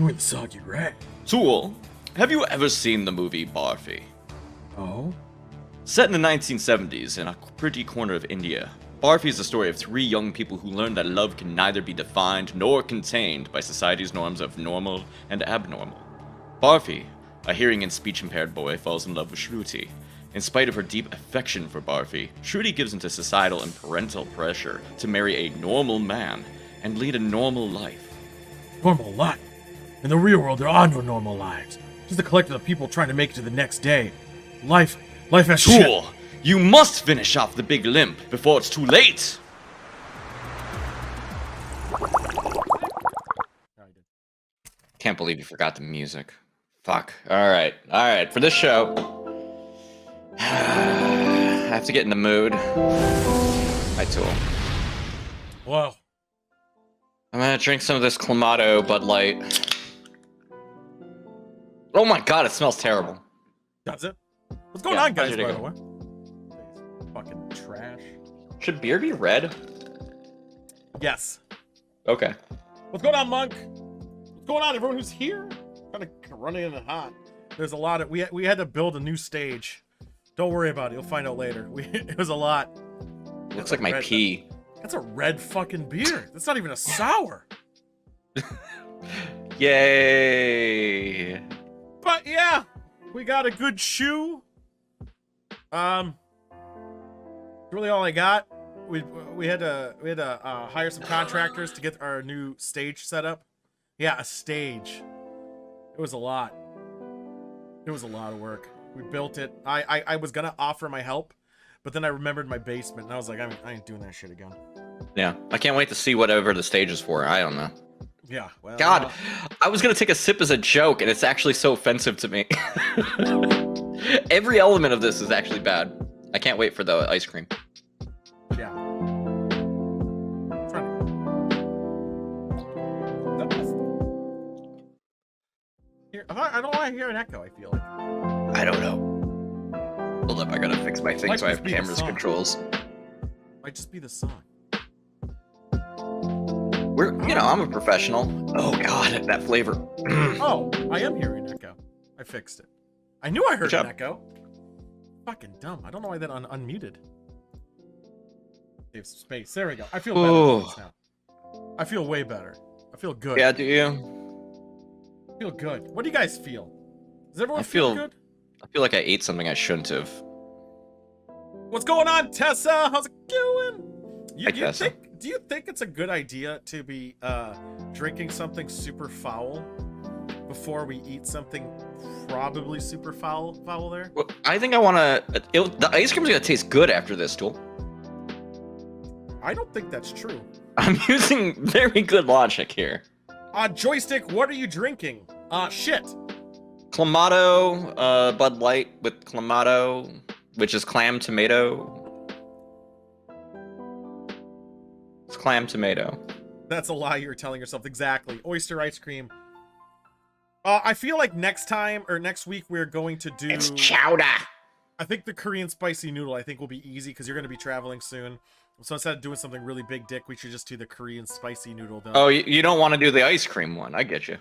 With the Soggy rat. Tool, have you ever seen the movie Barfi? Oh? Set in the 1970s in a pretty corner of India, Barfi is the story of three young people who learn that love can neither be defined nor contained by society's norms of normal and abnormal. Barfi, a hearing and speech impaired boy, falls in love with Shruti. In spite of her deep affection for Barfi, Shruti gives into societal and parental pressure to marry a normal man and lead a normal life. Normal life? In the real world, there are no normal lives. Just a collective of people trying to make it to the next day. Life has shit. Tool, you must finish off the big limp before it's too late! Can't believe you forgot the music. Fuck. Alright, for this show, I have to get in the mood. Hi, Tool. Whoa. I'm gonna drink some of this Clamato Bud Light. Oh my god, it smells terrible. That's it? What's going on, guys, by the way? Fucking trash. Should beer be red? Yes. Okay. What's going on, Monk? What's going on, everyone who's here? Kind of running in the hot. There's a lot of... We had to build a new stage. Don't worry about it. You'll find out later. It was a lot. Looks like my pee. That's a red fucking beer. That's not even a sour. Yay. But yeah, we got a good shoe. Really all I got. We had to hire some contractors to get our new stage set up. Yeah, a stage. It was a lot. It was a lot of work. We built it. I was gonna offer my help, but then I remembered my basement and I was like, I ain't doing that shit again. Yeah, I can't wait to see whatever the stage is for. I don't know. Yeah, well, God, I was gonna take a sip as a joke, and it's actually so offensive to me. Every element of this is actually bad. I can't wait for the ice cream. Yeah. Here, I don't want to hear an echo. I feel like. I don't know. Hold up, I gotta fix my thing so I have camera's controls. Might just be the song. I'm a professional. Oh god, that flavor. Oh, I am hearing an echo. I fixed it. I knew I heard an echo. Fucking dumb. I don't know why that unmuted. Save some space. There we go. I feel better now. I feel way better. I feel good. Yeah, do you? I feel good. What do you guys feel? Does everyone feel good? I feel like I ate something I shouldn't have. What's going on, Tessa? How's it going? Tessa. Do you think it's a good idea to be drinking something super foul before we eat something probably super foul there? Well, I think I want to... The ice cream's going to taste good after this, Tool. I don't think that's true. I'm using very good logic here. Joystick, what are you drinking? Shit. Clamato, Bud Light with Clamato, which is clam tomato. It's clam tomato. That's a lie you're telling yourself. Exactly. Oyster ice cream. I feel like next week we're going to do... It's chowder! I think the Korean spicy noodle I think will be easy because you're going to be traveling soon. So instead of doing something really big dick, we should just do the Korean spicy noodle. Oh, you don't want to do the ice cream one. I get you.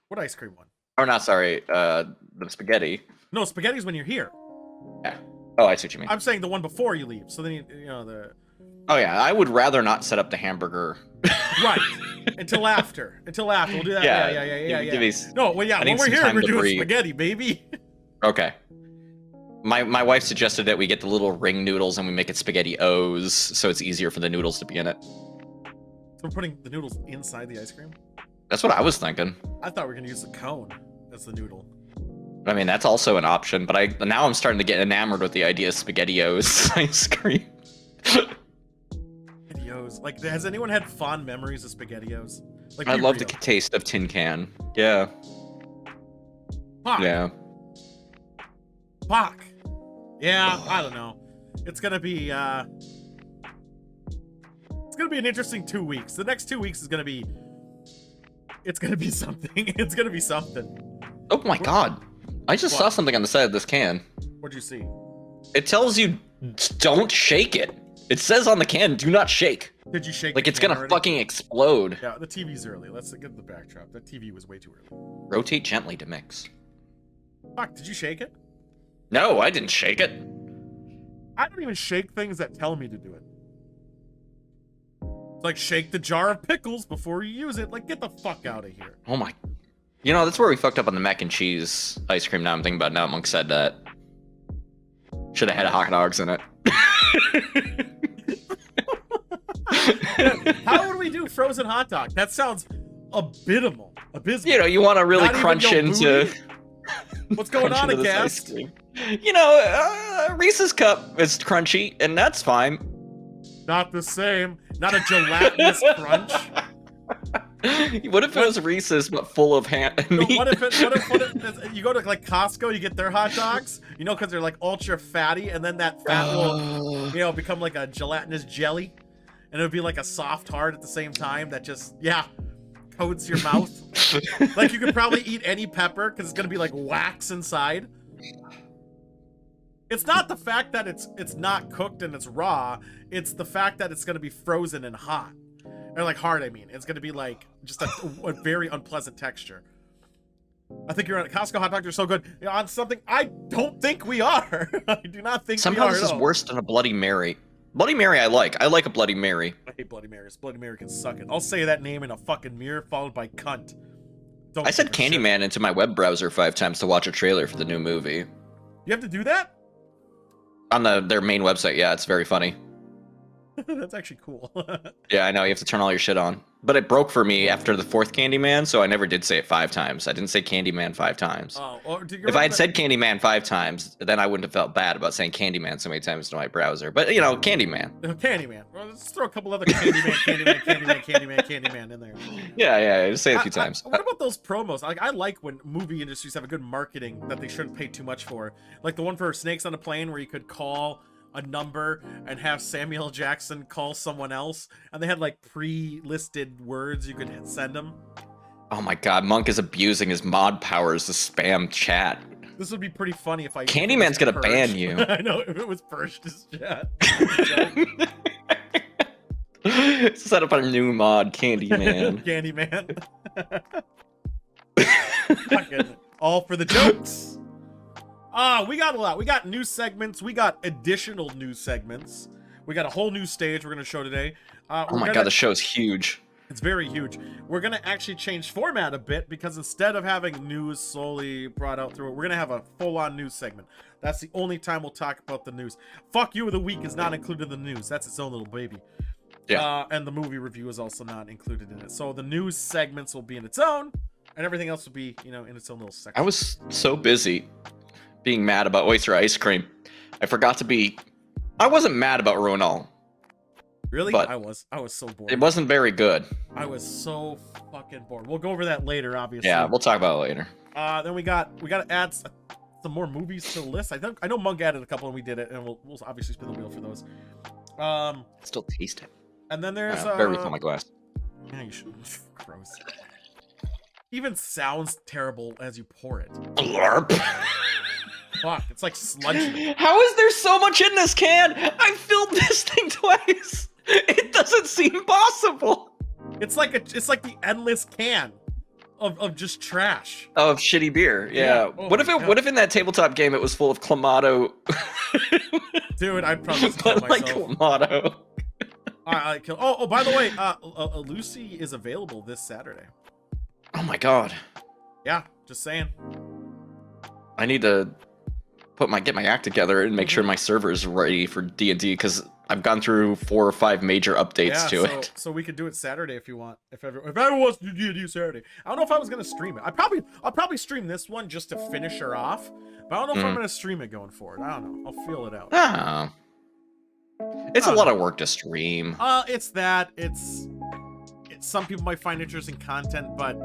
What ice cream one? Oh, not sorry. The spaghetti. No, spaghetti's when you're here. Yeah. Oh, I see what you mean. I'm saying the one before you leave. So then, you know, the... Oh, yeah. I would rather not set up the hamburger. Right. Until after. We'll do that. Yeah. No, well, yeah. When we're here, we're doing spaghetti, baby. Okay. My wife suggested that we get the little ring noodles and we make it spaghetti-os, so it's easier for the noodles to be in it. So we're putting the noodles inside the ice cream? That's what I was thinking. I thought we were going to use the cone as the noodle. I mean, that's also an option, but now I'm starting to get enamored with the idea of spaghetti-os ice cream. SpaghettiOs. Like, has anyone had fond memories of SpaghettiOs? Like, I love the taste of tin can. Yeah. Fuck. Yeah. Fuck. Yeah, I don't know. It's gonna be an interesting 2 weeks. The next 2 weeks is gonna be... It's gonna be something. It's gonna be something. Oh my god. I just saw something on the side of this can. What'd you see? It tells you don't shake it. It says on the can, do not shake. Did you shake? Like the it's can gonna already? fucking explode. Yeah, the TV's early. Let's get the backdrop. That TV was way too early. Rotate gently to mix. Fuck, did you shake it? No, I didn't shake it. I don't even shake things that tell me to do it. It's like shake the jar of pickles before you use it. Like, get the fuck out of here. Oh my. You know, that's where we fucked up on the mac and cheese ice cream. Now I'm thinking about it. Now Monk said that. Should have had hot dogs in it. How would we do frozen hot dog? That sounds abysmal. You know, you want to really Not even crunch your into. booty? What's going on, crunch into this ice Aghast? cream. You know, Reese's cup is crunchy, and that's fine. Not the same. Not a gelatinous crunch. What if it was Reese's but full of No, meat? what if you go to like Costco, you get their hot dogs, you know, because they're like ultra fatty, and then that fat will, you know, become like a gelatinous jelly, and it would be like a soft hard at the same time that just, yeah, coats your mouth. Like you could probably eat any pepper because it's gonna be like wax inside. It's not the fact that it's not cooked and it's raw. It's the fact that it's gonna be frozen and hot, or like hard. I mean, it's gonna be like just a very unpleasant texture. I think you're on Costco hot dogs are so good. You're on something I don't think we are. I do not think Somehow we are. this is at all. worse than a Bloody Mary. Bloody Mary, I like. I like a Bloody Mary. I hate Bloody Marys. Bloody Mary can suck it. I'll say that name in a fucking mirror, followed by cunt. Don't I said give a shit. Candyman into my web browser 5 times to watch a trailer for the new movie. You have to do that? On their main website, yeah, it's very funny. That's actually cool. Yeah, I know, you have to turn all your shit on. But it broke for me after the 4th Candyman, so I never did say it 5 times. I didn't say Candyman 5 times. Oh, or do you If I had remember said Candyman 5 times, then I wouldn't have felt bad about saying Candyman so many times to my browser. But, you know, Candyman. Candyman. Well, let's throw a couple other Candyman in there. Yeah, just say it a few times. What about those promos? Like, I like when movie industries have a good marketing that they shouldn't pay too much for. Like the one for Snakes on a Plane where you could call a number and have Samuel Jackson call someone else, and they had like pre-listed words you could send them. Oh my god, Monk is abusing his mod powers to spam chat. This would be pretty funny if I... Candyman's gonna purged. ban you. I know, if it was purged as chat. Set up a new mod, Candyman. Candyman. Fucking all for the jokes. We got a lot. We got new segments. We got additional new segments. We got a whole new stage we're going to show today. Oh my god, the show's huge. It's very huge. We're going to actually change format a bit because instead of having news solely brought out through it, we're going to have a full-on news segment. That's the only time we'll talk about the news. Fuck You of the Week is not included in the news. That's its own little baby. Yeah. And the movie review is also not included in it. So the news segments will be in its own, and everything else will be, you know, in its own little section. I was so busy being mad about Oyster ice cream. I forgot to be... I wasn't mad about Ronal. Really? But I was so bored. it wasn't very good. I was so fucking bored. We'll go over that later, obviously. Yeah, we'll talk about it later. Then we got to add some more movies to the list. I know Mug added a couple and we did it, and we'll obviously spin the wheel for those. Still taste it. And then there's Very full my glass. yeah, you should. Gross. Even sounds terrible as you pour it. Blarp. Fuck, it's like sludgy. How is there so much in this can? I filled this thing twice. It doesn't seem possible. It's like the endless can of just trash. Of shitty beer. Yeah. Oh what my God. if in that tabletop game it was full of Clamato? Dude, I'd probably just kill But like myself. Clamato. I kill. Oh, by the way, Lucy is available this Saturday. Oh my god. Yeah, just saying. I need to get my act together and make sure my server is ready for D&D because I've gone through 4 or 5 major updates to it. So we could do it Saturday if you want. If everyone wants to do D&D Saturday. I don't know if I was gonna stream it. I'll probably stream this one just to finish her off. But I don't know if I'm gonna stream it going forward. I don't know. I'll feel it out. Oh. It's a lot of work to stream. It's that. It's some people might find interesting content, but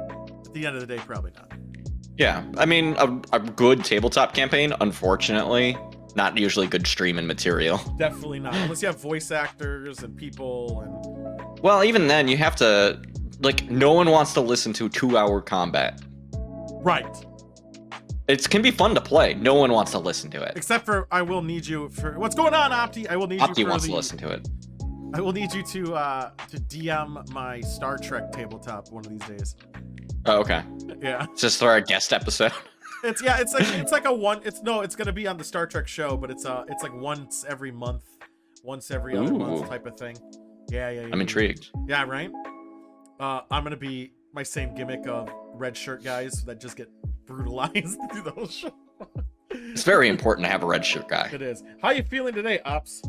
at the end of the day, probably not. Yeah, I mean, a good tabletop campaign, unfortunately, not usually good streaming material. Definitely not, unless you have voice actors and people and... Well, even then, you have to... Like, no one wants to listen to 2-hour combat. Right. It can be fun to play. No one wants to listen to it. Except for, I will need you for... What's going on, Opti? I will need you for Opti wants to listen to it. I will need you to DM my Star Trek tabletop one of these days. Oh, okay. Yeah. Just for a guest episode. It's like a one. It's gonna be on the Star Trek show, but it's like once every month, once every other month type of thing. Yeah. I'm intrigued. Yeah, right. I'm gonna be my same gimmick of red shirt guys that just get brutalized through the whole show. It's very important to have a red shirt guy. It is. How you feeling today, Ops?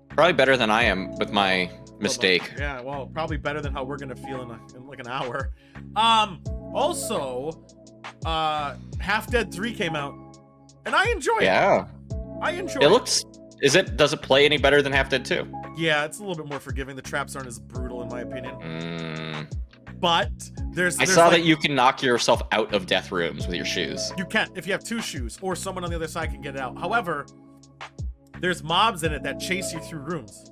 Probably better than I am with my mistake. Yeah, well, probably better than how we're gonna feel in like an hour. Also, Half Dead 3 came out, and I enjoy it. Yeah. I enjoy It it. looks. Does it play any better than Half Dead 2? Yeah, it's a little bit more forgiving. The traps aren't as brutal, in my opinion. But I saw that you can knock yourself out of death rooms with your shoes. You can, if you have 2 shoes, or someone on the other side can get it out. However, there's mobs in it that chase you through rooms.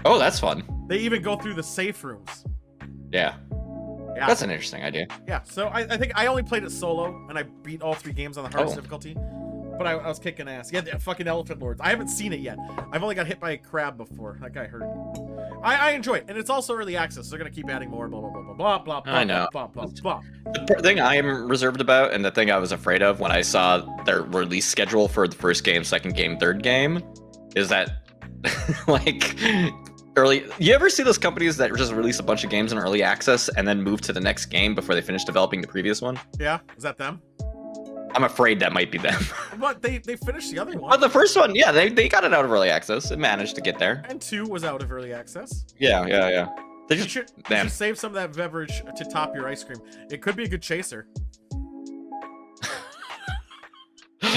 Oh, that's fun. They even go through the safe rooms. Yeah. Yeah. That's an interesting idea. Yeah, so I think I only played it solo, and I beat all 3 games on the hardest difficulty. But I was kicking ass. Yeah, the fucking Elephant Lords. I haven't seen it yet. I've only got hit by a crab before. That guy hurt. I enjoy it, and it's also early access. So they're gonna keep adding more. Blah blah blah blah blah blah. I know. Blah blah blah. The thing I am reserved about, and the thing I was afraid of when I saw their release schedule for the first game, second game, third game, is that like early. You ever see those companies that just release a bunch of games in early access and then move to the next game before they finish developing the previous one? Yeah, is that them? I'm afraid that might be them. But they finished the other one. But the first one, yeah, they got it out of early access. It managed to get there. And 2 was out of early access. Yeah. They You just, should save some of that beverage to top your ice cream. It could be a good chaser. No,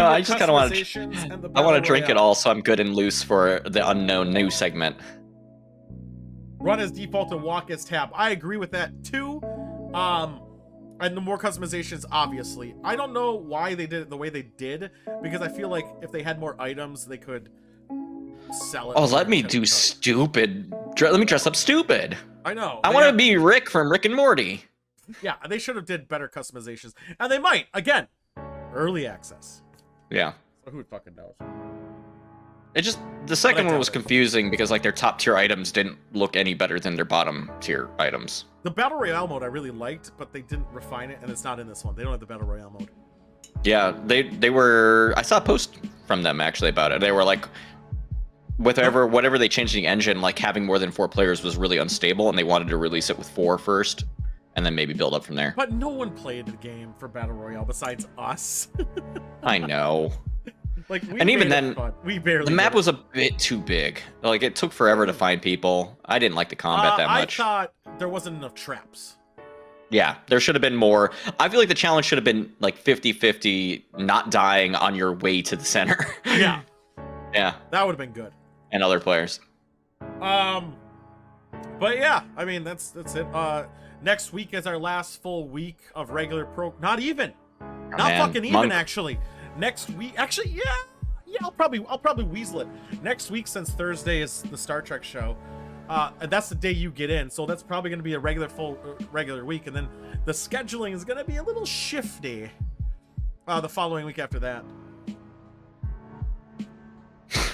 I just kind of want to. I want to drink it all, so I'm good and loose for the unknown new segment. Run as default and walk as tab. I agree with that too. And the more customizations, obviously. I don't know why they did it the way they did, because I feel like if they had more items, they could sell it. Oh, let me do stupid. Let me dress up stupid. I know. I want to be Rick from Rick and Morty. Yeah, they should have did better customizations, and they might. Again, early access. Yeah. So who fucking knows? It just the second one was confusing because like their top tier items didn't look any better than their bottom tier items. The Battle Royale mode I really liked, but they didn't refine it, and it's not in this one. They don't have the Battle Royale mode. Yeah, they were. I saw a post from them actually about it. They were like, whatever they changed the engine, like having more than 4 players was really unstable, and they wanted to release it with 4 first, and then maybe build up from there. But no one played the game for Battle Royale besides us. I know. Like, and even then, we barely. The map was a bit too big. Like it took forever to find people. I didn't like the combat that much. I thought there wasn't enough traps. Yeah, there should have been more. I feel like the challenge should have been like 50-50, not dying on your way to the center. Yeah. Yeah. That would have been good. And other players. But yeah, I mean that's it. Next week is our last full week of regular not even. Fucking even actually. Next week, actually, yeah, I'll probably weasel it. Next week, since Thursday is the Star Trek show, and that's the day you get in, so that's probably going to be a regular week, and then the scheduling is going to be a little shifty. The following week after that.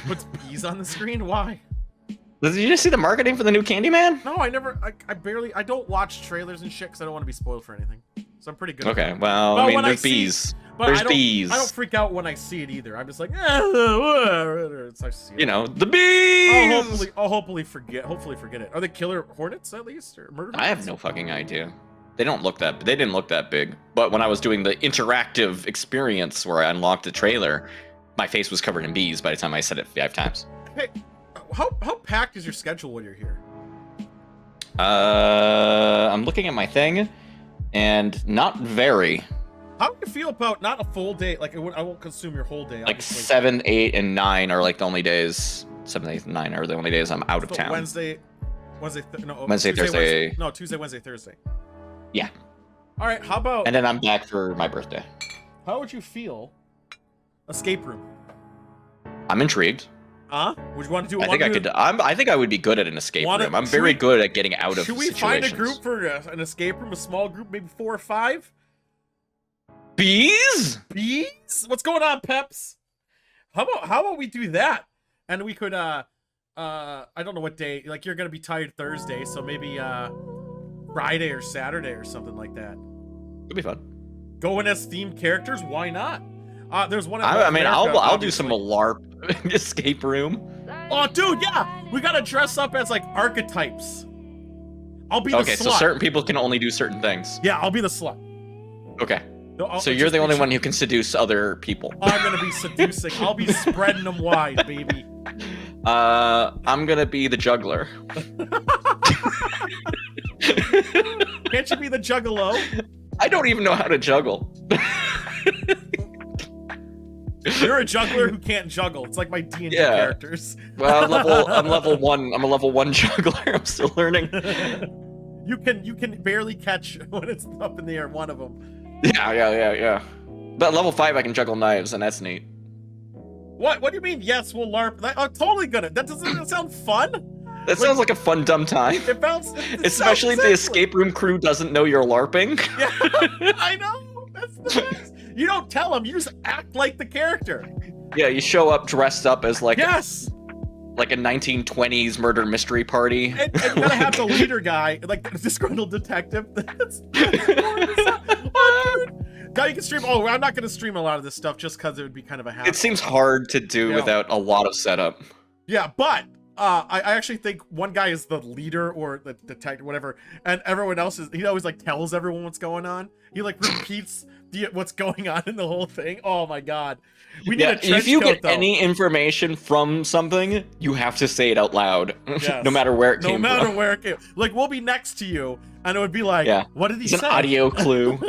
Puts bees on the screen. Why? Did you just see the marketing for the new Candyman? No, I don't watch trailers and shit because I don't want to be spoiled for anything. So I'm pretty good. Okay, well, I mean, there's bees. There's bees. I don't freak out when I see it either. I'm just like, whatever. It's like, you know, the bees. I'll hopefully forget it. Are they killer hornets at least, or murder hornets? I have no fucking idea. They didn't look that big. But when I was doing the interactive experience where I unlocked the trailer, my face was covered in bees by the time I said it 5 times. Hey, how packed is your schedule when you're here? I'm looking at my thing, and not very. How do you feel about not a full day? Like I won't consume your whole day. Like obviously. 7, 8, and 9 are like the only days. 7, 8, and 9 are the only days I'm out of town. Wednesday, Thursday. No, Tuesday, Wednesday, Thursday. Yeah. All right. How about? And then I'm back for my birthday. How would you feel? Escape room. I'm intrigued. Would you want to do? I think I could. I think I would be good at an escape room. I'm very good at getting out of situations. Should we find a group for an escape room? A small group, maybe 4 or 5. Bees? Bees? What's going on, Peps? How about we do that? And we could I don't know what day. Like you're gonna be tired Thursday, so maybe Friday or Saturday or something like that. It'll be fun. Going as themed characters, why not? There's one. I mean, America, I'll do some LARP escape room. Oh, dude, yeah, we gotta dress up as like archetypes. I'll be the slut. Okay, so certain people can only do certain things. Yeah, I'll be the slut. Okay. No, so you're the only one who can seduce other people. I'm gonna be seducing. I'll be spreading them wide, baby. I'm gonna be the juggler. Can't you be the juggalo? I don't even know how to juggle. You're a juggler who can't juggle. It's like my D&D characters. Well, I'm level 1. I'm a level 1 juggler. I'm still learning. You can barely catch when it's up in the air. One of them. Yeah. But level 5, I can juggle knives, and that's neat. What do you mean? Yes, we'll LARP. I'm totally gonna. That doesn't sound fun. That sounds like a fun dumb time. Especially if the escape room crew doesn't know you're LARPing. Yeah, I know. That's the best. You don't tell them. You just act like the character. Yeah, you show up dressed up as like like a 1920s murder mystery party. And you gotta have the leader guy, like the disgruntled detective. That's guy you can stream. Oh, I'm not gonna stream a lot of this stuff just because it would be kind of a hassle. It seems hard to do without a lot of setup. Yeah, but I actually think one guy is the leader or the detective, whatever, and everyone else is. He always like tells everyone what's going on. He like repeats what's going on in the whole thing. Oh my god, we need a trench if you coat, get though. any information from something, you have to say it out loud, Yes. no matter where it came from. No matter where it came. Like we'll be next to you, and it would be like, what did he say? It's an audio clue.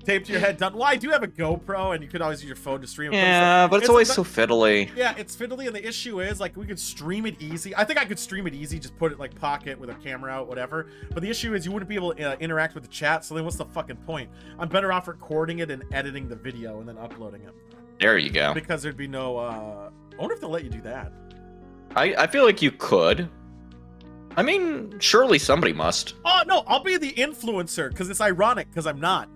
Taped to your head, done. Well, I do have a GoPro, and you could always use your phone to stream it. Yeah, but it's always so fiddly. Yeah, it's fiddly, and the issue is, like, we could stream it easy. I think I could stream it easy, just put it, like, pocket with a camera out, whatever. But the issue is you wouldn't be able to interact with the chat, so then what's the fucking point? I'm better off recording it and editing the video and then uploading it. There you go. Because there'd be no, I wonder if they'll let you do that. I feel like you could. I mean, surely somebody must. Oh, no, I'll be the influencer, because it's ironic, because I'm not.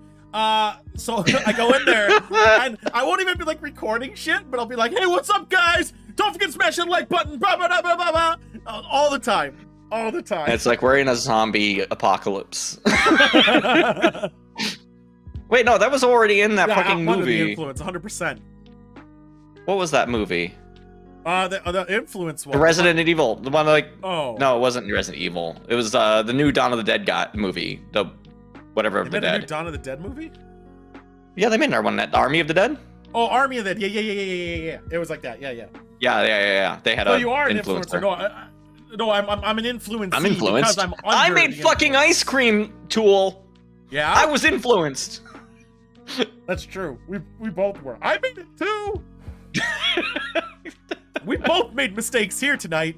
So I go in there and I won't even be like recording shit, but I'll be like, hey, what's up, guys? Don't forget to smash that like button, blah, blah, blah, blah, blah, blah. All the time. It's like we're in a zombie apocalypse. Wait, no, that was already in that fucking movie. The influence, 100%. What was that movie? The influence one. The Resident Evil, the one like. Oh. No, it wasn't Resident Evil. It was the new Dawn of the Dead movie. The whatever of the Dead. A new Dawn of the Dead movie? Yeah, they made another one. That Army of the Dead. Oh, Army of the Dead. Yeah. It was like that. Yeah. Yeah. They had you are an influencer. No, I'm an influencer. I'm influenced. Because I made fucking ice cream tool. Yeah. I was influenced. That's true. We both were. I made it too. We both made mistakes here tonight.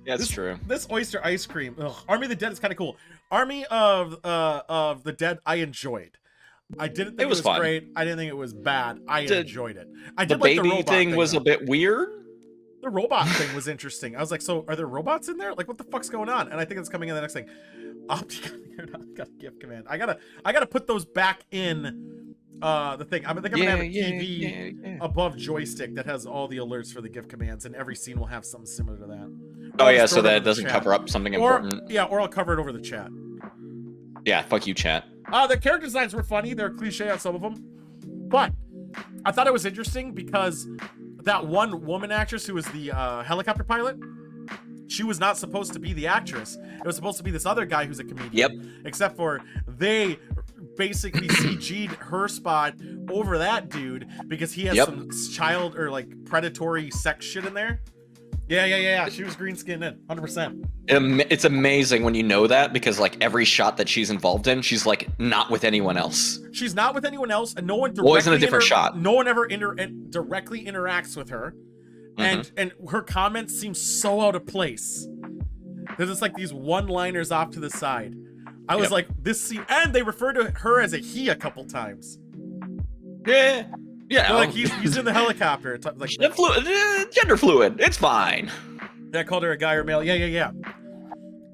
Yeah, that's true. This oyster ice cream. Ugh, Army of the Dead is kind of cool. Army of the Dead, I enjoyed. I didn't think it was great. I didn't think it was bad. I enjoyed it. I did like the robot thing was a bit weird. The robot thing was interesting. I was like, so are there robots in there? Like, what the fuck's going on? And I think it's coming in the next thing. Got a gift command. I gotta put those back in the thing. I think I'm gonna have a TV above joystick that has all the alerts for the gift commands, and every scene will have something similar to that. Oh yeah, so that it doesn't cover up something important. Yeah, or I'll cover it over the chat. Yeah, fuck you, chat. The character designs were funny. They're cliche on some of them, but I thought it was interesting because that one woman actress who was the helicopter pilot, she was not supposed to be the actress. It was supposed to be this other guy who's a comedian. Yep. Except for they basically CG'd her spot over that dude because he has some child or like predatory sex shit in there. Yeah. She was green skinned in 100%. It's amazing when you know that because like every shot that she's involved in, she's like not with anyone else. She's not with anyone else, and no one directly always in a different shot. No one ever directly interacts with her, and her comments seem so out of place. There's just like these one-liners off to the side. I was like, this scene, and they refer to her as a he a couple times. Yeah. So, like he's in the helicopter. Like gender fluid. It's fine. I called her a guy or male. Yeah.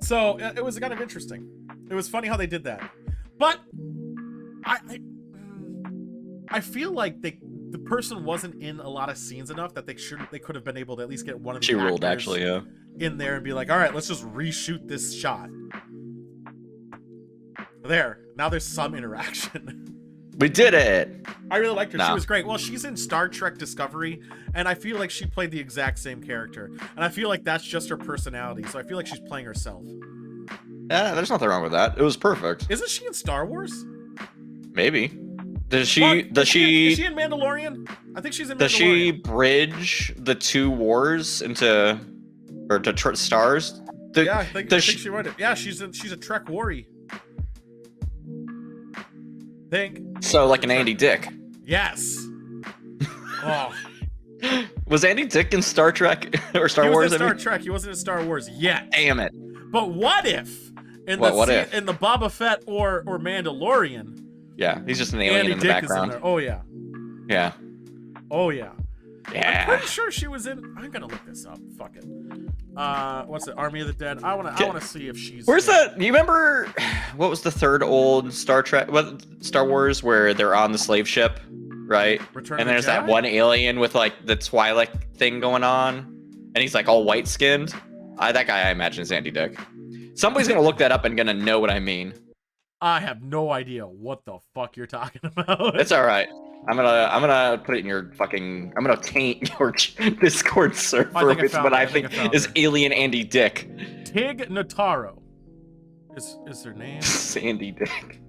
So it was kind of interesting. It was funny how they did that, but I feel like the person wasn't in a lot of scenes enough that they could have been able to at least get one of the She ruled, actors actually, yeah. in there and be like, all right, let's just reshoot this shot. There, now there's some interaction. We did it. I really liked her. No. She was great. Well, she's in Star Trek Discovery, and I feel like she played the exact same character. And I feel like that's just her personality, so I feel like she's playing herself. Yeah, there's nothing wrong with that. It was perfect. Isn't she in Star Wars? Maybe. Is she in Mandalorian? I think she's in Mandalorian. Does she bridge the two wars into stars? Yeah, I think she would. Yeah, she's a Trek warrior. Think. So like an Andy Dick. Yes. Oh. Was Andy Dick in Star Trek or Star Wars? He was in Star Trek. He wasn't in Star Wars yet. Damn it. But what if in the Boba Fett or Mandalorian? Yeah, he's just an alien Andy in the Dick background. Is in there. Oh yeah. Yeah. Oh yeah. Yeah. I'm pretty sure she was in. I'm gonna look this up. Fuck it. What's it? Army of the Dead. I wanna see if she's. Where's that? You remember what was the third old Star Wars where they're on the slave ship, right? Return and of there's the Jedi? that one alien with like the Twilight thing going on, and he's like all white skinned. That guy I imagine is Andy Dick. Somebody's gonna look that up and gonna know what I mean. I have no idea what the fuck you're talking about. It's all right. I'm gonna put it in your fucking. I'm gonna taint your Discord server with what I think is alien Andy Dick. Tig Notaro is her name. Sandy Dick.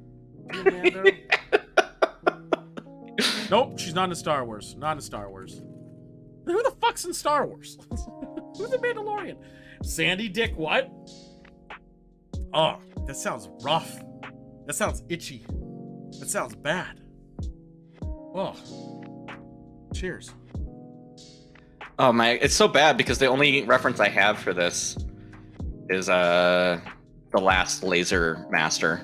Nope, she's not in Star Wars. Not in Star Wars. Who the fuck's in Star Wars? Who's the Mandalorian? Sandy Dick what? Oh, that sounds rough. That sounds itchy. That sounds bad. Oh. Cheers. Oh my, it's so bad because the only reference I have for this is the last Laser Master.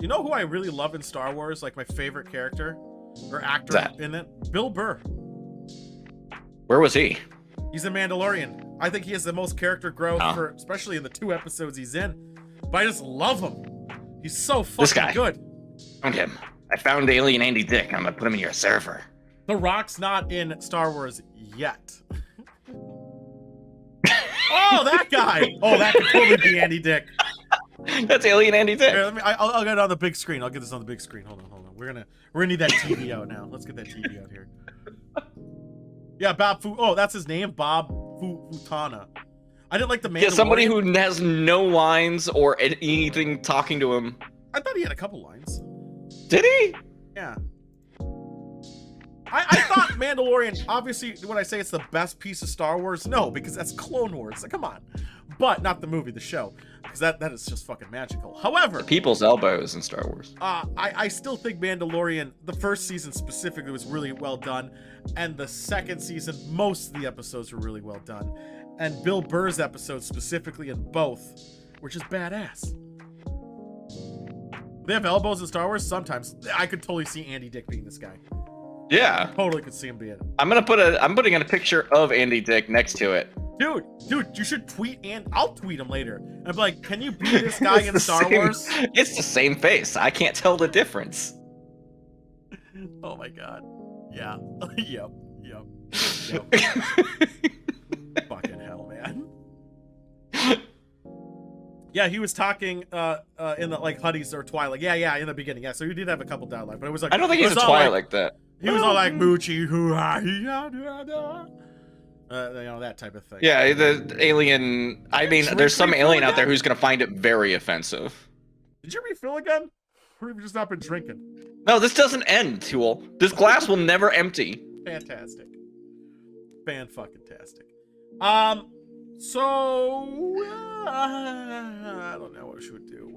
You know who I really love in Star Wars? Like my favorite character or actor in it? Bill Burr. Where was he? He's a Mandalorian. I think he has the most character growth especially in the 2 episodes he's in. But I just love him. He's so fucking good. Found him. I found alien Andy Dick. I'm gonna put him in your server. The Rock's not in Star Wars yet. Oh, that guy! Oh, that could totally be Andy Dick. That's alien Andy Dick. Here, I'll get it on the big screen. I'll get this on the big screen. Hold on. We're gonna need that TV out now. Let's get that TV out here. Yeah, Bob Fu. Oh, that's his name, Bob Futana. I didn't like the Mandalorian. Yeah, somebody who has no lines or anything talking to him. I thought he had a couple lines. Did he? Yeah. I thought Mandalorian, obviously, when I say it's the best piece of Star Wars, no, because that's Clone Wars. Like, come on. But not the movie, the show. Because that is just fucking magical. However, the people's elbows in Star Wars. I still think Mandalorian, the first season specifically, was really well done. And the second season, most of the episodes were really well done. And Bill Burr's episodes specifically in both were just badass. They have elbows in Star Wars? Sometimes. I could totally see Andy Dick being this guy. Yeah. Totally could see him being it. I'm putting in a picture of Andy Dick next to it. Dude, you should tweet I'll tweet him later. And be like, can you be this guy in Star Wars? It's the same face. I can't tell the difference. Oh my god. Yeah. Yep. Fucking hell, man. Yeah, he was talking in the like Huddies or Twilight. Yeah, in the beginning. Yeah, so he did have a couple dialogue, but it was like I don't think he's a Twilight like that. He was all like Moochie hoo-ha, that type of thing. Yeah, the alien. I mean, there's some alien out there who's gonna find it very offensive. Did you refill again? Or have you just not been drinking? No, this doesn't end, Tool. This glass will never empty. Fantastic. Fan-fucking-tastic. So I don't know what should we do.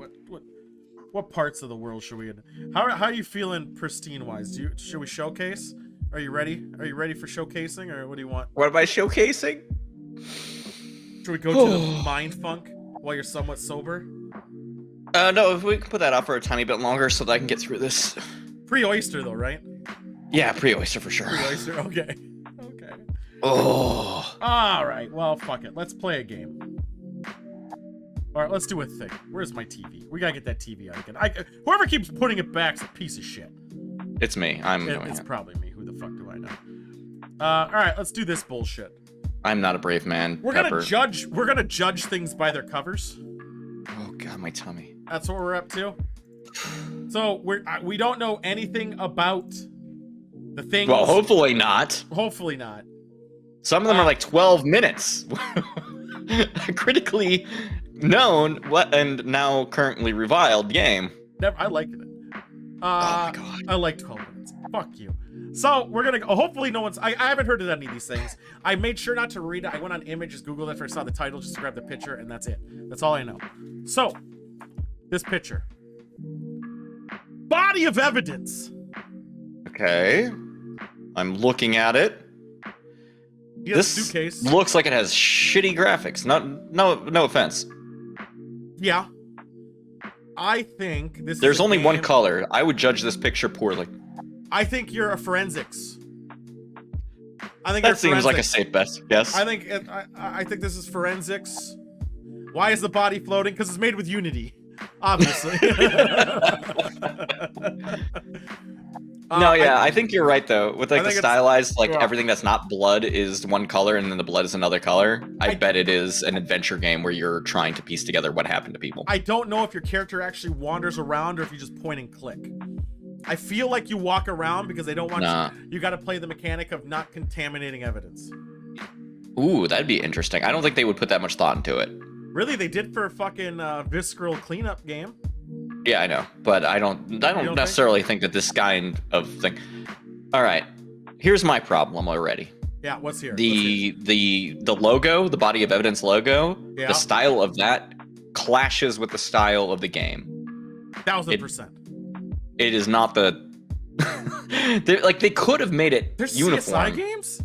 What parts of the world should we? How are you feeling pristine wise? Should we showcase? Are you ready? Are you ready for showcasing, or what do you want? What am I showcasing? Should we go to the mind funk while you're somewhat sober? No, if we can put that off for a tiny bit longer so that I can get through this. Pre-Oyster though, right? Yeah, pre-Oyster for sure. Pre-Oyster, okay. Oh. All right. Well, fuck it. Let's play a game. All right, let's do a thing. Where's my TV? We gotta get that TV out again. Whoever keeps putting it back's a piece of shit. It's me. I'm doing It's it. probably me. Who the fuck do I know? All right, let's do this bullshit. I'm not a brave man. We're Pepper. gonna judge things by their covers. Oh god, my tummy. That's what we're up to. So we don't know anything about the things. Well, hopefully not. Hopefully not. Some of them are like 12 minutes. Critically known and now currently reviled game. I liked it. Oh my god. I liked 12 minutes. Fuck you. So we're gonna go. Hopefully no one's. I haven't heard of any of these things. I made sure not to read it. I went on Images, Googled it after I saw the title, just to grab the picture, and that's it. That's all I know. So this picture. Body of evidence. Okay. I'm looking at it. This suitcase. looks like it has shitty graphics. No offense. Yeah. I think this. There's is a only one game- color. I would judge this picture poorly. I think you're a forensics. I think That seems like a forensics. safe bet. Yes. I think this is forensics. Why is the body floating? Because it's made with Unity, obviously. I think you're right though. With like I the think it's- stylized, like yeah. everything that's not blood is one color, and then the blood is another color. I bet it is an adventure game where you're trying to piece together what happened to people. I don't know if your character actually wanders around or if you just point and click. I feel like you walk around because they don't want you got to play the mechanic of not contaminating evidence. Ooh, that'd be interesting. I don't think they would put that much thought into it. Really, they did for a fucking visceral cleanup game. Yeah, I know, but I don't necessarily think that this kind of thing. All right, here's my problem already. Yeah, what's here? The logo, the body of evidence logo, Yeah. the style of that clashes with the style of the game. 1000%. It is not the they could have made it There's uniform. CSI games?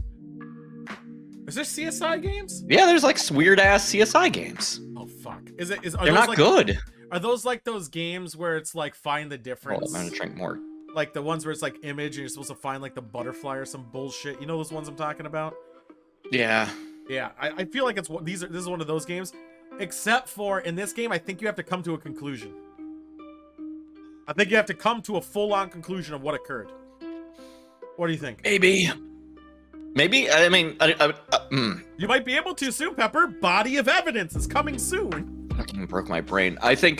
Is there CSI games? Yeah, there's like weird ass CSI games. Oh fuck. Are They're those not like, good. Are those like those games where it's like find the Hold difference? on, I'm gonna drink more. Like the ones where it's like image and you're supposed to find like the butterfly or some bullshit. You know those ones I'm talking about? Yeah. Yeah, I feel like this is one of those games. Except for in this game, I think you have to come to a conclusion. I think you have to come to a full-on conclusion of what occurred. What do you think? Maybe. I mean, You might be able to soon, Pepper. Body of evidence is coming soon. fucking broke my brain. I think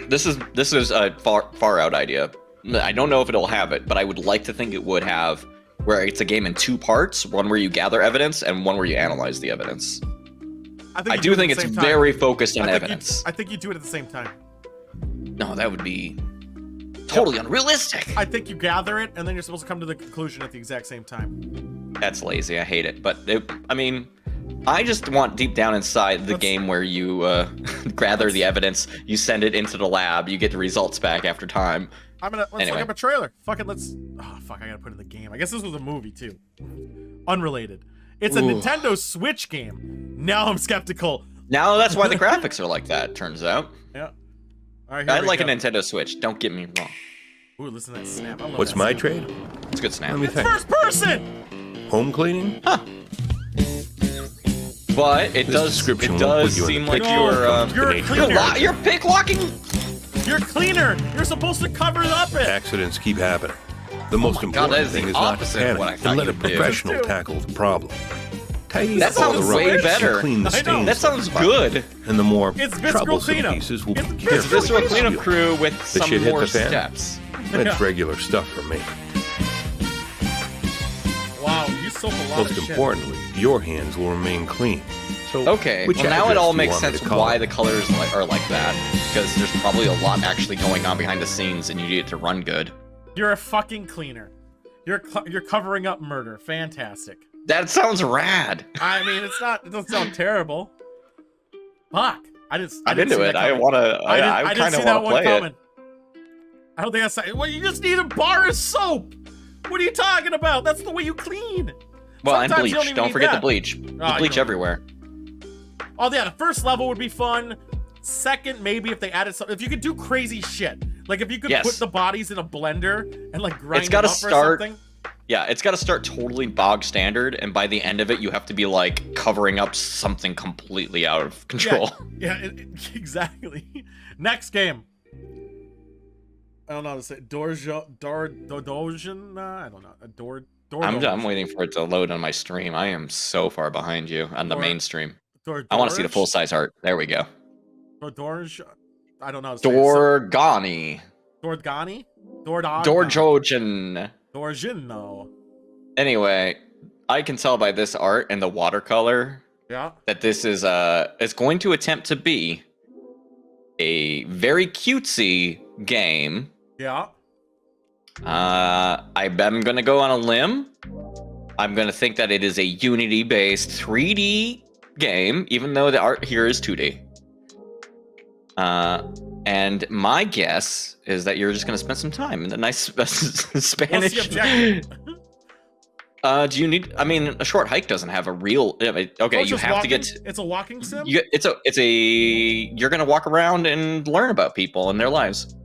this is a far out idea. I don't know if it'll have it, but I would like to think it would have, where it's a game in two parts, one where you gather evidence and one where you analyze the evidence. I do think it's very focused on evidence. I think you do it at the same time. No, that would be totally unrealistic. I think you gather it, and then you're supposed to come to the conclusion at the exact same time. That's lazy. I hate it. But I mean, I just want deep down inside the game where you gather the evidence, you send it into the lab, you get the results back after time. Let's Anyway. look up a trailer. Fucking oh fuck, I gotta put it in the game. I guess this was a movie too. Unrelated. It's a Nintendo Switch game. Now I'm skeptical. Now that's why the graphics are like that, turns out. Yeah. All right, I like a Nintendo Switch, don't get me wrong. Ooh, listen to that snap. I love What's that my snap. trade? It's a good snap. Let me think. First person! Home cleaning? But it This description does won't put you in seem the like picture. You're a cleaner. you're pick locking. You're a cleaner. You're supposed to cover up it. Accidents keep happening. The most God, important that is thing the is not to opposite of what I panic thought and let you a would do. professional Too. tackle the problem. Tidy That up all sounds the way rubbish better. and clean the I know. stains. That sounds off the good. bottom. And the more It's visceral troublesome cleanup. pieces will It's be visceral carefully Visceral cleanup sealed. crew with The some shit hit more the fan? steps. That's Yeah. regular stuff for me. Wow, you soap a lot Most of shit. importantly, your hands will remain clean. So, Okay, which well now it address all do you makes want me sense to call why it? the colors are like that. Because there's probably a lot actually going on behind the scenes and you need it to run good. You're a fucking cleaner. You're covering up murder. Fantastic. That sounds rad. I mean, it doesn't sound terrible. Fuck. I'm I'm into it. I want to. I didn't kind see of that want to one play coming. it. I don't think that's. Well, you just need a bar of soap. What are you talking about? That's the way you clean. Well, and Sometimes you bleach. even Don't need forget that. the bleach. you The bleach don't. everywhere. Oh yeah, the first level would be fun. Second, maybe if they added something. If you could do crazy shit, like if you could Yes. put the bodies in a blender and like grind It's gotta them up start- or something. Yeah, it's got to start totally bog standard, and by the end of it, you have to be like covering up something completely out of control. Yeah, exactly. Next game. I don't know how to say it. Dordojan. I don't know. I'm waiting for it to load on my stream. I am so far behind you on the main stream. I want to see the full size art. There we go. Dorj. I don't know. How to Dorgani. Dorgani. Dorjojan. Dorjin. No. Anyway, I can tell by this art and the watercolor. Yeah. That this is it's going to attempt to be a very cutesy game. Yeah. I'm gonna go on a limb. I'm gonna think that it is a Unity-based 3D game, even though the art here is 2D. And my guess is that you're just gonna spend some time in the nice Spanish. What's the objective? Do you need? I mean, a short hike doesn't have a real. Okay, you have to get. It's a walking sim. It's a. You're gonna walk around and learn about people and their lives.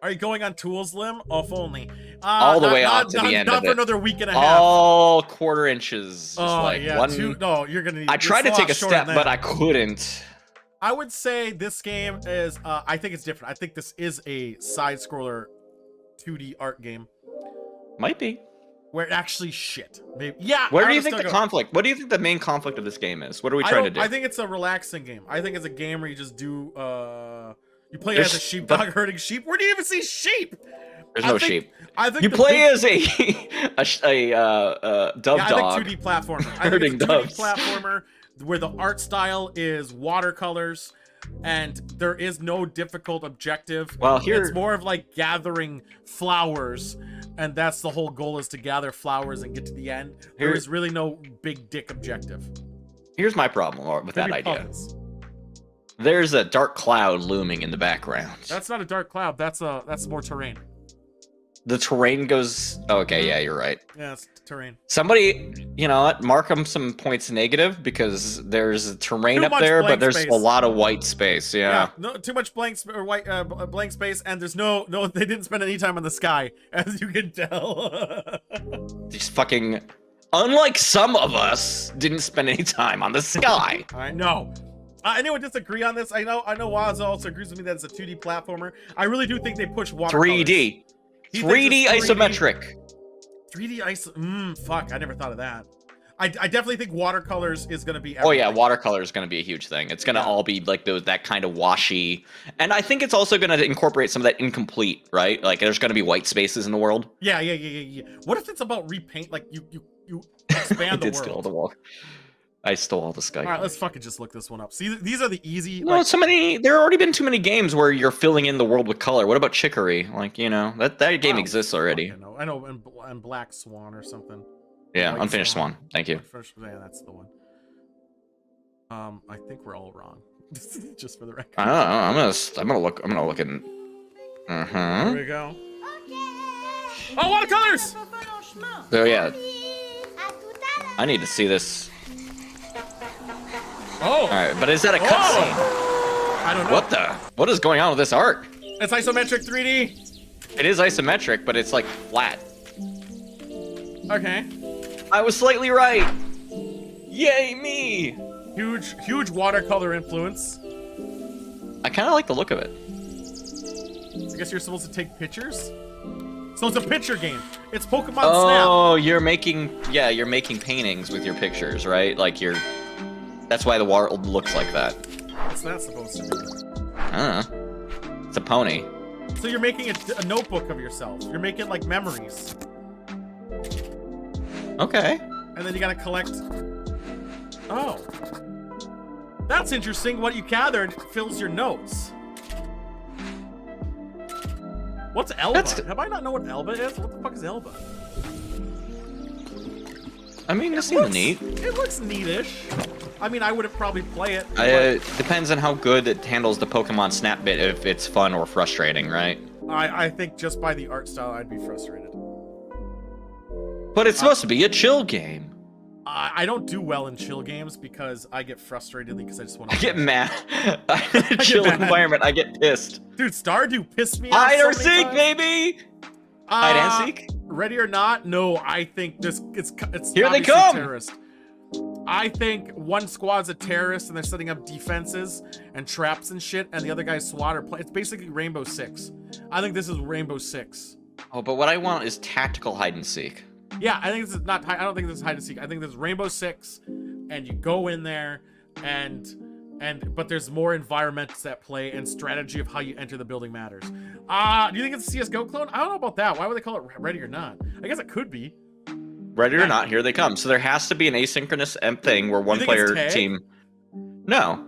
Are you going on Tools Limb? If only. All the way off to the end not of for it. another week and a half. All quarter inches. Just like yeah. one. No, you're gonna need. I tried to take a step, but I couldn't. I would say this game is. I think it's different. I think this is a side scroller, 2D art game. Might be. Where actually shit. Maybe. Yeah. What do you think the conflict? What do you think the main conflict of this game is? What are we trying to do? I think it's a relaxing game. I think it's a game where you just do. You play as a sheepdog herding sheep. Where do you even see sheep? There's no sheep. I think you play as a dove dog. I think 2D platformer. Herding I think it's a 2D doves. platformer where the art style is watercolors, and there is no difficult objective. Well, here it's more of like gathering flowers, and that's the whole goal, is to gather flowers and get to the end. There is really no big dick objective. Here's my problem with that idea. Puzzles. There's a dark cloud looming in the background. That's not a dark cloud. That's more terrain. The terrain goes. Okay, yeah, you're right. Yeah, it's terrain. Somebody, you know what? Mark them some points negative because there's terrain up there, but there's space. a lot of white space. Yeah. No, too much blank space, and there's no. They didn't spend any time on the sky, as you can tell. These fucking. Unlike some of us, didn't spend any time on the sky. I know. Anyone disagree on this? I know Waz also agrees with me that it's a 2D platformer. I really do think they push watercolors. 3D. 3D isometric. 3D iso. Fuck, I never thought of that. I definitely think watercolors is gonna be. Oh yeah, watercolor is gonna be a huge thing. It's gonna all be like that kind of washy, and I think it's also gonna incorporate some of that incomplete, right? Like there's gonna be white spaces in the world. Yeah. What if it's about repaint? Like you expand the world. Steal the wall. I stole all the sky. All right, let's fucking just look this one up. See, these are the easy. No, so many. There have already been too many games where you're filling in the world with color. What about Chicory? Like, you know, that game exists already. I know, and Black Swan or something. Yeah, White Unfinished Swan. Thank you. Yeah, that's the one. I think we're all wrong. Just for the record. I don't know. I'm gonna look at. There we go. Oh, watercolors! So yeah. I need to see this. Oh! Alright, but is that a cutscene? I don't know. What is going on with this art? It's isometric 3D. It is isometric, but it's like flat. Okay. I was slightly right. Yay, me! Huge watercolor influence. I kind of like the look of it. I guess you're supposed to take pictures? So it's a picture game. It's Pokemon Snap. Oh, you're making paintings with your pictures, right? Like that's why the world looks like that. What's that supposed to be? I don't know. It's a pony. So you're making a notebook of yourself. You're making like memories. Okay. And then you gotta collect. Oh. That's interesting. What you gathered fills your notes. What's Elba? Have I not know what Elba is? What the fuck is Elba? I mean, this seems neat. It looks neatish. I mean, I would probably play it. Depends on how good it handles the Pokemon Snap bit, if it's fun or frustrating, right? I think just by the art style, I'd be frustrated. But it's supposed to be a chill game. I don't do well in chill games because I get frustrated because I just want to. I get mad. In a chill environment, I get pissed. Dude, Stardew pissed me off. Hide or so many seek, times. baby. Hide and seek. Ready or not? No, I think it's Here they come. Terrorist. I think one squad's a terrorist and they're setting up defenses and traps and shit, and the other guy's SWAT or it's basically Rainbow Six. I think this is Rainbow Six. Oh, but what I want is tactical hide and seek. Yeah, I think this is not. I don't think this is hide and seek. I think this is Rainbow Six, and you go in there, but there's more environments at play and strategy of how you enter the building matters. Do you think it's a CS:GO clone? I don't know about that. Why would they call it Ready or Not? I guess it could be. Ready or not, here they come. So there has to be an asynchronous thing where one player team. No.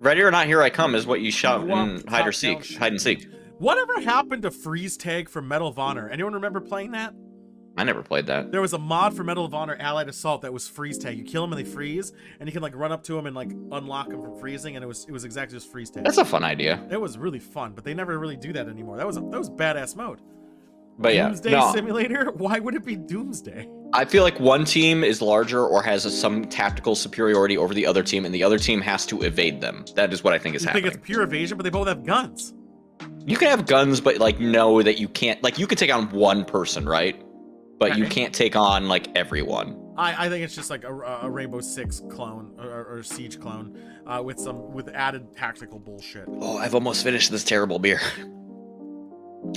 Ready or not, here I come is what you shout in hide and seek. Whatever happened to freeze tag from Medal of Honor? Anyone remember playing that? I never played that. There was a mod for Medal of Honor Allied Assault that was freeze tag. You kill them and they freeze, and you can like run up to them and like unlock them from freezing, and it was exactly just freeze tag. That's a fun idea. It was really fun, but they never really do that anymore. That was badass mode. But yeah, Doomsday Simulator? Why would it be Doomsday? I feel like one team is larger or has some tactical superiority over the other team, and the other team has to evade them. That is what I think is happening. I think it's pure evasion, but they both have guns. You can have guns, but like know that you can't. Like you can take on one person, right? But you can't take on like everyone. I think it's just like a Rainbow Six clone or Siege clone with added tactical bullshit. Oh, I've almost finished this terrible beer.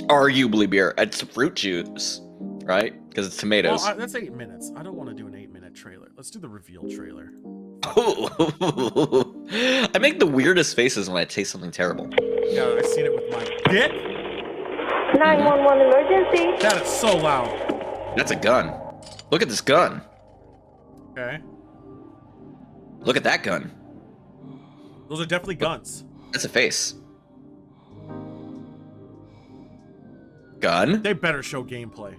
Arguably beer. It's fruit juice, right? Because it's tomatoes. Well, that's 8 minutes. I don't want to do an 8-minute trailer. Let's do the reveal trailer. Oh, I make the weirdest faces when I taste something terrible. Yeah, I've seen it with my dick. 911 emergency. That is so loud. That's a gun. Look at this gun. Okay. Look at that gun. Those are definitely guns. That's a face. Gun? They better show gameplay.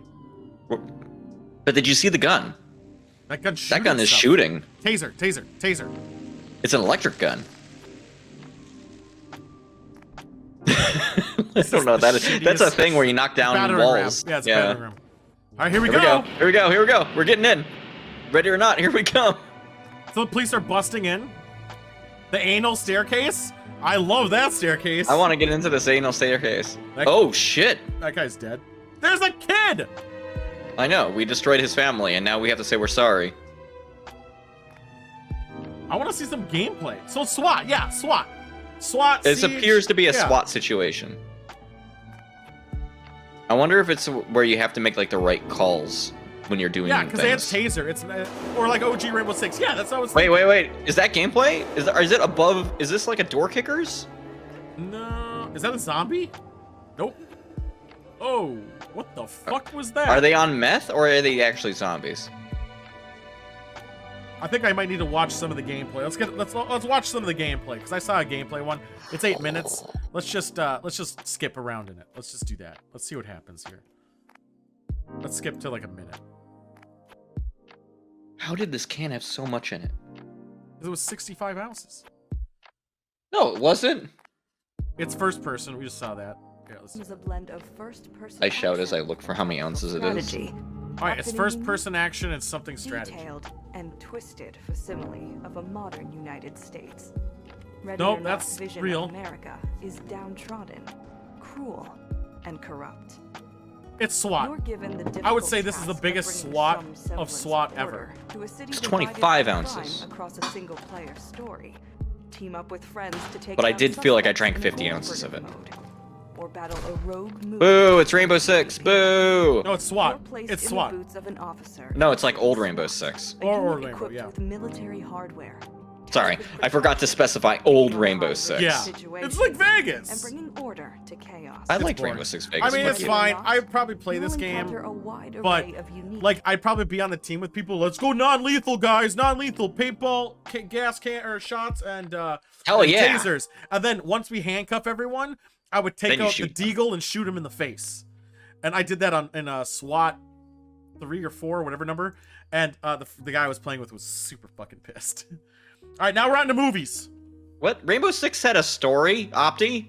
But did you see the gun? That gun is shooting. Taser, taser, taser. It's an electric gun. I don't know. That's a thing where you knock down walls. Yeah, it's a battering ram. All right, here we go. Here we go. Here we go. We're getting in. Ready or not, here we come. So the police are busting in. The anal staircase. I love that staircase. I want to get into this anal staircase. Oh, shit. That guy's dead. There's a kid! I know. We destroyed his family, and now we have to say we're sorry. I want to see some gameplay. So SWAT. Yeah, SWAT. SWAT, This siege. appears to be a SWAT situation. I wonder if it's where you have to make, like, the right calls when you're doing things. Yeah, because they have taser. It's or like OG Rainbow Six. Yeah, that's what I was thinking. Wait. Is that gameplay? Is it above? Is this like a door kickers? No. Is that a zombie? Nope. Oh, what the fuck was that? Are they on meth or are they actually zombies? I think I might need to watch some of the gameplay. Let's watch some of the gameplay because I saw a gameplay one. It's 8 minutes. Let's just skip around in it. Let's just do that. Let's see what happens here. Let's skip to like a minute. How did this can have so much in it? It was 65 ounces. No, it wasn't. It's first person. We just saw that. Yeah, It was a blend of first-person. I shout as I look for how many ounces it is. All right, it's first-person action and something strategy. Detailed and twisted facsimile of a modern United States. Nope, that's vision real. Of America is downtrodden, cruel, and corrupt. It's SWAT. You're given the I would say difficult this is the task biggest bringing SWAT some of semblance SWAT order ever. to a city It's divided 25 by crime ounces. across a single-player story. Team up with friends to take But I down did feel like I suspects drank in 50 full ounces of it. mode, or battle a rogue movement. Boo! It's Rainbow Six. Boo! No, it's You're SWAT. placed It's in SWAT. the boots of an officer. No, it's like old Rainbow Six. A Or unit Rainbow, equipped yeah. with military hardware. Sorry, I forgot to specify old Rainbow Six. Yeah. It's like Vegas. And bringing order to chaos. I liked boring. Rainbow Six Vegas. I mean, it's Fuck you. fine. I'd probably play this You'll game, encounter a wide but array of unique like I'd probably be on the team with people. Let's go non-lethal, guys. Non-lethal paintball, gas can or shots, and Hell and yeah. tasers. And then once we handcuff everyone, I would take Then you out the shoot them. deagle and shoot him in the face. And I did that in SWAT 3 or 4, whatever number. And the guy I was playing with was super fucking pissed. All right, now we're on to movies. What? Rainbow Six had a story, Opti?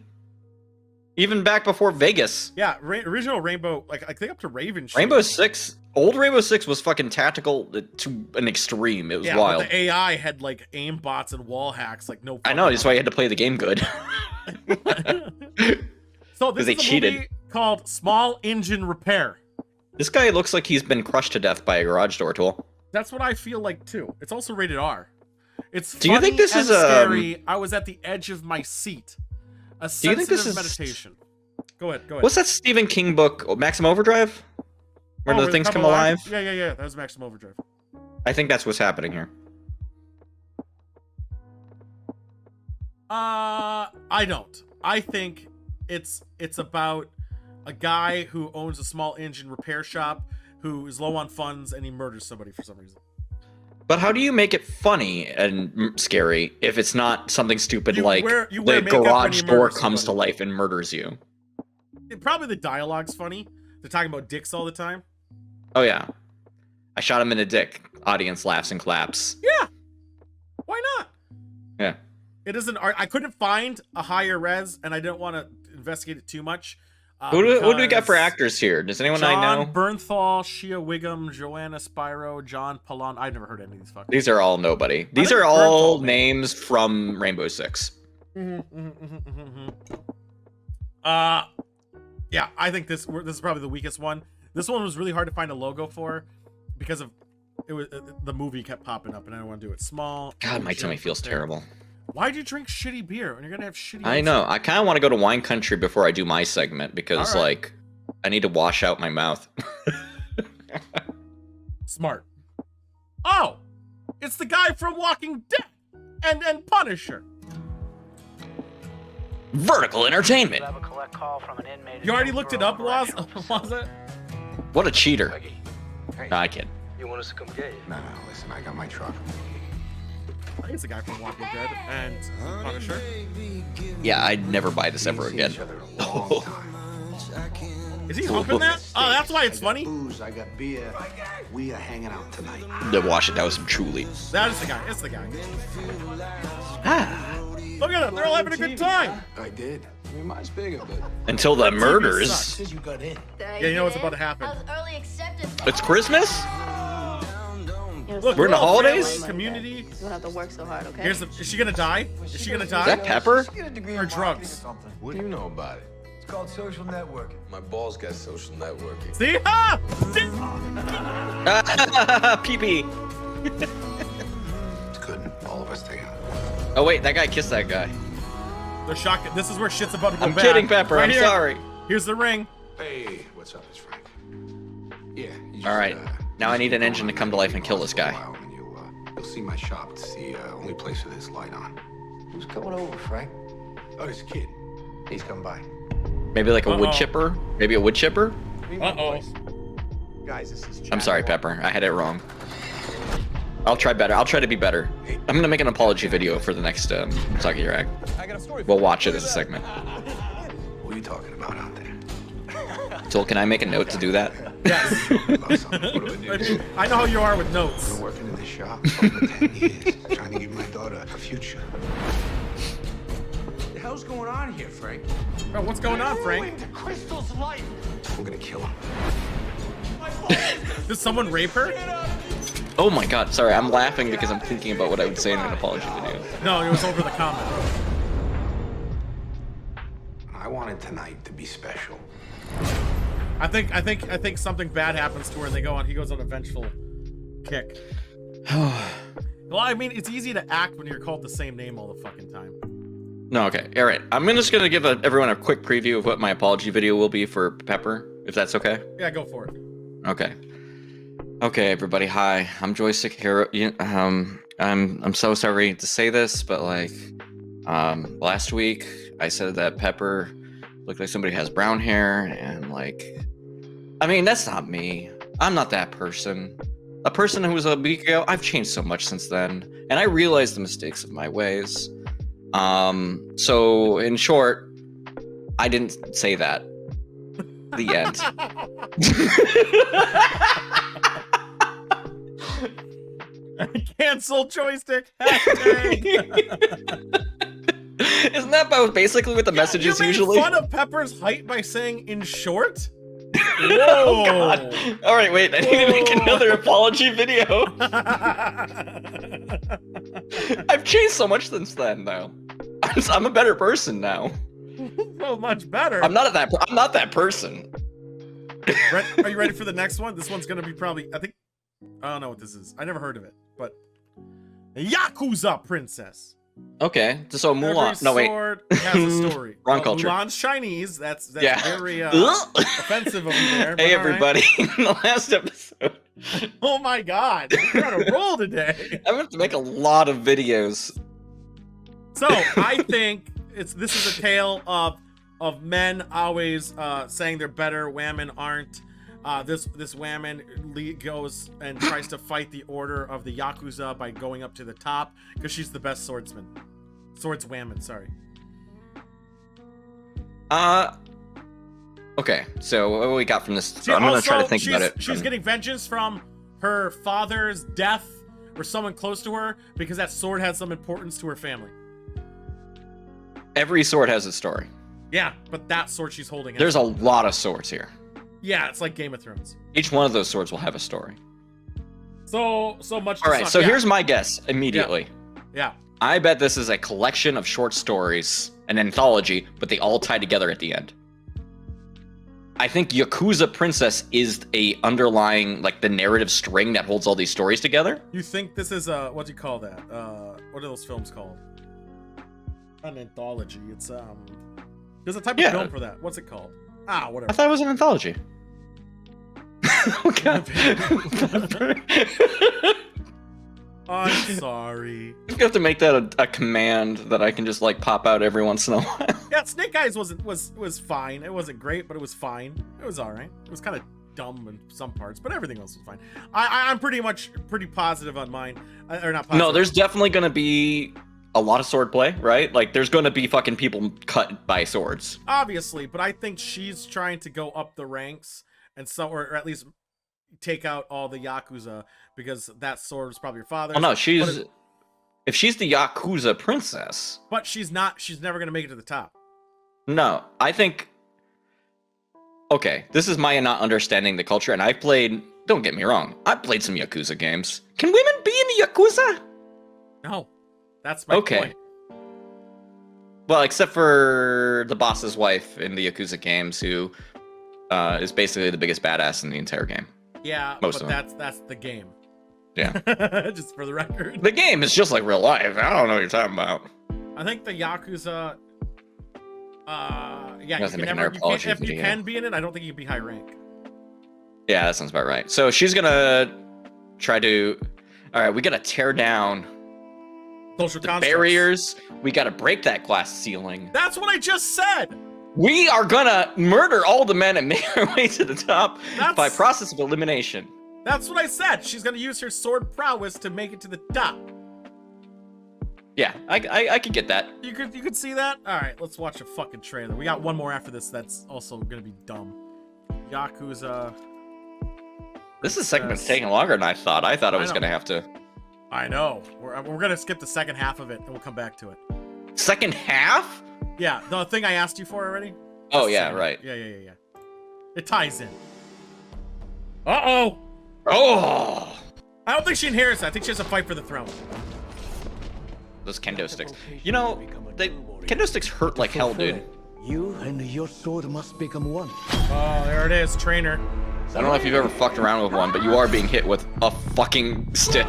Even back before Vegas. Yeah, original Rainbow, like I think up to Raven. shit. Rainbow Six, old Rainbow Six was fucking tactical to an extreme. It was Yeah, wild. but the AI had like aim bots and wall hacks, like no. I know, that's why you had to play the game good. So this they is a cheated. movie called Small Engine Repair. This guy looks like he's been crushed to death by a garage door tool. That's what I feel like too. It's also rated R. It's Do you think funny this and is, scary. I was at the edge of my seat. A Do you think this sensitive is- meditation. Go ahead. What's that Stephen King book, Maximum Overdrive? Where the things come alive? Yeah. That was Maximum Overdrive. I think that's what's happening here. I don't. I think it's about a guy who owns a small engine repair shop who is low on funds and he murders somebody for some reason. But how do you make it funny and scary if it's not something stupid like you wear the makeup when garage you door murder comes to somebody. life and murders you? Probably the dialogue's funny. They're talking about dicks all the time. Oh yeah. I shot him in the dick. Audience laughs and claps. Yeah. Why not? Yeah. It isn't. I couldn't find a higher res, and I didn't want to investigate it too much. Who do we got for actors here? Does anyone I know? John Bernthal, Shia Wiggum, Joanna Spyro, John Palon. I've never heard any of these fuckers. These are all nobody. These are all names from Rainbow Six. Yeah, I think this is probably the weakest one. This one was really hard to find a logo for because of it was the movie kept popping up, and I don't want to do it small. God, my tummy feels terrible. Why'd you drink shitty beer when you're gonna have shitty? I know. I kind of want to go to wine country before I do my segment because, like, I need to wash out my mouth. Smart. Oh, it's the guy from Walking Dead and Punisher. Vertical entertainment. You already looked it up, was it? What a cheater. Hey, No, I kid. you want us to come get you? No, listen, I got my truck. I think it's the guy from Walking Dead and Punisher. Yeah, I'd never buy this ever again. Is he humping that? Oh, that's why it's funny. Booze, I got beer. We are hanging out tonight. Then wash it down with some Truly. That is the guy. It's the guy. Ah. Look at them. They're all having a good time. I did. I mean, mine's bigger, but Until the murders. sucks. you got in. Yeah, you know what's about to happen. It's Christmas? Look, We're in the all holidays? family, community. You don't have to work so hard, okay? Is she gonna die? Is she gonna die? Is that Pepper? Or drugs? What do you know about it? It's called social networking. My balls got social networking. See? Ha! Pee-pee. It's good. All of us together. Oh wait, that guy kissed that guy. They're shocked. This is where shit's about to go I'm bad. kidding, Pepper. Right I'm here. sorry. Here's the ring. Hey, what's up? It's Frank. Yeah. You All right. Now I need an engine to come to life and kill this guy. You'll see my shop. It's the only place with this light on. Who's coming over, Frank? Oh, this kid. He's come by. Maybe like a wood Uh-oh. chipper? Maybe a wood chipper? Uh-oh. Guys, this is I'm sorry, Pepper. I had it wrong. I'll try better. I'll try to be better. I'm gonna make an apology video for the next Soggy Rag. We'll watch it as a segment. What are you talking about out there? So can I make a note to do that? Yes. About something. What do I do? I know how you are with notes. I've been working in this shop for over 10 years, trying to give my daughter a future. The hell's going on here, Frank? Bro, what's going on, Frank? Crystal's life. I'm gonna kill him. Did someone rape her? Oh my god, sorry, I'm laughing because I'm thinking about what I would say in an apology video. No, it was over the comment. I wanted tonight to be special. I think something bad happens to her and he goes on a vengeful kick. Well, I mean, it's easy to act when you're called the same name all the fucking time. No, okay, alright. I'm just gonna give everyone a quick preview of what my apology video will be for Pepper, if that's okay. Yeah, go for it. Okay. Okay, everybody. Hi, I'm Joystick Hero. I'm so sorry to say this, but like, last week I said that Pepper looked like somebody has brown hair, and like, I mean, that's not me. I'm not that person. A person who was a week ago. I've changed so much since then, and I realized the mistakes of my ways. So in short, I didn't say that. The end. Cancel joystick. Hashtag. Isn't that basically what the message is usually? You made fun of Pepper's height by saying "in short." Whoa. Oh god! All right, wait. I need to make another apology video. I've changed so much since then, though. I'm a better person now. So much better. I'm not that person. Are you ready for the next one? This one's gonna be probably. I don't know what this is. I never heard of it, but Yakuza Princess. Okay, so Mulan. Every No, wait. sword has a story. Wrong culture. Mulan's Chinese. That's Yeah. very offensive of you there. Hey, but all right. everybody. In the last episode, Oh my God, you're on a roll today. I'm going to make a lot of videos. So I think this is a tale of men always saying they're better, women aren't. This woman goes and tries to fight the order of the Yakuza by going up to the top because she's the best swordsman. Swordswoman, sorry. Okay, so what do we got from this? See, I'm gonna also, try to think about it. She's getting vengeance from her father's death or someone close to her because that sword had some importance to her family. Every sword has its story. Yeah, but that sword she's holding. There's a lot of swords here. Yeah, it's like Game of Thrones. Each one of those swords will have a story. So much. All right, so here's my guess immediately. Yeah. I bet this is a collection of short stories, an anthology, but they all tie together at the end. I think Yakuza Princess is a underlying, like, the narrative string that holds all these stories together. You think this is a, what do you call that? What are those films called? An anthology. It's there's a type of film for that. What's it called? Ah, whatever. I thought it was an anthology. I'm sorry. You have to make that a command that I can just like pop out every once in a while. Yeah, Snake Eyes was fine. It wasn't great, but it was fine. It was all right. It was kind of dumb in some parts, but everything else was fine. I'm pretty positive on mine. Or not positive. No, there's definitely gonna be a lot of swordplay, right? Like, there's gonna be fucking people cut by swords. Obviously, but I think she's trying to go up the ranks and or at least take out all the Yakuza because that sword was probably your father's. Oh no, if she's the Yakuza princess. But she's not. She's never gonna make it to the top. No, I think. Okay, this is my not understanding the culture, and I've played. Don't get me wrong, I've played some Yakuza games. Can women be in the Yakuza? No, that's my point. Well, except for the boss's wife in the Yakuza games, who is basically the biggest badass in the entire game. Yeah, Most but of them. that's the game. Yeah. Just for the record. The game is just like real life. I don't know what you're talking about. I think the Yakuza. Yeah, You have to make an if apology you can be in it, I don't think you can be high rank. Yeah, that sounds about right. So she's gonna try to. All right, we gotta tear down Social the constructs. barriers. We gotta break that glass ceiling. That's what I just said. We are gonna murder all the men and make our way to the top by process of elimination. That's what I said. She's gonna use her sword prowess to make it to the top. Yeah, I could get that. You could see that. All right, let's watch a fucking trailer. We got one more after this. That's also gonna be dumb. Yakuza. This segment's taking longer than I thought. I thought I was gonna have to. I know. We're gonna skip the second half of it, and we'll come back to it. Second half? Yeah, the thing I asked you for already. Oh yeah, right. Yeah. It ties in. Uh-oh. Oh. I don't think she inherits it. I think she has to fight for the throne. Those kendo sticks. You know, kendo sticks hurt like hell, dude. You and your sword must become one. Oh, there it is, trainer. I don't know if you've ever fucked around with one, but you are being hit with a fucking stick.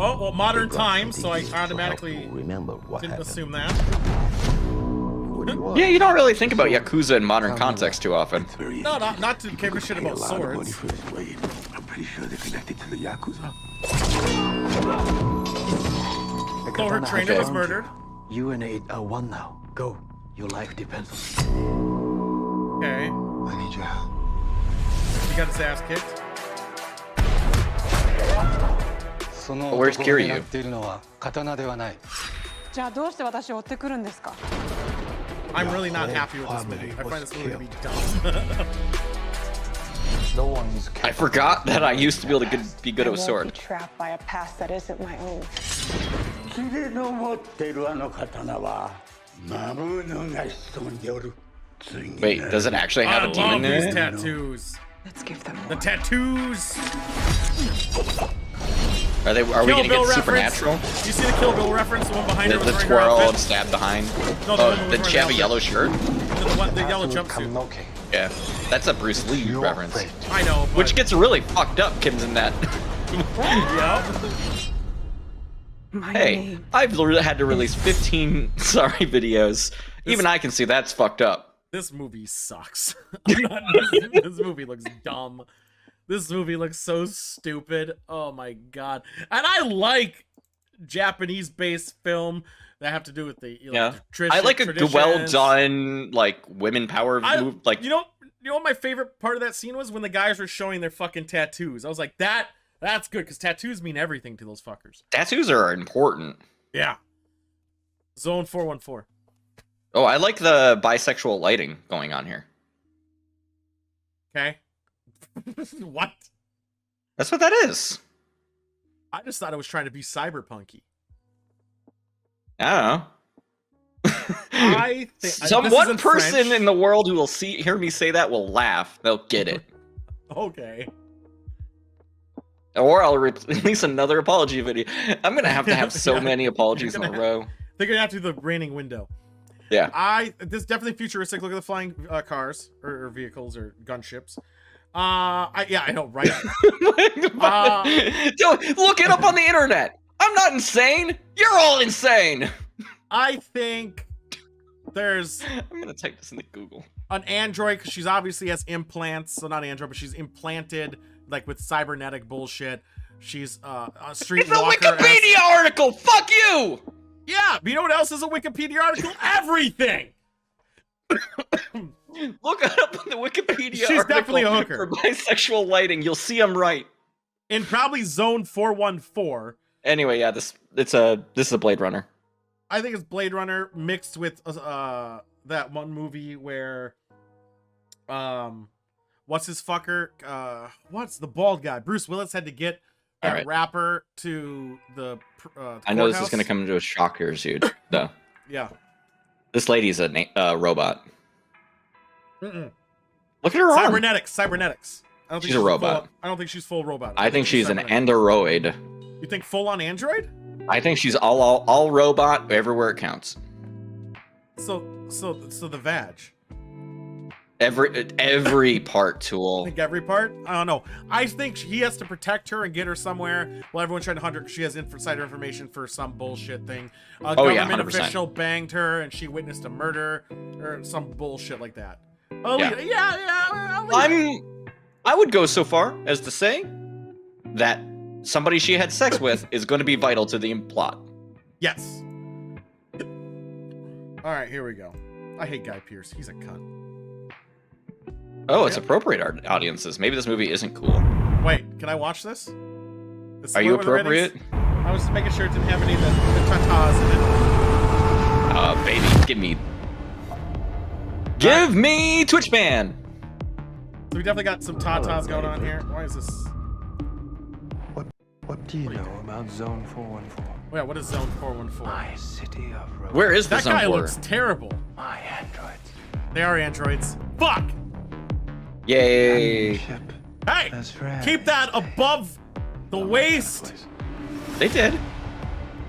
Oh, well, modern times, so I automatically didn't assume that. Yeah, you don't really think about Yakuza in modern context too often. No, not to give a shit about swords. I'm pretty sure they're connected to the Yakuza. So her trainer was murdered. You and it are one now. Go. Your life depends on it. Okay. I need your help. He got his ass kicked. Where's Kiryu? I'm really not happy with this movie. I find this movie to be dumb. No one is I forgot that I used to be able to be good with a sword. Trapped by a past that isn't my own. Wait, does it actually have a demon in these it? tattoos. Let's give them The more. tattoos. Are we Kill gonna Bill get reference. supernatural? You see the Kill Bill reference? The one behind her The was wearing her twirl and outfit? stab behind. No, the one Did with she have a her yellow shirt? The yellow jumpsuit. Yeah, that's a Bruce Lee reference. I know, but... Which gets really fucked up, kids, in that. Yeah. My Hey, name. I've had to release 15 sorry videos. Even I can see that's fucked up. This movie sucks. This movie looks dumb. This movie looks so stupid. Oh my god. And I like Japanese-based film that have to do with the I like a traditions. well done like women power move. Like you know what my favorite part of that scene was when the guys were showing their fucking tattoos. I was like, that's good because tattoos mean everything to those fuckers. tattoos are important. Yeah. Zone 414. Oh, I like the bisexual lighting going on here. Okay. What? That's what that is. I just thought it was trying to be cyberpunky. I don't know. I think One person in the world who will hear me say that will laugh. They'll get it. Okay. Or I'll release another apology video. I'm gonna have so many apologies in a row. They're gonna have to do the raining window. Yeah. This is definitely futuristic. Look at the flying cars or vehicles or gunships. I know, right? Don't look it up on the internet. I'm not insane. You're all insane. I think there's. I'm gonna type this into Google. An android, because she's obviously has implants. So not android, but she's implanted like with cybernetic bullshit. She's a streetwalker. It's a Wikipedia article. Fuck you. Yeah, but you know what else is a Wikipedia article? Everything. Look it up on the Wikipedia She's article definitely a hooker. for bisexual lighting. You'll see I'm right. In probably Zone 414. Anyway, yeah, this is a Blade Runner. I think it's Blade Runner mixed with that one movie where what's his fucker? What's the bald guy? Bruce Willis had to get that rapper to the I know this is courthouse. gonna come into a shock here, dude. Though. Yeah. This lady's a robot. Mm-mm. Look at her arm. Cybernetics. I don't think She's a robot. I don't think she's full robot. I think she's an cybernetic. android. You think full on android? I think she's all robot everywhere it counts. So the vag. Every part, I Tool. think every part. I don't know. I think he has to protect her and get her somewhere while everyone's trying to hunt her because she has insider information for some bullshit thing. A government 100%. official banged her and she witnessed a murder or some bullshit like that. I would go so far as to say that somebody she had sex with is going to be vital to the plot. Yes. All right, here we go. I hate Guy Pearce. He's a cunt. Oh, it's appropriate audiences. Maybe this movie isn't cool. Wait, can I watch this? Are you appropriate? I was making sure it didn't have any of the tatas in it. Baby, give me Twitch ban. So we definitely got some tatas going on here. Why is this? What do you know about Zone 414? Wait, what is Zone 414? My city of robots. Where is the That zone guy for? looks terrible. My androids. They are androids. Fuck! Yay! Ship. Hey! That's right. Keep that above the waist! They did.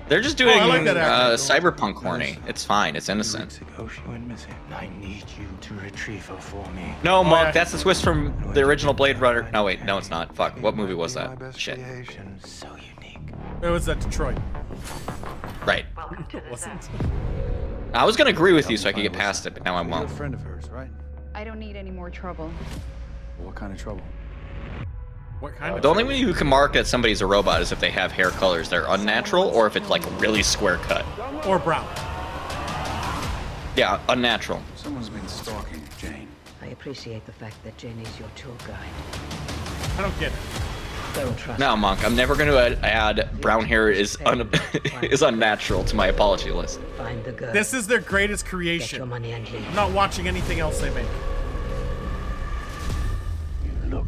They're just doing I like that actor. cyberpunk horny. It's fine. It's innocent. 2 weeks ago, she went missing. I need you to retrieve her for me. No, Monk. yeah. That's the twist from the original Blade Runner. No, wait. No, it's not. Fuck. What movie was that? Shit. So unique. It was Detroit. Right. It wasn't. I was gonna agree with you so I could get past it, but now I You're a won't. friend of hers, right? I don't need any more trouble. What kind of trouble? What kind of? The only way you can mark that somebody's a robot is if they have hair colors that are unnatural or if it's like really square cut. Or brown. Yeah, unnatural. Someone's been stalking you, Jane. I appreciate the fact that Jenny's your tour guide. I don't get it. Don't trust No, Monk. I'm never gonna add brown hair is is unnatural to my apology list. Find the girl. This is their greatest Get your creation. money and leave. I'm not watching anything else they make. You look.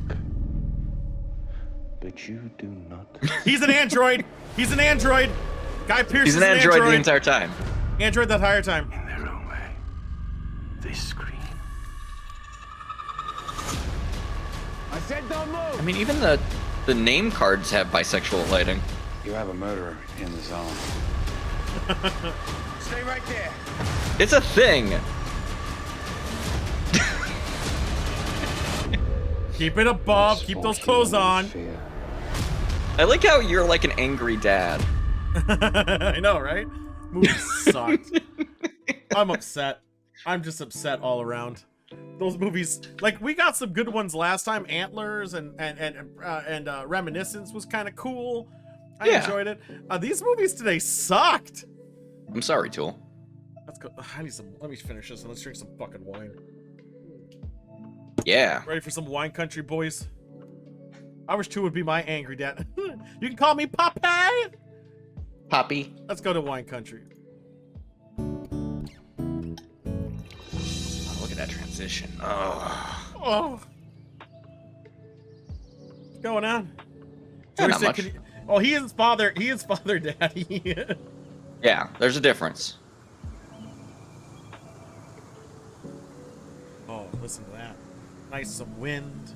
But you do not. He's an android. He's an android. Guy Pearce He's is an android the entire time. Android the entire time. In their own way. They scream. I said don't move. I mean, even the name cards have bisexual lighting. You have a murderer in the zone. Stay right there. It's a thing. Keep it above. Keep those clothes on. Fear. I like how you're like an angry dad. I know, right? Movie sucked. I'm upset. I'm just upset all around. Those movies, like, we got some good ones last time. Antlers and Reminiscence was kind of cool. I enjoyed it. These movies today sucked. I'm sorry, Tool. Let's go. I need some. Let me finish this and let's drink some fucking wine. Yeah. Ready for some wine country, boys? I wish 2 would be my angry dad. You can call me Poppy. Poppy. Let's go to wine country. Oh, look at that transition. Oh. What's going on? Not much. Oh, he is father. He is father, daddy. Yeah, there's a difference. Oh, listen to that. Nice, some wind.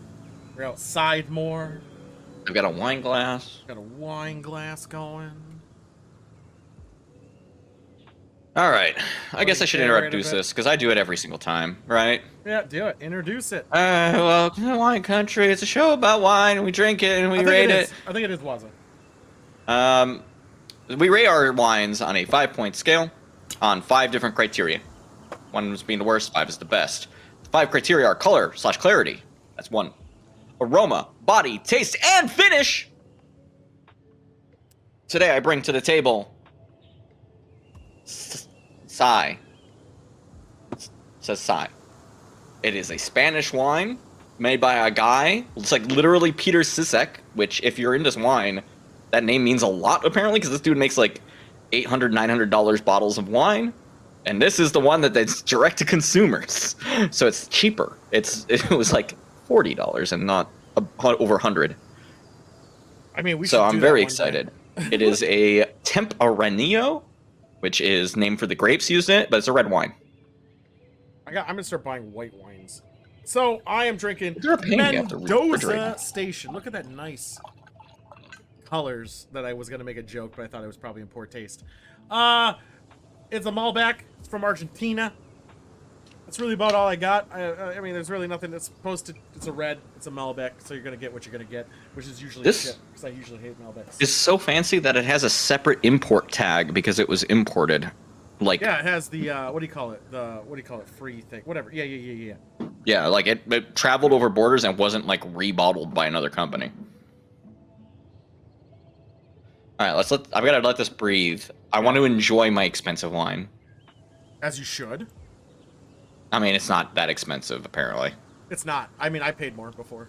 We're outside more. I've got a wine glass. Got a wine glass going. All right. I guess I should favorite introduce of it? this because I do it every single time, right? Yeah, do it. Introduce it. Welcome to Wine Country. It's a show about wine, and we drink it, and we rate it. I think it is Waza. We rate our wines on a 5-point scale on 5 different criteria. 1 is being the worst, 5 is the best. The 5 criteria are color/clarity. That's 1. Aroma, body, taste, and finish. Today I bring to the table Sai. It says Sai. It is a Spanish wine made by a guy. It's like literally Peter Sisek, which if you're into wine, that name means a lot apparently because this dude makes like $800, $900 bottles of wine. And this is the one that's direct to consumers. So it's cheaper. It was like $40 and not over 100. I mean, so I'm very excited. It is a Tempranillo, which is named for the grapes used in it, but it's a red wine. I'm gonna start buying white wines. So I am drinking Is there a pain you have to Mendoza refrigerate? Station. Look at that nice colors that I was gonna make a joke, but I thought it was probably in poor taste. It's a Malbec. It's from Argentina. That's really about all I got. I mean, there's really nothing that's supposed to. It's a red. It's a Malbec, so you're gonna get what you're gonna get, which is usually shit because I usually hate Malbecs. It's so fancy that it has a separate import tag because it was imported. Like yeah, it has the what do you call it? The what do you call it? Free thing, whatever. Yeah. Yeah, like it traveled over borders and wasn't like rebottled by another company. All right, I've got to let this breathe. I want to enjoy my expensive wine. As you should. I mean, it's not that expensive, apparently. It's not. I mean, I paid more before.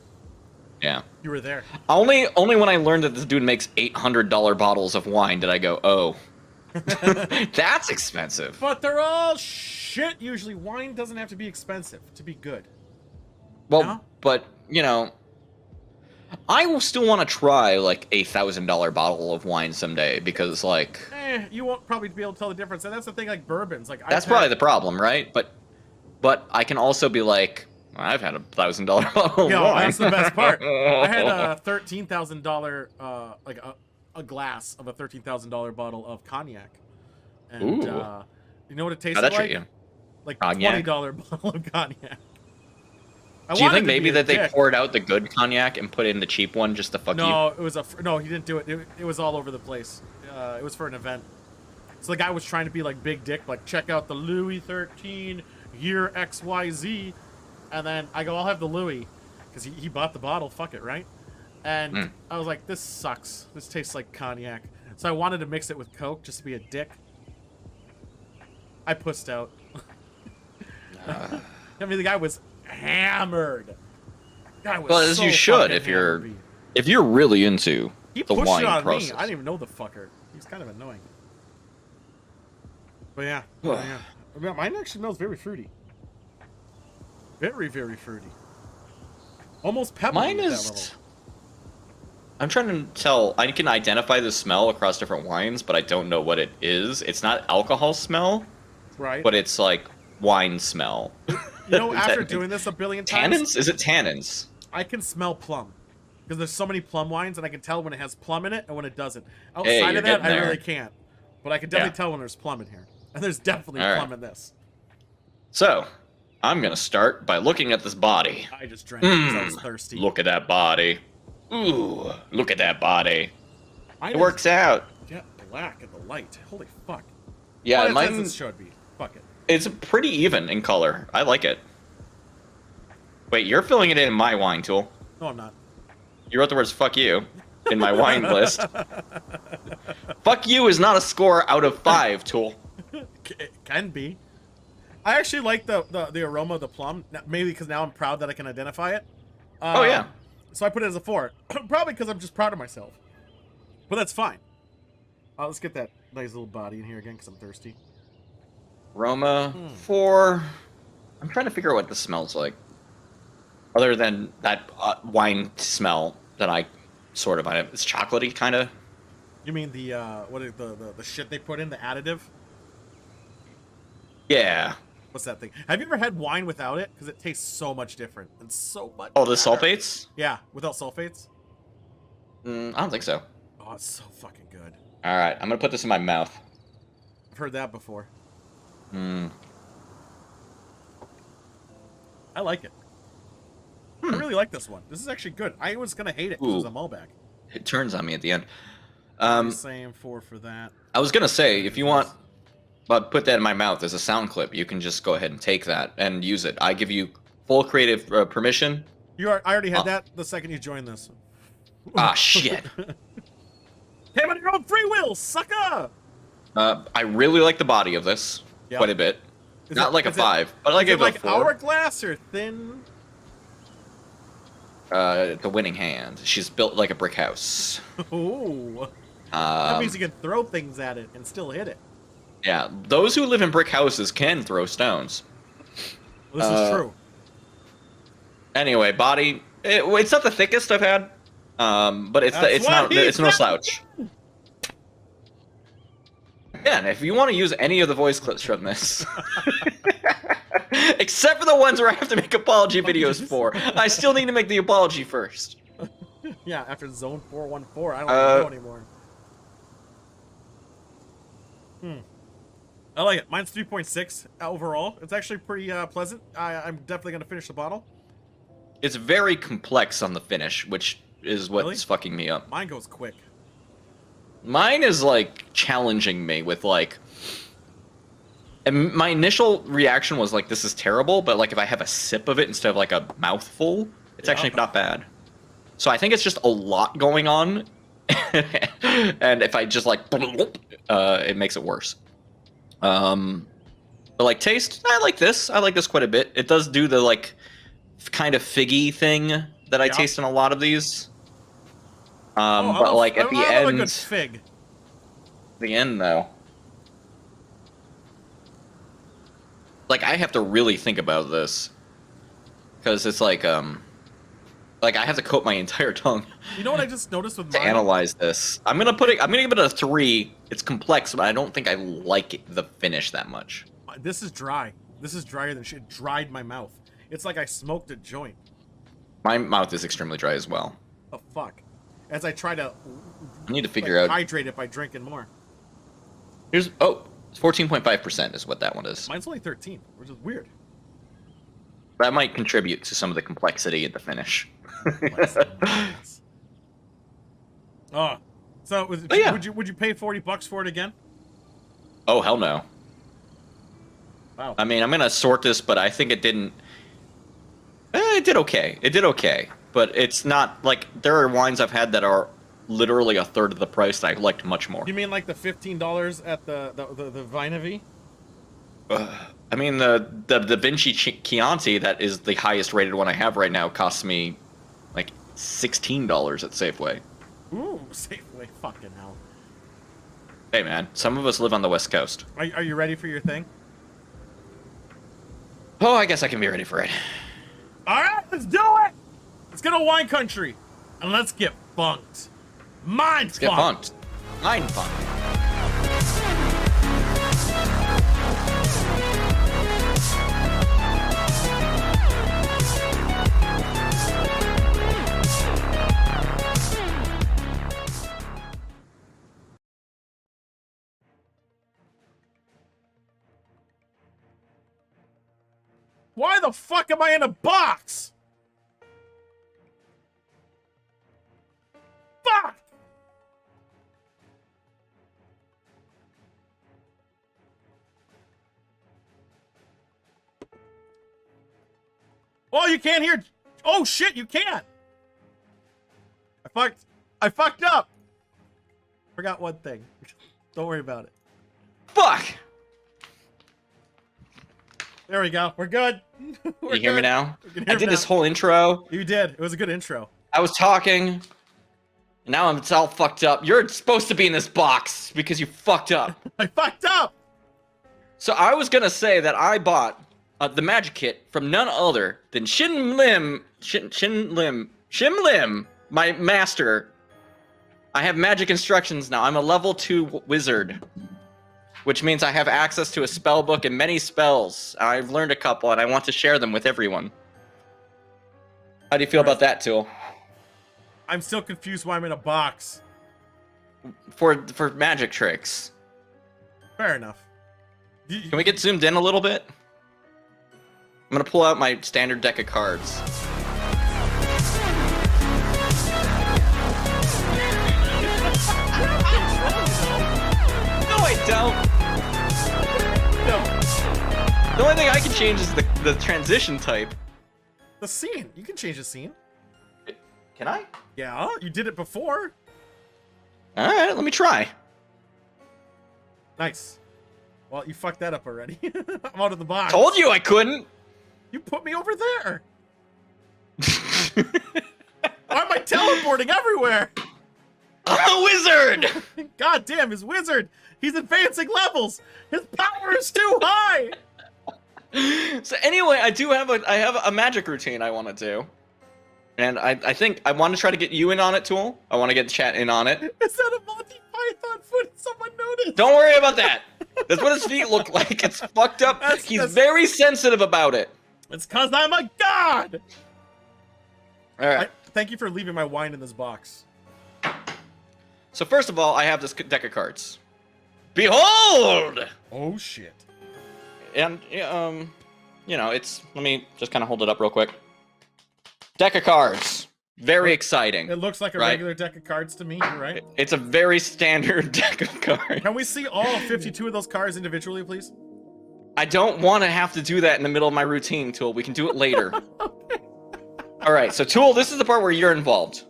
Yeah. You were there. Only when I learned that this dude makes $800 bottles of wine did I go, oh, that's expensive. But they're all shit. Usually, wine doesn't have to be expensive to be good. Well, no? But you know, I will still want to try like a $1,000 bottle of wine someday because, like, you won't probably be able to tell the difference. And that's the thing, like bourbons. Like that's probably the problem, right? But I can also be like, I've had a $1,000 bottle of wine. That's the best part. I had a $13,000, like a glass of a $13,000 bottle of cognac, and you know what it tasted like? You? Like $20 bottle of cognac. Do you think maybe that they poured out the good cognac and put in the cheap one just to fuck you? No, it was no, he didn't do it. It was all over the place. It was for an event. So the guy was trying to be like big dick, like check out the Louis 13 year XYZ, and then I go, I'll have the Louis, because he bought the bottle. Fuck it, right? And I was like, this sucks. This tastes like cognac. So I wanted to mix it with Coke just to be a dick. I pussed out. I mean, the guy was hammered. Well, as you should if you're really into the wine process. I didn't even know the fucker. He's kind of annoying. But yeah, mine actually smells very fruity. Very, very fruity. Almost peppery. Mine is. I'm trying to tell. I can identify the smell across different wines, but I don't know what it is. It's not alcohol smell, right? But it's like wine smell. You know, after doing this a billion times, tannins? Is it tannins? I can smell plum because there's so many plum wines, and I can tell when it has plum in it and when it doesn't. Outside of that, I really can't. But I can definitely tell when there's plum in here, and there's definitely plum in this. So, I'm gonna start by looking at this body. I just drank because I was thirsty. Look at that body. Ooh, look at that body. It works out. Yeah, black in the light. Holy fuck. Yeah, Well, mine. it should be. Fuck it. It's pretty even in color. I like it. Wait, you're filling it in my wine, Tool. No, I'm not. You wrote the words "fuck you" in my wine list. Fuck you is not a score out of 5, Tool. It can be. I actually like the aroma of the plum. Maybe because now I'm proud that I can identify it. Oh, yeah. So I put it as a 4. Probably because I'm just proud of myself. But that's fine. Let's get that nice little body in here again because I'm thirsty. Aroma 4. I'm trying to figure out what this smells like. Other than that wine smell that I sort of, it's chocolatey kind of. You mean the what is the shit they put in, the additive? Yeah. What's that thing? Have you ever had wine without it? Because it tastes so much different and so much. Oh, the better. sulfates? Yeah, without sulfates. I don't think so. Oh, it's so fucking good. All right, I'm gonna put this in my mouth. I've heard that before. Hmm. I like it. I really like this one. This is actually good. I was gonna hate it because it was a Malbec. It turns on me at the end. Same 4 for that. I was gonna say, if you want, but put that in my mouth as a sound clip, you can just go ahead and take that and use it. I give you full creative permission. I already had that the second you joined this. Ah, shit. Came on your own free will, sucker! I really like the body of this quite a bit. Not like a 5, but I give it a 4. Hourglass or thin? The winning hand. She's built like a brick house. Ooh. That means you can throw things at it and still hit it. Yeah, those who live in brick houses can throw stones. Well, this is true. Anyway, body. It's not the thickest I've had, but it's no slouch. Yeah, and if you want to use any of the voice clips from this, except for the ones where I have to make apology videos for, I still need to make the apology first. Yeah, after Zone 414, I don't know anymore. I like it. Mine's 3.6 overall. It's actually pretty pleasant. I'm definitely going to finish the bottle. It's very complex on the finish, which is what's fucking me up. Mine goes quick. Mine is, like, challenging me with, like... And my initial reaction was, like, this is terrible, but, like, if I have a sip of it instead of, like, a mouthful, it's actually not bad. So I think it's just a lot going on, and if I just, like... it makes it worse. But, like, taste, I like this. I like this quite a bit. It does do the, like, kind of figgy thing that I taste in a lot of these. But like at the end, a good fig. The end though, like I have to really think about this because it's like I have to coat my entire tongue. You know what I just noticed with to mine? Analyze this. I'm gonna give it a 3. It's complex, but I don't think I like the finish that much. This is dry. This is drier than shit. It dried my mouth. It's like I smoked a joint. My mouth is extremely dry as well. Oh fuck. As I try to I need to figure out hydrate it by drinking more. Here's 14.5% is what that one is. Mine's only 13, which is weird. That might contribute to some of the complexity in the finish. Oh, so would you pay $40 for it again? Oh hell no. Wow. I mean, I'm gonna sort this, but I think it didn't. It did okay. It did okay, but it's not like there are wines I've had that are literally a third of the price that I liked much more. You mean like the $15 at the Vinavie? I mean the Da Vinci Chianti that is the highest rated one I have right now costs me like $16 at Safeway. Ooh, Safeway, fucking hell. Hey man, some of us live on the West Coast. Are you ready for your thing? Oh, I guess I can be ready for it. All right, let's do it. Let's get a wine country, and let's get funked. Let's get funked. Mind funked. Why the fuck am I in a box? Fuck! Oh, you can't hear. Oh shit, you can. I fucked up. Forgot one thing. Don't worry about it. Fuck! There we go. We're good. You hear me now? We can hear I did him this now. whole intro. You did. It was a good intro. I was talking. And now it's all fucked up. You're supposed to be in this box because you fucked up. I fucked up. So I was gonna say that I bought the magic kit from none other than Shin Lim, my master. I have magic instructions now. I'm a level 2 wizard, which means I have access to a spell book and many spells. I've learned a couple, and I want to share them with everyone. How do you feel about that, Tool? I'm still confused why I'm in a box. For magic tricks. Fair enough. Can we get zoomed in a little bit? I'm gonna pull out my standard deck of cards. No, I don't. No. The only thing I can change is the transition type. The scene. You can change the scene. Can I? Yeah, you did it before. Alright, let me try. Nice. Well, you fucked that up already. I'm out of the box. Told you I couldn't! You put me over there. Why am I teleporting everywhere? I'm a wizard! God damn, his wizard. He's advancing levels. His power is too high. So anyway, I have a magic routine I want to do. And I think I want to try to get you in on it, Tool. I want to get the chat in on it. Is that a Monty Python foot? Someone noticed. Don't worry about that. That's what his feet look like. It's fucked up. He's very sensitive about it. It's cause I'm a god. All right. Thank you for leaving my wine in this box. So first of all, I have this deck of cards. Behold! Oh shit. And you know, it's. Let me just kind of hold it up real quick. Deck of cards. Very exciting. It looks like a right? regular deck of cards to me, you're right? It's a very standard deck of cards. Can we see all 52 of those cards individually, please? I don't want to have to do that in the middle of my routine, Tool. We can do it later. Okay. All right, so Tool, this is the part where you're involved.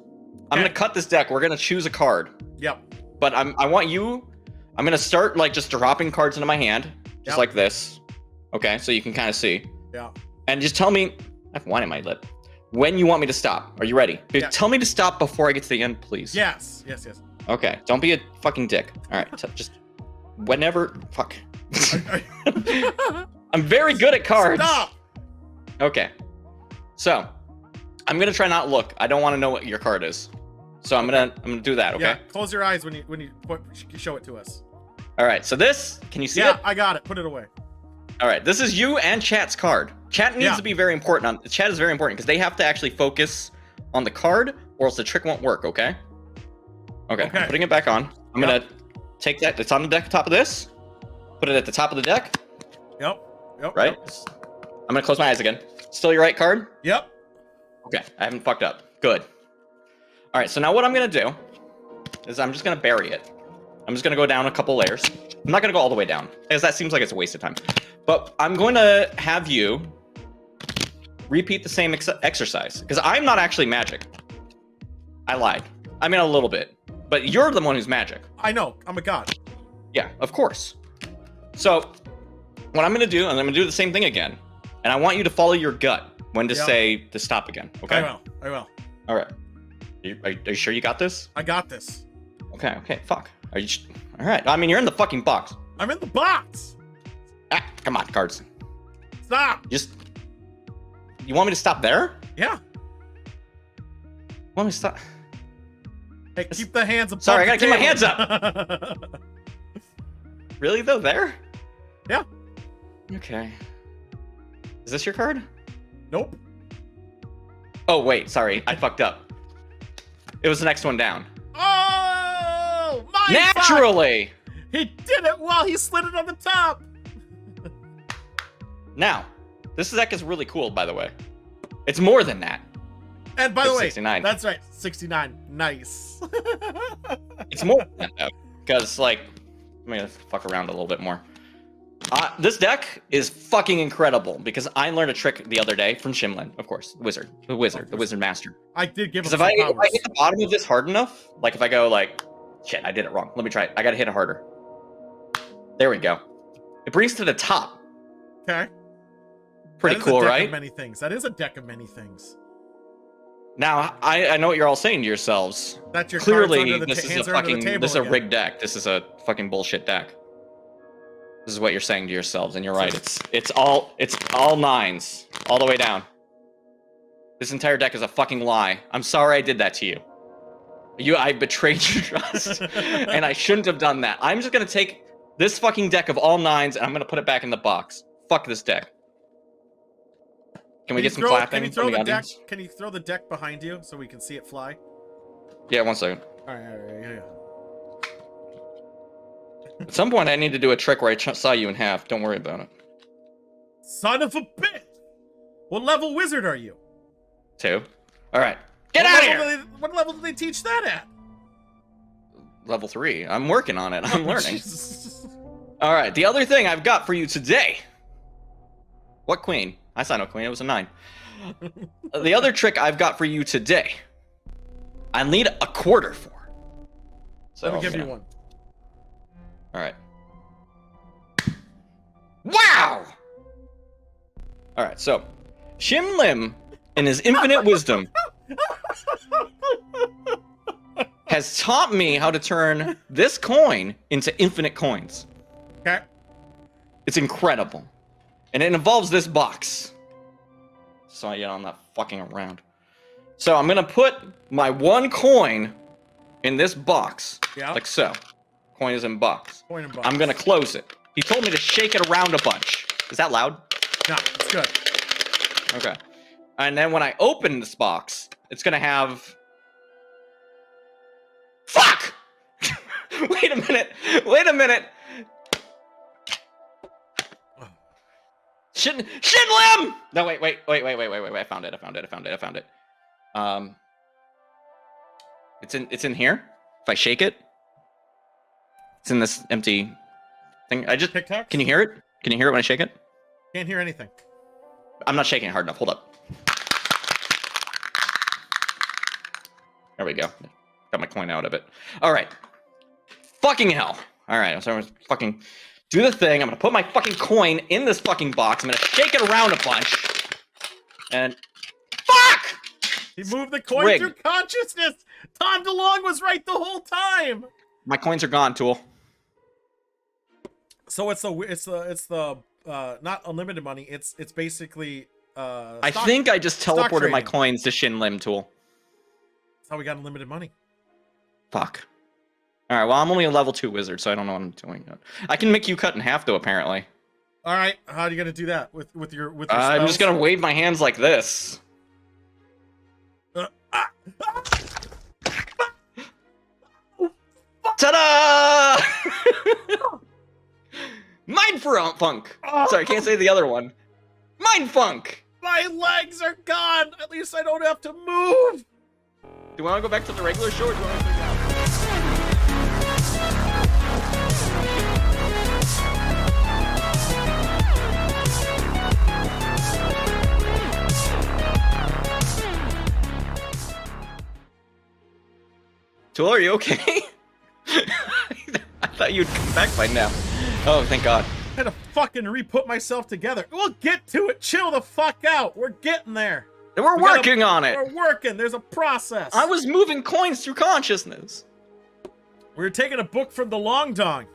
I'm gonna cut this deck. We're gonna choose a card. Yep. But I want you. I'm gonna start like just dropping cards into my hand, just like this. Okay, so you can kind of see. Yeah. And just tell me. I have wine in my lip. When you want me to stop. Are you ready? Yeah. Tell me to stop before I get to the end, please. Yes. Yes. Yes. Okay. Don't be a fucking dick. All right. So just whenever. Fuck. I'm very good at cards. Stop. Okay. So I'm gonna try not look. I don't want to know what your card is. So I'm gonna do that. Okay. Yeah. Close your eyes when you show it to us. All right. So this. Can you see Yeah, it? I got it. Put it away. All right. This is you and chat's card. Chat needs to be very important. Chat is very important because they have to actually focus on the card, or else the trick won't work. Okay. Okay. I'm putting it back on. I'm gonna take that. It's on the deck. Top of this. Put it at the top of the deck. Yep. Right. I'm gonna close my eyes again. Still your right card? Yep. Okay. I haven't fucked up. Good. All right. So now what I'm gonna do is I'm just gonna bury it. I'm just gonna go down a couple layers. I'm not gonna go all the way down because that seems like it's a waste of time. But I'm going to have you repeat the same exercise because I'm not actually magic. I lied. I mean a little bit, but you're the one who's magic. I know. I'm a god. Yeah, of course. So what I'm going to do, and I'm going to do the same thing again, and I want you to follow your gut when to say to stop again. Okay. I will. All right. Are you sure you got this? I got this. Okay. Fuck. Are you? All right. I mean, you're in the fucking box. I'm in the box. Ah, come on, cards. Stop. You want me to stop there? Yeah. Want me to stop? Hey, keep the hands above. Sorry, I gotta the keep my table. hands up. Really though? There? Yeah. Okay. Is this your card? Nope. Oh wait, sorry, I fucked up. It was the next one down. Oh, my Naturally. fuck. He did it while he slid it on the top. Now, this deck is really cool, by the way. It's more than that. And by the way, 69. That's right, 69. Nice. It's more than that, though. Because, like, I'm gonna fuck around a little bit more. This deck is fucking incredible because I learned a trick the other day from Shimlin, of course, the wizard master. I did give him Because some if I powers. hit the bottom of this hard enough, like if I go like, shit, I did it wrong. Let me try it. I gotta hit it harder. There we go. It brings to the top. Okay. Pretty cool, right? Of many things. That is a deck of many things. Now I know what you're all saying to yourselves. That's your Clearly, this is a rigged deck. This is a fucking bullshit deck. This is what you're saying to yourselves, and you're right. It's all nines all the way down. This entire deck is a fucking lie. I'm sorry I did that to you. I betrayed your trust, and I shouldn't have done that. I'm just gonna take this fucking deck of all nines, and I'm gonna put it back in the box. Fuck this deck. Can we get some clapping? Can you throw the deck behind you so we can see it fly? Yeah, 1 second. All right, yeah. At some point, I need to do a trick where I saw you in half. Don't worry about it. Son of a bitch! What level wizard are you? 2. All right. Get out of here! What level did they teach that at? Level 3. I'm working on it. I'm learning. All right. The other thing I've got for you today. What queen? I saw no queen. It was a 9. The other trick I've got for you today. I need a quarter for. So Let me give you one. All right. Wow! All right, so Shim Lim, in his infinite wisdom, has taught me how to turn this coin into infinite coins. Okay. It's incredible. And it involves this box. So I'm not fucking around. So I'm gonna put my one coin in this box. Yeah. Like so. Coin is in box. Coin in box. I'm gonna close it. He told me to shake it around a bunch. Is that loud? No, it's good. Okay. And then when I open this box, it's gonna have... Fuck! Wait a minute! Shinlim! No, wait. I found it. It's in here. If I shake it, it's in this empty thing. Tic-tacs? Can you hear it? Can you hear it when I shake it? Can't hear anything. I'm not shaking it hard enough. Hold up. There we go. Got my coin out of it. All right. Fucking hell. All right. So I'm gonna fucking do the thing. I'm gonna put my fucking coin in this fucking box. I'm gonna shake it around a bunch. And fuck! He moved the coin rigged. through consciousness. Tom DeLonge was right the whole time. My coins are gone, Tool. So it's the not unlimited money. It's basically I think I just teleported my coins to Shin Lim, Tool. That's how we got unlimited money. Fuck. All right. Well, I'm only a level 2 wizard, so I don't know what I'm doing yet. I can make you cut in half, though. Apparently. All right. How are you gonna do that with your I'm just gonna wave my hands like this. Ta-da! Mind funk. Sorry, I can't say the other one. Mind funk. My legs are gone. At least I don't have to move. Do you want to go back to the regular show, or do you want to figure out? Tool, are you okay? I thought you'd come back by now. Oh, thank God. I had to fucking re-put myself together. We'll get to it. Chill the fuck out. We're getting there. We're working on it. We're working. There's a process. I was moving coins through consciousness. We're taking a book from the Long Dong.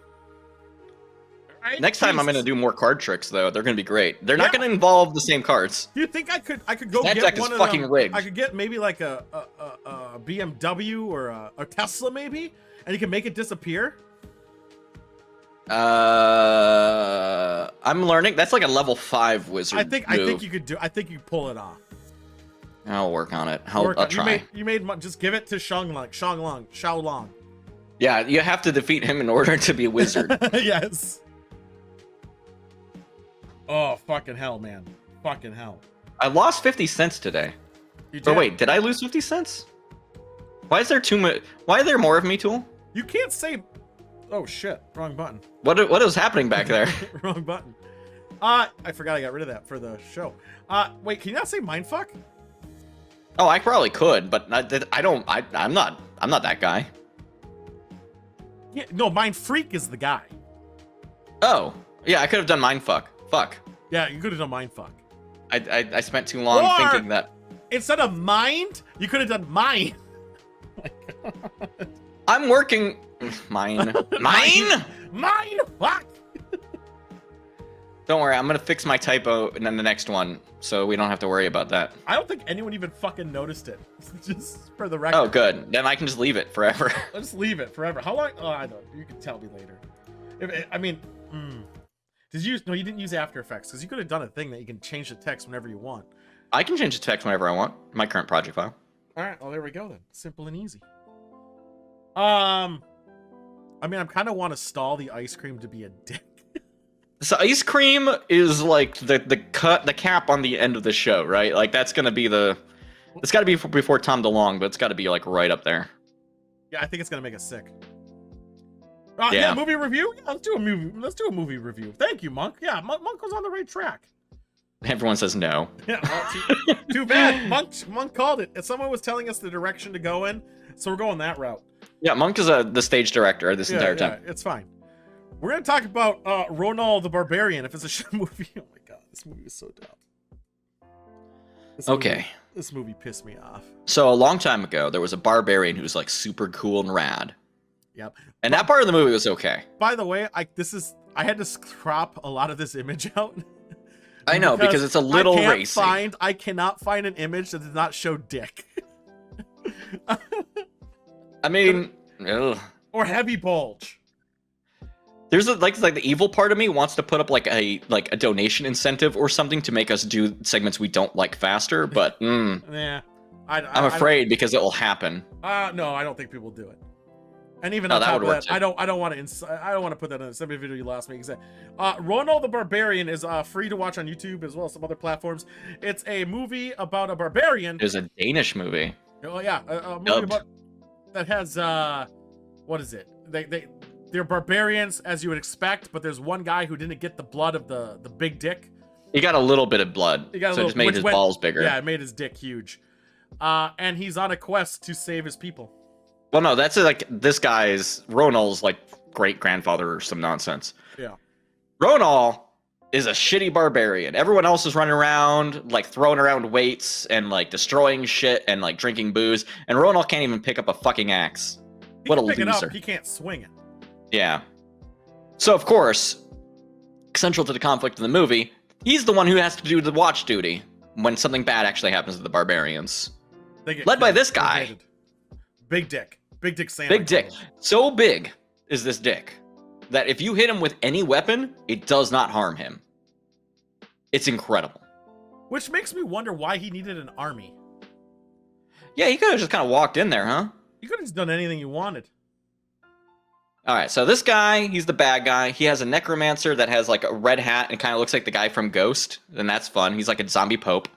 Right? Next time I'm gonna do more card tricks though. They're gonna be great. They're not gonna involve the same cards. Do you think I could go that get deck one is of fucking them? rigged. I could get maybe like a BMW or a Tesla maybe, and you can make it disappear. I'm learning. That's like a level 5 wizard. I think you could do. I think you pull it off. I'll work on it. I'll try. You made just give it to Xiaolong. Yeah, you have to defeat him in order to be a wizard. Yes. Oh, fucking hell, man. Fucking hell. I lost 50 cents today. Or wait, did I lose 50 cents? Why is there too much? Why are there more of me, Tool? You can't say Oh shit! Wrong button. What was happening back there? Wrong button. I forgot I got rid of that for the show. Wait, can you not say mindfuck? Oh, I probably could, but I'm not that guy. Yeah, no, mind freak is the guy. Oh, yeah, I could have done mindfuck. Fuck. Yeah, you could have done mindfuck. I spent too long Or, thinking that. Instead of mind, you could have done mine. Oh my God. I'm working. Mine. Mine. Fuck. Don't worry, I'm gonna fix my typo in the next one, so we don't have to worry about that. I don't think anyone even fucking noticed it. Just for the record. Oh, good. Then I can just leave it forever. Let's leave it forever. How long? Oh, I don't. You can tell me later. Did you? No, you didn't use After Effects because you could have done a thing that you can change the text whenever you want. I can change the text whenever I want. My current project file. All right. Well, there we go then. Simple and easy. I kind of want to stall the ice cream to be a dick. So ice cream is like the cap on the end of the show, right? Like that's gonna be it's got to be before Tom DeLonge, but it's got to be like right up there. Yeah, I think it's gonna make us sick. Yeah. Movie review. Yeah, let's do a movie review. Thank you, Monk. Yeah, Monk was on the right track. Everyone says no. Yeah, well, too bad. Monk called it. And someone was telling us the direction to go in, so we're going that route. Yeah, Monk is the stage director this entire time. Yeah, it's fine. We're gonna talk about Ronal the Barbarian. If it's a shit movie, oh my god, this movie is so dumb. This movie pissed me off. So a long time ago, there was a barbarian who was like super cool and rad. Yep. And that part of the movie was okay. By the way, I had to crop a lot of this image out. I know because it's a little racy. I cannot find an image that does not show dick. I mean, ugh. Or heavy bulge. There's like the evil part of me wants to put up like a donation incentive or something to make us do segments we don't like faster, but yeah, I'm afraid because it will happen. No, I don't think people do it. And even no, on that top would of work that, I don't want to put that in some video you lost me. Ronal the Barbarian is free to watch on YouTube as well as some other platforms. It's a movie about a barbarian. There's a Danish movie. Oh yeah, a movie about that has what is it? They're barbarians as you would expect, but there's one guy who didn't get the blood of the big dick. He got a little bit of blood, so it just made his balls bigger. Yeah, it made his dick huge. And he's on a quest to save his people. Well, no, that's like this guy's Ronal's like great grandfather or some nonsense. Yeah. Ronal is a shitty barbarian. Everyone else is running around like throwing around weights and like destroying shit and like drinking booze, and Ronal can't even pick up a fucking axe. What a loser! He can't swing it. Yeah. So of course, central to the conflict of the movie, he's the one who has to do the watch duty when something bad actually happens to the barbarians. Led by this guy. Big dick. Big dick Santa. Big dick. So big is this dick that if you hit him with any weapon, it does not harm him. It's incredible. Which makes me wonder why he needed an army. Yeah, he could have just kind of walked in there, huh? He could have just done anything he wanted. All right, so this guy, he's the bad guy. He has a necromancer that has like a red hat and kind of looks like the guy from Ghost, and that's fun. He's like a zombie pope.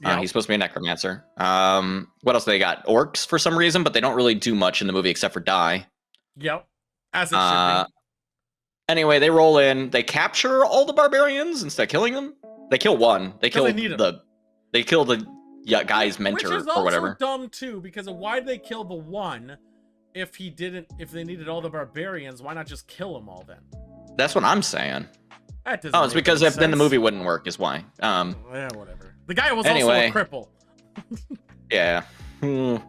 Yeah. He's supposed to be a necromancer. What else do they got? Orcs for some reason, but they don't really do much in the movie except for die. Yep. As it should be. Anyway, they roll in. They capture all the barbarians instead of killing them. They kill one. They kill They kill the guy's mentor Which is or whatever. also dumb too, because why did they kill the one if they needed all the barbarians? Why not just kill them all then? That's what I'm saying. That doesn't it's because then the movie wouldn't work. Is why. Yeah, whatever. The guy was also a cripple. Yeah. You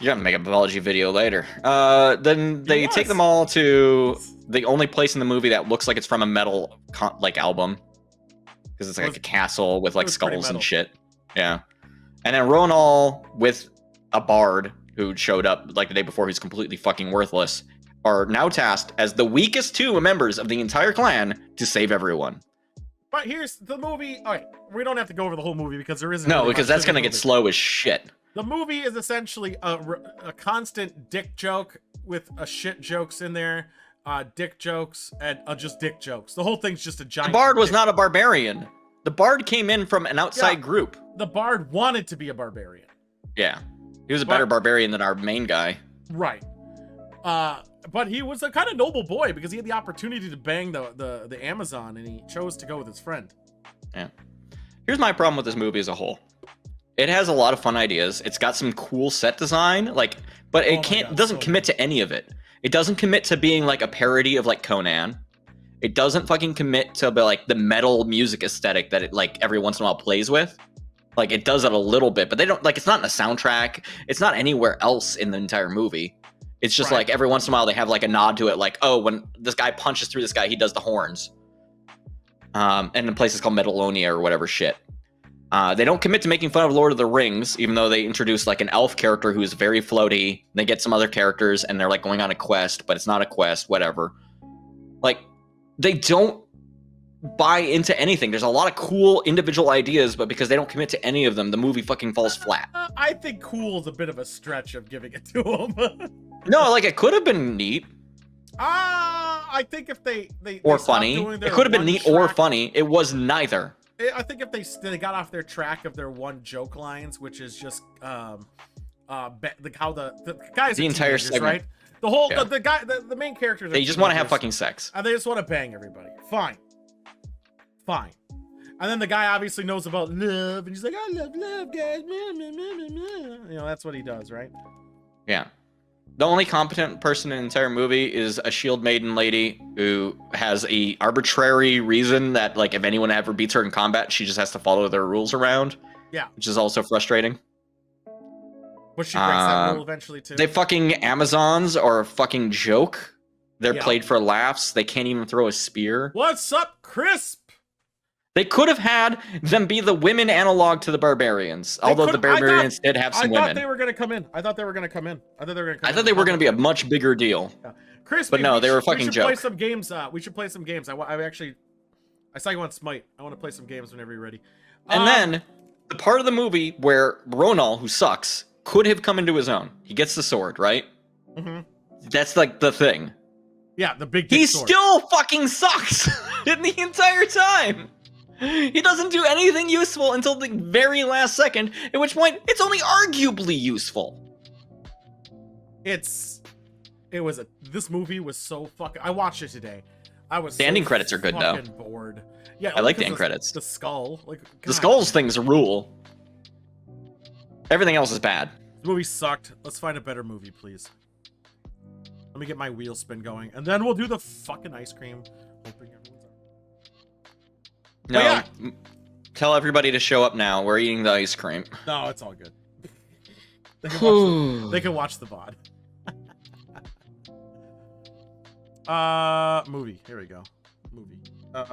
gotta make a biology video later. Then they take them all to the only place in the movie that looks like it's from a metal album, because it's like a castle with like skulls and shit. Yeah. And then Ronal with a bard who showed up like the day before, who's completely fucking worthless, are now tasked as the weakest two members of the entire clan to save everyone. But here's the movie. All right, we don't have to go over the whole movie because there isn't. No, because that's gonna get slow as shit. The movie is essentially a constant dick joke with shit jokes in there, dick jokes and just dick jokes. The whole thing's just a giant. The bard was not a barbarian. The bard came in from an outside group. The bard wanted to be a barbarian. Yeah, he was a better barbarian than our main guy. Right. But he was a kind of noble boy because he had the opportunity to bang the Amazon, and he chose to go with his friend. Yeah. Here's my problem with this movie as a whole. It has a lot of fun ideas. It's got some cool set design, like, but it doesn't commit to any of it. It doesn't commit to being like a parody of like Conan. It doesn't fucking commit to like the metal music aesthetic that it like every once in a while plays with. Like it does it a little bit, but they don't like, it's not in the soundtrack. It's not anywhere else in the entire movie. It's just like every once in a while they have like a nod to it. Like, oh, when this guy punches through this guy, he does the horns. And the place is called Metalonia or whatever shit. They don't commit to making fun of Lord of the Rings, even though they introduce like an elf character who is very floaty. They get some other characters and they're like going on a quest, but it's not a quest, whatever. Like, they don't buy into anything. There's a lot of cool individual ideas, but because they don't commit to any of them, the movie fucking falls flat. I think cool is a bit of a stretch of giving it to him. No, like it could have been neat. I think if they or funny, it could have been neat or funny. It was neither. I think if they got off their track of their one joke lines, which is just how the guys, the entire segment, right? The whole the main characters. They just want to have fucking sex. And they just want to bang everybody. Fine. And then the guy obviously knows about love, and he's like, I love guys. You know, that's what he does, right? Yeah. The only competent person in the entire movie is a shield maiden lady who has a arbitrary reason that, like, if anyone ever beats her in combat, she just has to follow their rules around. Yeah. Which is also frustrating. But she breaks that rule eventually, too. They fucking Amazons are a fucking joke. They're played for laughs. They can't even throw a spear. What's up, Crisp? They could have had them be the women analog to the barbarians, although the barbarians did have some women. I thought they were going to come in. I thought they were going to be a much bigger deal. Yeah. Chris, but no, they were a fucking joke. We should play some games. We should play some games. I saw you on Smite. I want to play some games whenever you're ready. And then the part of the movie where Ronal, who sucks, could have come into his own. He gets the sword, right? Mm-hmm. That's like the thing. Yeah, the big. He still fucking sucks in the entire time. He doesn't do anything useful until the very last second, at which point it's only arguably useful. This movie was so fucking. I watched it today. I was. The ending credits are good though. Bored. Yeah, I like the end credits. The skull, like the skulls things rule. Everything else is bad. The movie sucked. Let's find a better movie, please. Let me get my wheel spin going, and then we'll do the fucking ice cream. Hoping everyone's. No, tell everybody to show up now. We're eating the ice cream. No, it's all good. They can watch the VOD. Movie. Here we go. Movie. It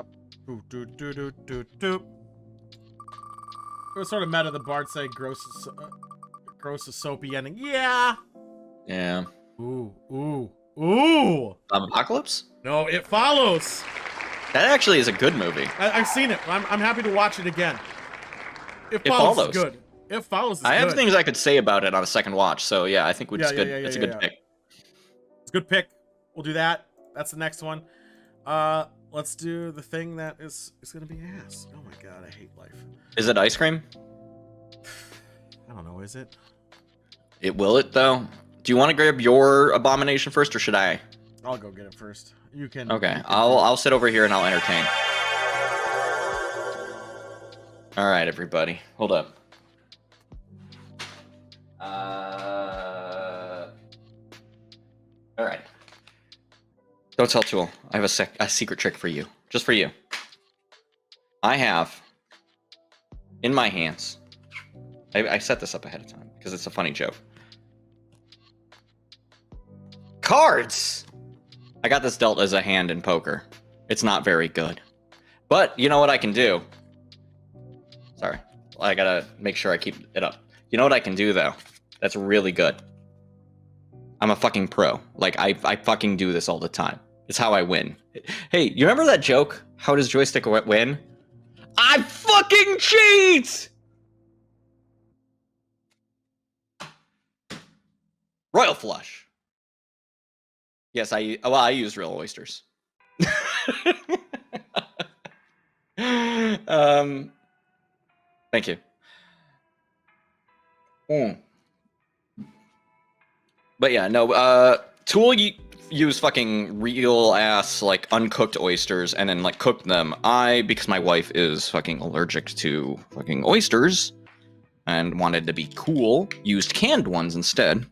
was sort of meta. The bard say gross is soapy ending. Yeah. Yeah. Ooh. Apocalypse? No, It Follows. That actually is a good movie. I've seen it. I'm happy to watch it again. It Follows is good. It Follows is good. I have things I could say about it on a second watch, so yeah, I think it's good. It's a good pick. It's a good pick. We'll do that. That's the next one. Let's do the thing that is gonna be ass. Oh my god, I hate life. Is it ice cream? I don't know, is it? Will it though? Do you want to grab your abomination first, or should I? I'll go get it first. You can. Okay, I'll sit over here and I'll entertain. All right, everybody, hold up. All right. Don't tell Tool. I have a secret trick for you, just for you. I have in my hands. I set this up ahead of time because it's a funny joke. Cards. I got this dealt as a hand in poker. It's not very good. But you know what I can do? Sorry. I gotta make sure I keep it up. You know what I can do, though? That's really good. I'm a fucking pro. Like, I fucking do this all the time. It's how I win. Hey, you remember that joke? How does joystick win? I fucking cheat! Royal flush. Yes, I use real oysters. Thank you. But yeah, no, Tool, use fucking real ass like uncooked oysters and then like cook them. Because my wife is fucking allergic to fucking oysters and wanted to be cool, used canned ones instead.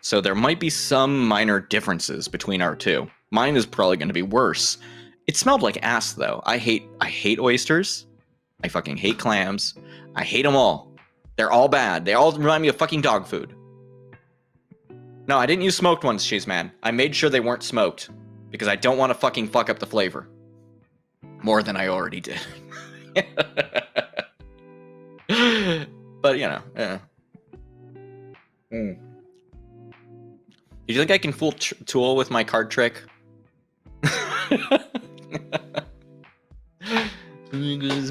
So there might be some minor differences between our two. Mine is probably going to be worse. It smelled like ass though. I hate oysters. I fucking hate clams. I hate them all. They're all bad. They all remind me of fucking dog food. No, I didn't use smoked ones, Cheese Man. I made sure they weren't smoked because I don't want to fucking fuck up the flavor more than I already did. But you know, yeah. Do you think I can fool Tool with my card trick? Let's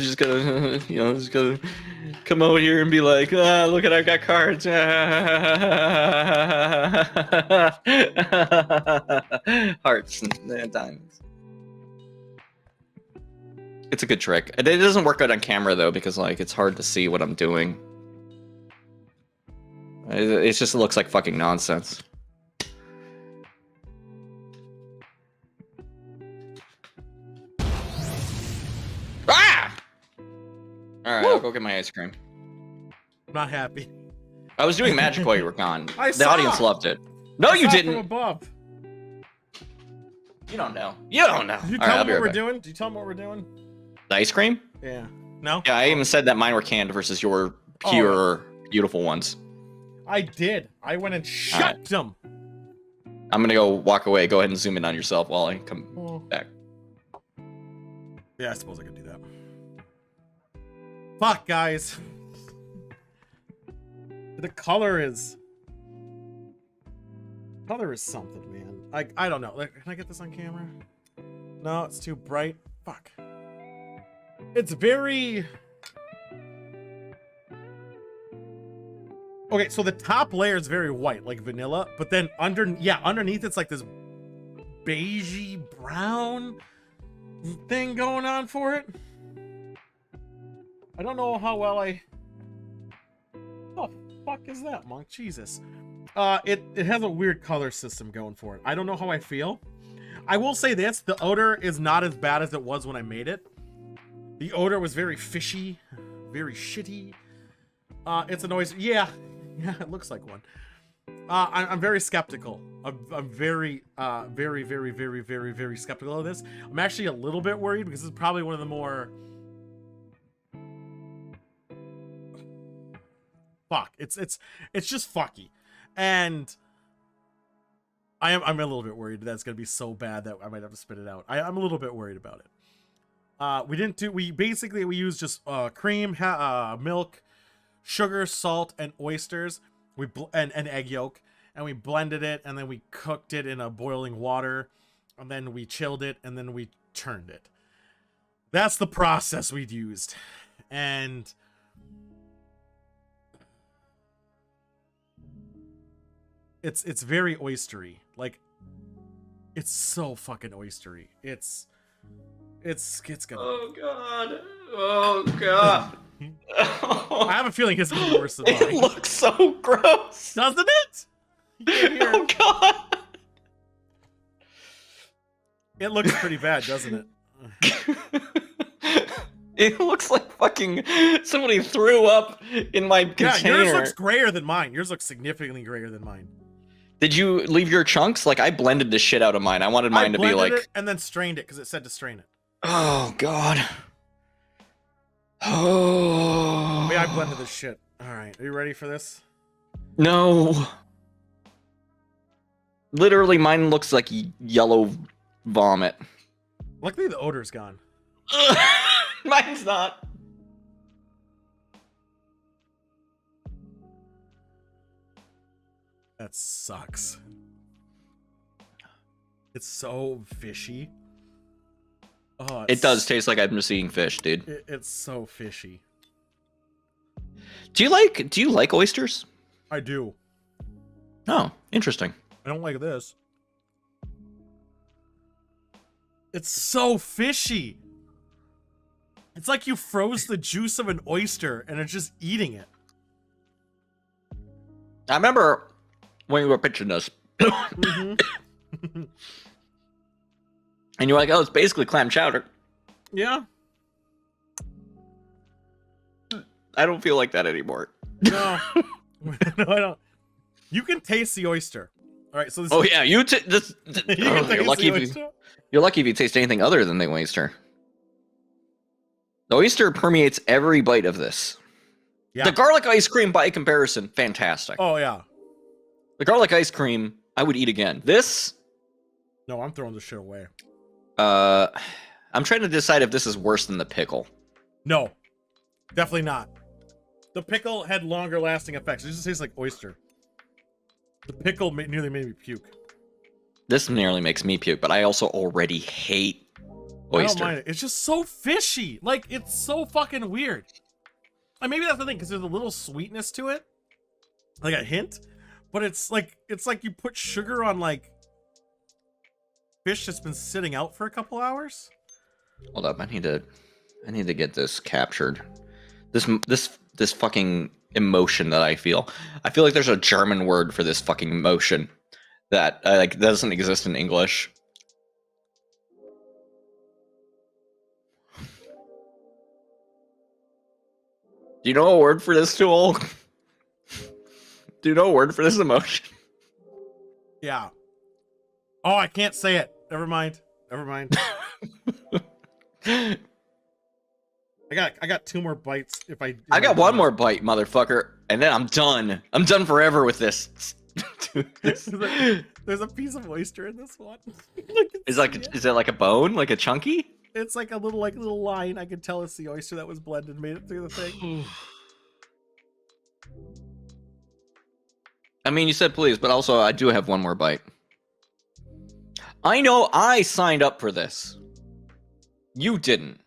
just gotta, just gotta come over here and be like, look at I've got cards. Hearts and diamonds. It's a good trick. It doesn't work good on camera though, because like it's hard to see what I'm doing. It just looks like fucking nonsense. Ah! Alright, I'll go get my ice cream. I'm not happy. I was doing magic while you were gone. The audience loved it. No, you didn't. From above. You don't know. You don't know. Did you tell them what we're doing? Did you tell them what we're doing? The ice cream? Yeah. No? Yeah, I even said that mine were canned versus your pure, beautiful ones. I did. I went and shut them. I'm gonna go walk away. Go ahead and zoom in on yourself while I come back. Yeah, I suppose I could do that. Fuck, guys. The color is something, man. I don't know. Like, can I get this on camera? No, it's too bright. Fuck. It's very... Okay, so the top layer is very white, like vanilla, but then underneath it's like this beigey brown thing going on for it. I don't know how well I... What the fuck is that, Monk? Jesus. It has a weird color system going for it. I don't know how I feel. I will say this, the odor is not as bad as it was when I made it. The odor was very fishy, very shitty. It's an oyster. Yeah, it looks like one. I'm very skeptical. I'm very skeptical of this. I'm actually a little bit worried because this is probably one of the more... Fuck. It's just fucky. And I'm a little bit worried that it's gonna be so bad that I might have to spit it out. I'm a little bit worried about it. We used just cream, milk, sugar, salt, and oysters. And egg yolk, and we blended it, and then we cooked it in a boiling water, and then we chilled it, and then we turned it. That's the process we'd used. And it's very oystery. Like, it's so fucking oystery. It's gonna... Oh god. Oh god. I have a feeling it's gonna be worse than mine. It looks so gross, doesn't it? Oh god. It looks pretty bad, doesn't it? It looks like fucking somebody threw up in my container. Yeah, yours looks grayer than mine. Yours looks significantly grayer than mine. Did you leave your chunks? Like, I blended the shit out of mine. I wanted mine to be like... it and then strained it because it said to strain it. Oh god. Oh. Yeah, I blended this shit. All right, are you ready for this? No. Literally, mine looks like yellow vomit. Luckily, the odor's gone. Mine's not. That sucks. It's so fishy. Oh, it does taste like I'm just eating fish, dude. It's so fishy. Do you like oysters? I do. Oh, interesting. I don't like this. It's so fishy. It's like you froze the juice of an oyster and are just eating it. I remember when you were pitching this. Mm-hmm. And you're like, oh, it's basically clam chowder. Yeah. I don't feel like that anymore. No. No, I don't. You can taste the oyster. All right, so this Oh is, yeah, you can you're taste lucky the if oyster. you're lucky if you taste anything other than the oyster. The oyster permeates every bite of this. Yeah. The garlic ice cream, by comparison, fantastic. Oh yeah. The garlic ice cream, I would eat again. This, No, I'm throwing this shit away. I'm trying to decide if this is worse than the pickle. No, definitely not. The pickle had longer lasting effects. It just tastes like oyster. The pickle nearly made me puke. This nearly makes me puke, but I also already hate oyster. I don't mind it. It's just so fishy. Like, it's so fucking weird. And maybe that's the thing, because there's a little sweetness to it. Like a hint. But it's like you put sugar on like fish that's been sitting out for a couple hours. Hold up, I need to get this captured. This fucking emotion that I feel. I feel like there's a German word for this fucking emotion that like doesn't exist in English. Do you know a word for this tool? Do you know a word for this emotion? Yeah. Oh, I can't say it. Never mind. I got 2 more bites if I got one more bite, motherfucker, and then I'm done. I'm done forever with this. There's a piece of oyster in this one. Is it like a bone? Like a chunky? It's like a little line. I can tell it's the oyster that was blended and made it through the thing. I mean, you said please, but also I do have one more bite. I know I signed up for this. You didn't.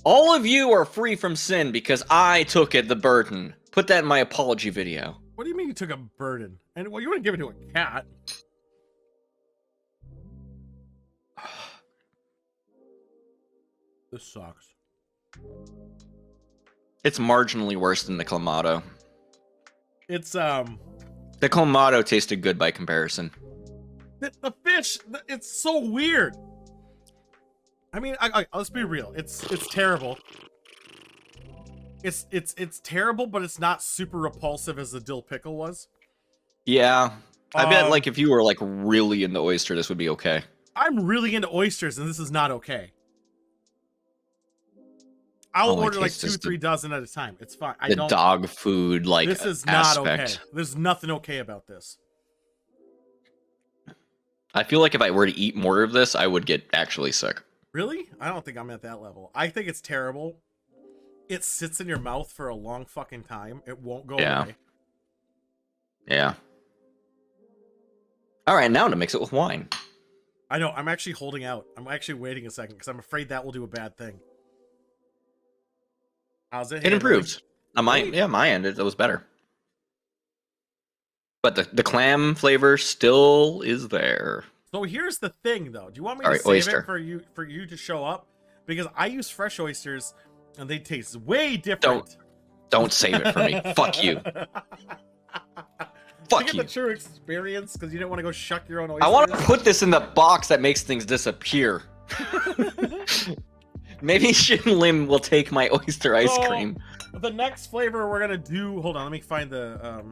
All of you are free from sin because I took the burden. Put that in my apology video. What do you mean you took a burden? And well, you wouldn't give it to a cat. This sucks. It's marginally worse than the Clamato. It's The Clamato tasted good by comparison. the fish. It's so weird. I mean, let's be real. It's terrible. It's terrible, but it's not super repulsive as the dill pickle was. Yeah, I bet like if you were like really into oyster, this would be okay. I'm really into oysters, and this is not okay. I'll order like 2-3 dozen at a time. It's fine. The dog food like this is not aspect. okay. There's nothing okay about this. I feel like if I were to eat more of this, I would get actually sick. Really? I don't think I'm at that level. I think it's terrible. It sits in your mouth for a long fucking time. It won't go away. Yeah. All right, now to mix it with wine. I know. I'm actually holding out. I'm actually waiting a second because I'm afraid that will do a bad thing. How's it? It improved. On my end, it was better. But the clam flavor still is there. So here's the thing, though. Do you want me All to right, save oyster. it for you to show up? Because I use fresh oysters, and they taste way different. Don't save it for me. Fuck you. Fuck you. Get you. the true experience because you didn't want to go shuck your own oysters. I want to put this in the box that makes things disappear. Maybe Shin Lim will take my oyster ice cream. The next flavor we're gonna do. Hold on, let me find the.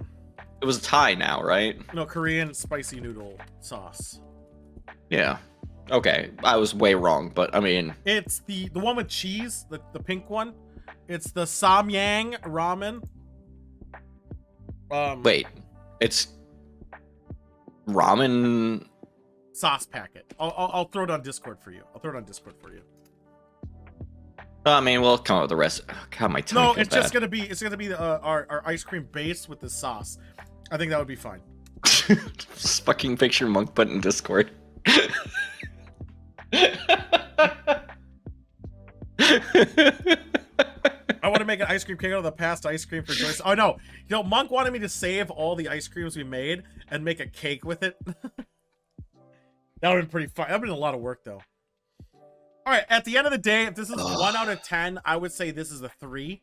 It was Thai now, right? No, Korean spicy noodle sauce. Yeah. Okay, I was way wrong, but I mean, it's the one with cheese, the pink one. It's the Samyang ramen. Wait, it's ramen sauce packet. I'll throw it on Discord for you. I mean, we'll come up with the rest. Oh, God, my tongue. No, feels it's just bad. gonna be our ice cream base with the sauce. I think that would be fine. Just fucking picture Monk put in Discord. I want to make an ice cream cake out of the past ice cream for Joyce. Oh no, Monk wanted me to save all the ice creams we made and make a cake with it. That would have been pretty fun. That would have been a lot of work though. All right, at the end of the day, if this is 1 out of 10, I would say this is a 3.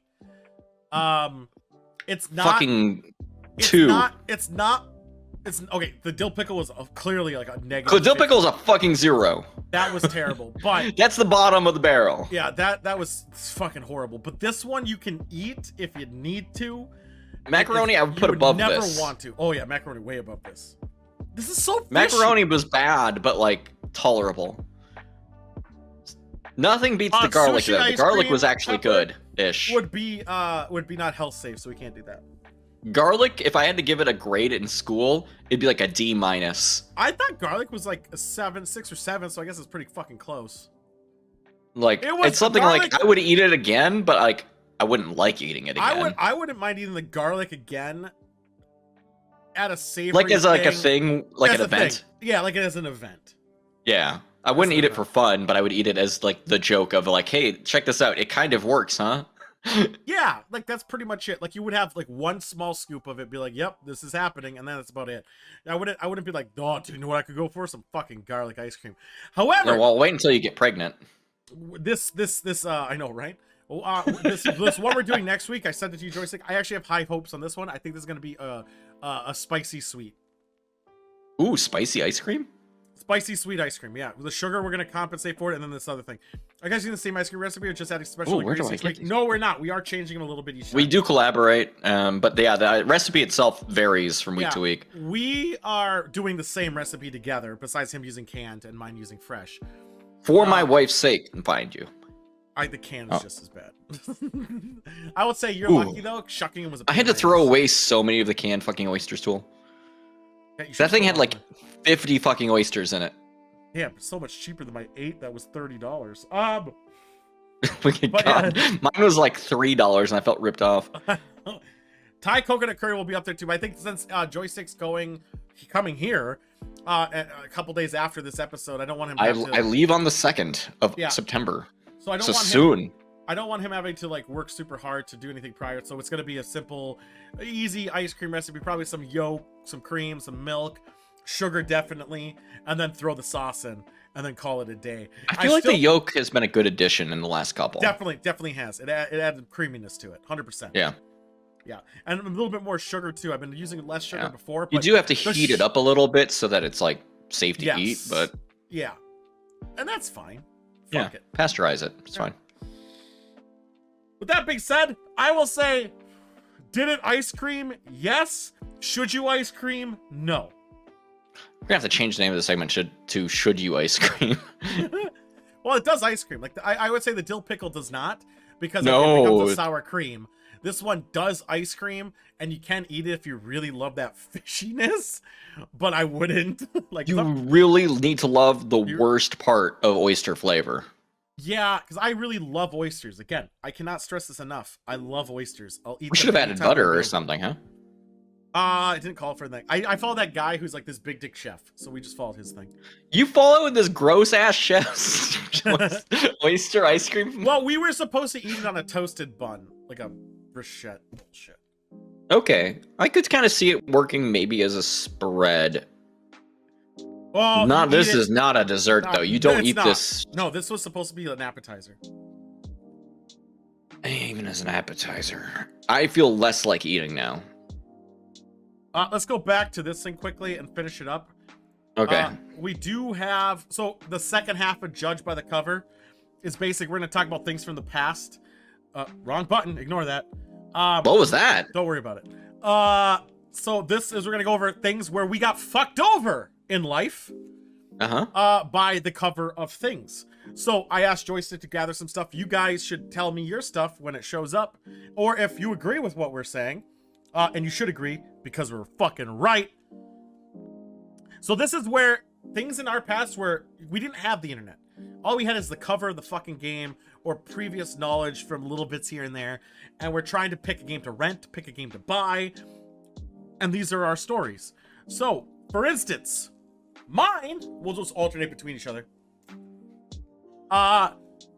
It's not fucking 2. It's not It's okay. The dill pickle was clearly like a negative. So dill 50. pickle is a fucking 0. That was terrible. But That's the bottom of the barrel. yeah, that was fucking horrible. But this one you can eat if you need to. Macaroni, I would put above never this. Want to. Oh yeah, macaroni way above this. This is so fishy. Macaroni was bad, but like tolerable. Nothing beats the garlic sushi though. The ice garlic cream, was actually pepper good-ish. Would be not health safe, so we can't do that. Garlic, if I had to give it a grade in school, it'd be like a D-. I thought garlic was like a 6 or 7, so I guess it's pretty fucking close. Like It was it's something garlic- like I would eat it again, but like I wouldn't like eating it again. I wouldn't mind eating the garlic again at a savory Like as like a thing, like As an a thing. event. Yeah, like as an event. Yeah. I wouldn't eat it for fun, but I would eat it as like the joke of like, hey, check this out. It kind of works, huh? Yeah, like that's pretty much it. Like you would have like one small scoop of it, be like, "Yep, this is happening," and then that's about it. I wouldn't be like, "Oh, do you know what I could go for? Some fucking garlic ice cream." However, No, well, wait until you get pregnant. this I know, right? This one we're doing next week. I said it to you, Joystick. I actually have high hopes on this one. I think this is gonna be a spicy sweet. Ooh, spicy ice cream? Spicy sweet ice cream, yeah. The sugar, we're gonna compensate for it, and then this other thing. Are you guys using the same ice cream recipe or just adding special Ooh, where do I ingredients? get Like, these? no, we're not. We are changing them a little bit each time. We do collaborate, but yeah, the recipe itself varies from week to week. We are doing the same recipe together, besides him using canned and mine using fresh. For my wife's sake, mind you. The can is just as bad. I would say you're Ooh. lucky though. Shucking him was a I had to throw away so many of the canned fucking oysters, tool. Yeah, you should That thing throw had all like of them. 50 fucking oysters in it. Damn, so much cheaper than my 8 that was $30. Fucking But, God. yeah. Mine was like $3 and I felt ripped off. Thai coconut curry will be up there too. But I think since Joystick's coming here a couple days after this episode, I don't want him to have to, I leave on the 2nd of Yeah. September. so I don't So want him, soon. I don't want him having to like work super hard to do anything prior. So it's gonna be a simple, easy ice cream recipe. Probably some yolk, some cream, some milk, sugar definitely, and then throw the sauce in, and then call it a day. I feel like the yolk has been a good addition in the last couple. Definitely has. It added creaminess to it, 100%. Yeah. Yeah, and a little bit more sugar too. I've been using less sugar Yeah. before. You But do have to the heat it up a little bit so that it's like safe to eat, Yes. but Yeah, and that's fine. yeah, Fuck it. pasteurize it. It's Yeah. fine. With that being said, I will say, did it ice cream? Yes. Should you ice cream? No. We're gonna have to change the name of the segment to Should You Ice Cream? Well, it does ice cream. Like I would say the dill pickle does not, because No. it becomes a sour cream. This one does ice cream, and you can eat it if you really love that fishiness. But I wouldn't. Like You really need to love the You're- worst part of oyster flavor. yeah, because I really love oysters. Again, I cannot stress this enough. I love oysters. I'll eat. We should them have added anytime butter they're or available. something, huh? I didn't call for anything. I follow that guy who's like this big dick chef, so we just followed his thing. You followed this gross ass chef's oyster ice cream? Well, we were supposed to eat it on a toasted bun, like a bruschetta. Bullshit. Okay, I could kind of see it working maybe as a spread. Well, Not you eat this it- is not a dessert No, though. You don't it's eat not. this No, this was supposed to be an appetizer. even as an appetizer. I feel less like eating now. Let's go back to this thing quickly and finish it up. Okay. We do have, so the second half of Judge by the Cover is basic. We're going to talk about things from the past. Wrong button. Ignore that. What was that? Don't worry about it. So this is, we're going to go over things where we got fucked over in life. By the cover of things. So I asked Joystick to gather some stuff. You guys should tell me your stuff when it shows up, or if you agree with what we're saying, and you should agree because we're fucking right. So this is where things in our past where we didn't have the internet. All we had is the cover of the fucking game or previous knowledge from little bits here and there, and we're trying to pick a game to rent, pick a game to buy, and these are our stories. So, for instance, mine, we'll just alternate between each other,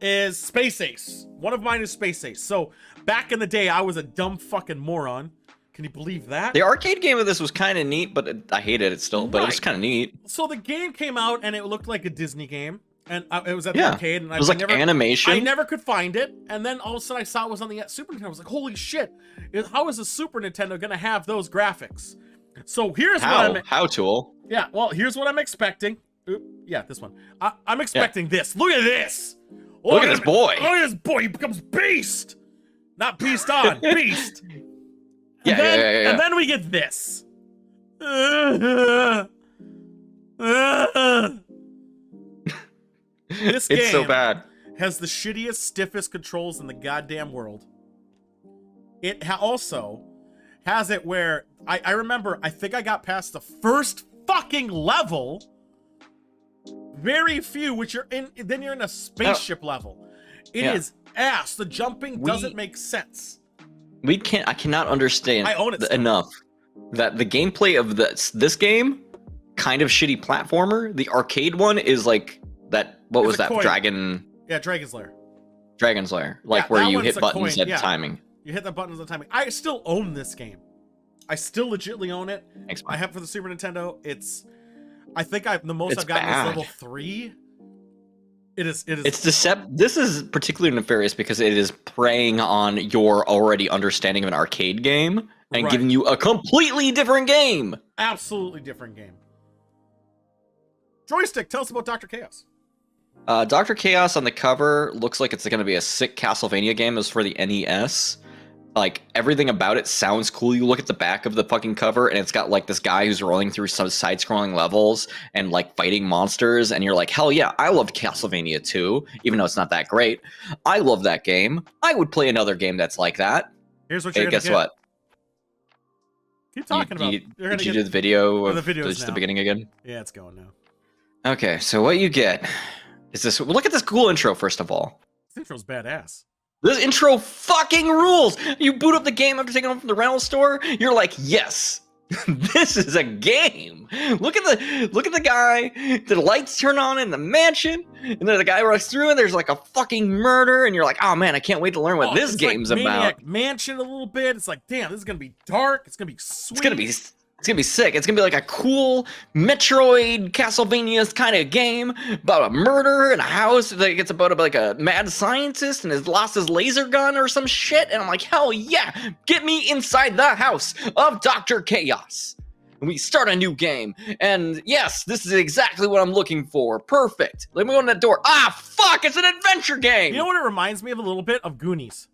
is Space Ace. One of mine is Space Ace. So, back in the day, I was a dumb fucking moron. Can you believe that? The arcade game of this was kind of neat, but I hated it still, but it was Right. kind of neat. So the game came out, and it looked like a Disney game. And it was at the Yeah. arcade. And It was like animation. I never could find it. And then all of a sudden I saw it was on the Super Nintendo. I was like, holy shit. How is the Super Nintendo going to have those graphics? So here's How? what I'm. How, Tool? Yeah, well, here's what I'm expecting. Oop, yeah, this one. I'm expecting this. Look at this. Look at this boy. Look at this boy. He becomes beast. Not beast on, beast. Yeah, yeah. And then we get this. This game It's so bad. has the shittiest, stiffest controls in the goddamn world. It also has it where I remember, I think I got past the first fucking level. Very few, which you're in, then you're in a spaceship level. It is ass. The jumping doesn't make sense. I cannot understand I own it still. enough that the gameplay of this game, kind of shitty platformer. The arcade one is like that. What was that? Coin. Dragon. Yeah, Dragon's Lair. Dragon's Lair, like Yeah, where that you one's hit a buttons coin, at timing. You hit the buttons on timing. I still own this game. I still legitly own it. Thanks, I have it for the Super Nintendo. I think the most It's I've gotten bad. is level 3. It is. It's This is particularly nefarious because it is preying on your already understanding of an arcade game and Right. giving you a completely different game. Absolutely different game. Joystick, tell us about Dr. Chaos. Dr. Chaos on the cover looks like it's going to be a sick Castlevania game. As for the NES, like everything about it sounds cool. You look at the back of the fucking cover and it's got like this guy who's rolling through some side-scrolling levels and like fighting monsters, and you're like, hell yeah, I loved Castlevania 2, even though it's not that great. I love that game. I would play another game that's like that. Here's what Hey, you're gonna guess get. what? Keep talking about. Did you do the video of the videos just the now. beginning again? Yeah, it's going now. Okay, so what you get is this. Look at this cool intro, first of all. This intro's badass. This intro fucking rules. You boot up the game after taking it from the rental store. You're like, yes, this is a game. Look at the guy. The lights turn on in the mansion, and then the guy runs through, and there's like a fucking murder, and you're like, oh man, I can't wait to learn what this it's game's like about. Maniac Mansion a little bit. It's like, damn, this is gonna be dark. It's gonna be sweet. It's gonna be sick. It's gonna be like a cool Metroid Castlevania kind of game about a murder in a house. Like it's about like a mad scientist and has lost his laser gun or some shit. And I'm like, hell yeah, get me inside the house of Dr. Chaos. And we start a new game. And yes, this is exactly what I'm looking for. Perfect. Let me open that door. Ah, fuck, it's an adventure game. You know what it reminds me of a little bit of Goonies.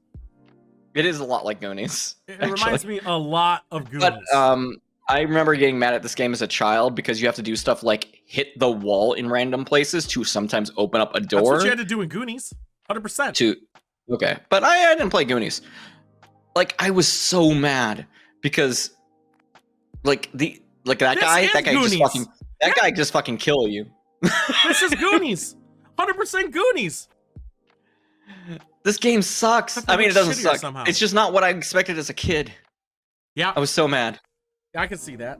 It is a lot like Goonies. It reminds me a lot of Goonies. But I remember getting mad at this game as a child because you have to do stuff like hit the wall in random places to sometimes open up a door. That's what you had to do in Goonies. 100%. Okay, but I didn't play Goonies. Like I was so mad because that guy just fucking kill you. This is Goonies. 100% Goonies. This game sucks. I mean, it doesn't suck. Somehow. It's just not what I expected as a kid. Yeah. I was so mad. I can see that.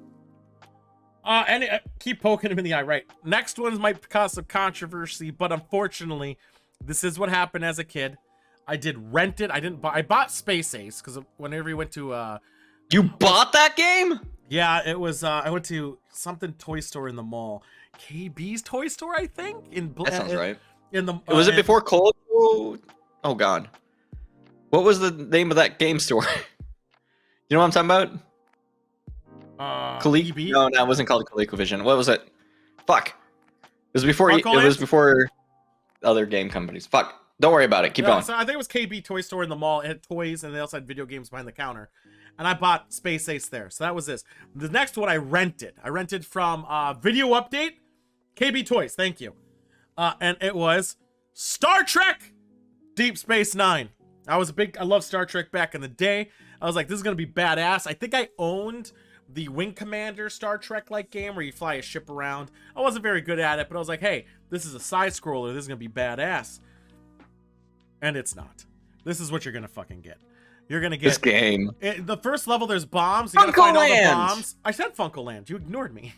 And keep poking him in the eye. Right. Next ones might cause some controversy, but unfortunately, this is what happened as a kid. I did rent it. I didn't buy. I bought Space Ace because whenever we went to. You bought that game? Yeah, it was. I went to something toy store in the mall. KB's Toy Store, I think. That sounds right. In the. Was it before Cold? Oh God. What was the name of that game store? You know what I'm talking about? EB? No, it wasn't called ColecoVision. What was it? Fuck. It was before. It Funko was Land? before other game companies. Fuck. Don't worry about it. Keep going. So I think it was KB Toy Store in the mall. It had toys, and they also had video games behind the counter. And I bought Space Ace there. So that was this. The next one I rented. I rented from Video Update, KB Toys. Thank you. And it was Star Trek Deep Space Nine. I love Star Trek back in the day. I was like, this is gonna be badass. I think I owned the Wing Commander Star Trek-like game where you fly a ship around. I wasn't very good at it, but I was like, hey, this is a side-scroller. This is gonna be badass. And it's not. This is what you're gonna fucking get. You're gonna get This game. the first level. There's bombs. You gotta find all the Funko bombs. I said Funko Land. You ignored me.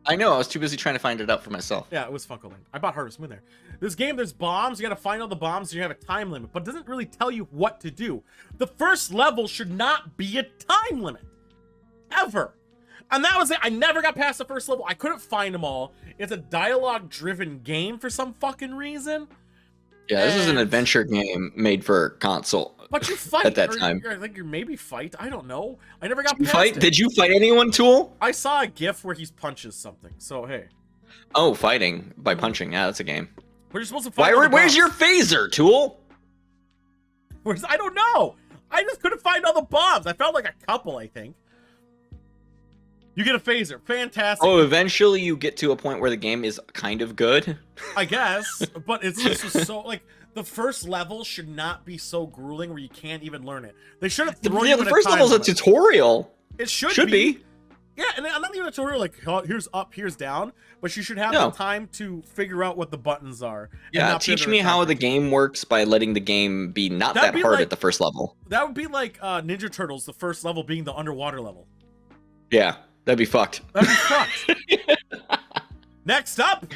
I know. I was too busy trying to find it out for myself. Yeah, it was Funko Land. I bought Harvest Moon there. This game, there's bombs. You gotta find all the bombs. And you have a time limit, but it doesn't really tell you what to do. The first level should not be a time limit, ever. And that was it. I never got past the first level. I couldn't find them all. It's a dialogue-driven game for some fucking reason. Yeah, this is an adventure game made for console. But you fight at that time. I think you maybe fight. I don't know. I never got You past fight? it. Did you fight anyone, Tool? I saw a GIF where he punches something. So hey, Oh, fighting by punching. Yeah, that's a game. we're supposed to fight. Where's your phaser, Tool? I don't know. I just couldn't find all the bombs. I found like a couple, I think. You get a phaser. Fantastic. Oh, eventually you get to a point where the game is kind of good. I guess, but it's just so like the first level should not be so grueling where you can't even learn it. They should have thrown you The in first a time level's a limit. tutorial. It should be. Yeah, and not even a tutorial like oh, here's up, here's down, but you should have No. the time to figure out what the buttons are. and Yeah, not be teach under me attack. how the game works by letting the game be not That'd that be hard like- at the first level. That would be like Ninja Turtles, the first level being the underwater level. Yeah, that'd be fucked. That'd be fucked. Next up,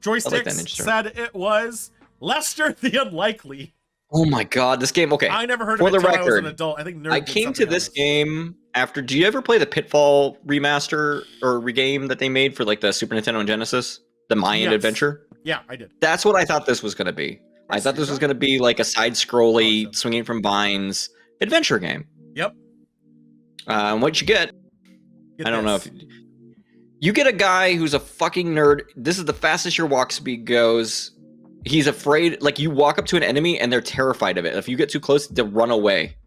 Joysticks Ninja Turtle. said it was Lester the Unlikely. Oh my god, this game. Okay, I never heard for of it the until I was an record, adult. I think Nerd I did came to something on this game after. Do you ever play the Pitfall remaster or regame that they made for like the Super Nintendo and Genesis? The Mayan Yes. Adventure? Yeah, I did. That's what I thought this was going to be. I thought this was going to be like a side-scrolly, Awesome. swinging from vines adventure game. Yep. And what you get, Get I don't know this. if you get a guy who's a fucking nerd. This is the fastest your walk speed goes. He's afraid, like you walk up to an enemy and they're terrified of it. If you get too close, they'll run away.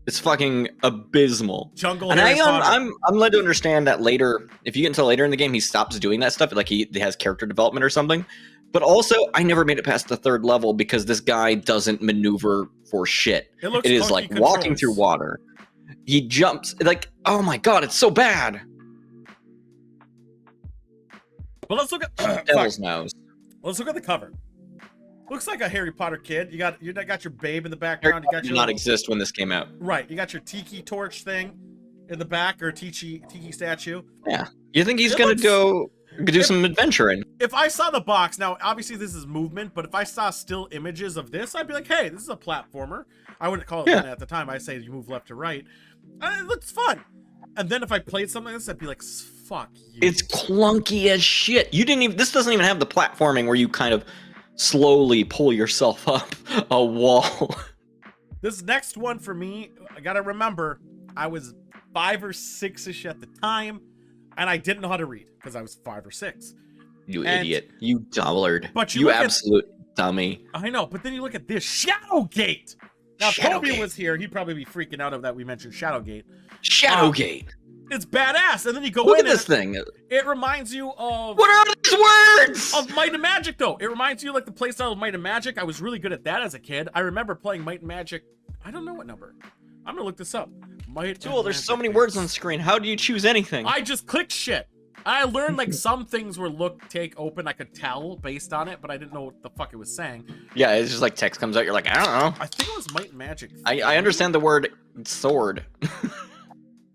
It's fucking abysmal. Jungle And Harry Potter. I'm led to understand that later, if you get until later in the game, he stops doing that stuff. Like he has character development or something. But also, I never made it past the third level because this guy doesn't maneuver for shit. It It is clunky like walking controls. through water. He jumps like, oh my god, it's so bad. But let's look at Devil's nose. let's look at the cover. Looks like a Harry Potter kid. You got your babe in the background. You got Did your not little- exist when this came out. right. You got your tiki torch thing in the back, or tiki statue. Yeah. You think he's It gonna looks- go do some adventuring? If I saw the box now, obviously this is movement, but if I saw still images of this, I'd be like, hey, this is a platformer. I wouldn't call it Yeah. that at the time. I say you move left to right. It looks fun. And then if I played something like this, I'd be like, fuck you. It's clunky as shit. You didn't even. This doesn't even have the platforming where you kind of slowly pull yourself up a wall. This next one for me, I gotta remember, I was 5 or 6-ish at the time, and I didn't know how to read because I was 5 or 6. You And- idiot. You dullard. But you You look at- absolute dummy. I know, but then you look at this Shadowgate. Now, if Toby Shadowgate. was here, he'd probably be freaking out of that we mentioned Shadowgate. Shadowgate. It's badass, and then you go Look in at this and thing. it reminds you of What are these words? of Might and Magic, though. It reminds you like the playstyle of Might and Magic. I was really good at that as a kid. I remember playing Might and Magic. I don't know what number. I'm gonna look this up. Might. Tool, and there's so Magic many words games. on the screen. How do you choose anything? I just clicked shit. I learned like some things were look, take, open. I could tell based on it, but I didn't know what the fuck it was saying. Yeah, it's just like text comes out. You're like, I don't know. I think it was Might and Magic. I understand the word sword.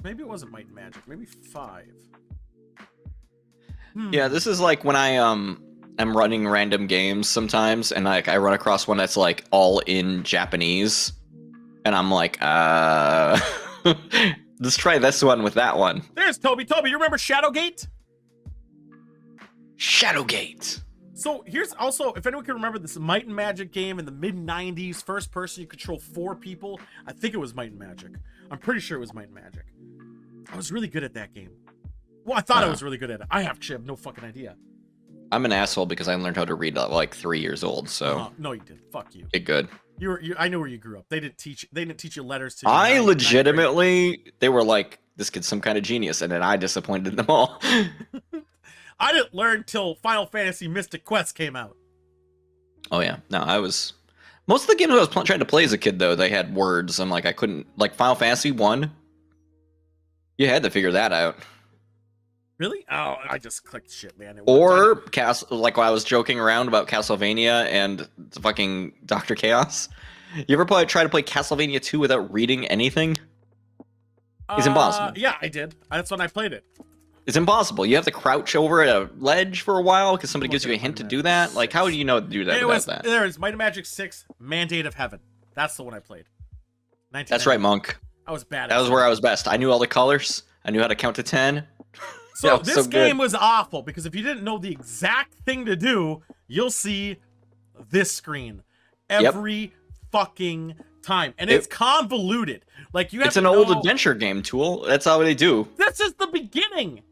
Maybe it wasn't Might and Magic. Maybe 5. Yeah, this is like when I am running random games sometimes, and like I run across one that's like all in Japanese, and I'm like, let's try this one with that one. There's Toby. Toby, you remember Shadowgate? Shadowgate. So here's also, if anyone can remember this Might and Magic game in the mid-90s, first person, you control 4 people. I think it was Might and Magic. I'm pretty sure it was Might and Magic. I was really good at that game. Well, I thought I was really good at it. I actually have no fucking idea. I'm an asshole because I learned how to read at like 3 years old, so No, you didn't. Fuck you. get good. I know where you grew up. They didn't teach you letters to I ninth grade. legitimately, they were like, this kid's some kind of genius, and then I disappointed them all. I didn't learn till Final Fantasy Mystic Quest came out. Oh yeah, no, I was. Most of the games I was trying to play as a kid, though, they had words. I'm like, I couldn't. Like Final Fantasy 1, you had to figure that out. Really? Oh, I just clicked shit, man. Or like when I was joking around about Castlevania and the fucking Dr. Chaos. You ever try to play Castlevania 2 without reading anything? It's impossible. Yeah, I did. That's when I played it. It's impossible. You have to crouch over at a ledge for a while because somebody gives you a hint to do that. Like, how do you know to do that It without was, that? There is Might and Magic 6, Mandate of Heaven. That's the one I played. That's right, Monk. I was bad at That was where I was best. I knew all the colors. I knew how to count to 10. So That was this so good. game was awful because if you didn't know the exact thing to do, you'll see this screen every fucking time, and it's convoluted. Like you have It's to an old know- adventure game, Tool. That's how they do. This is the beginning.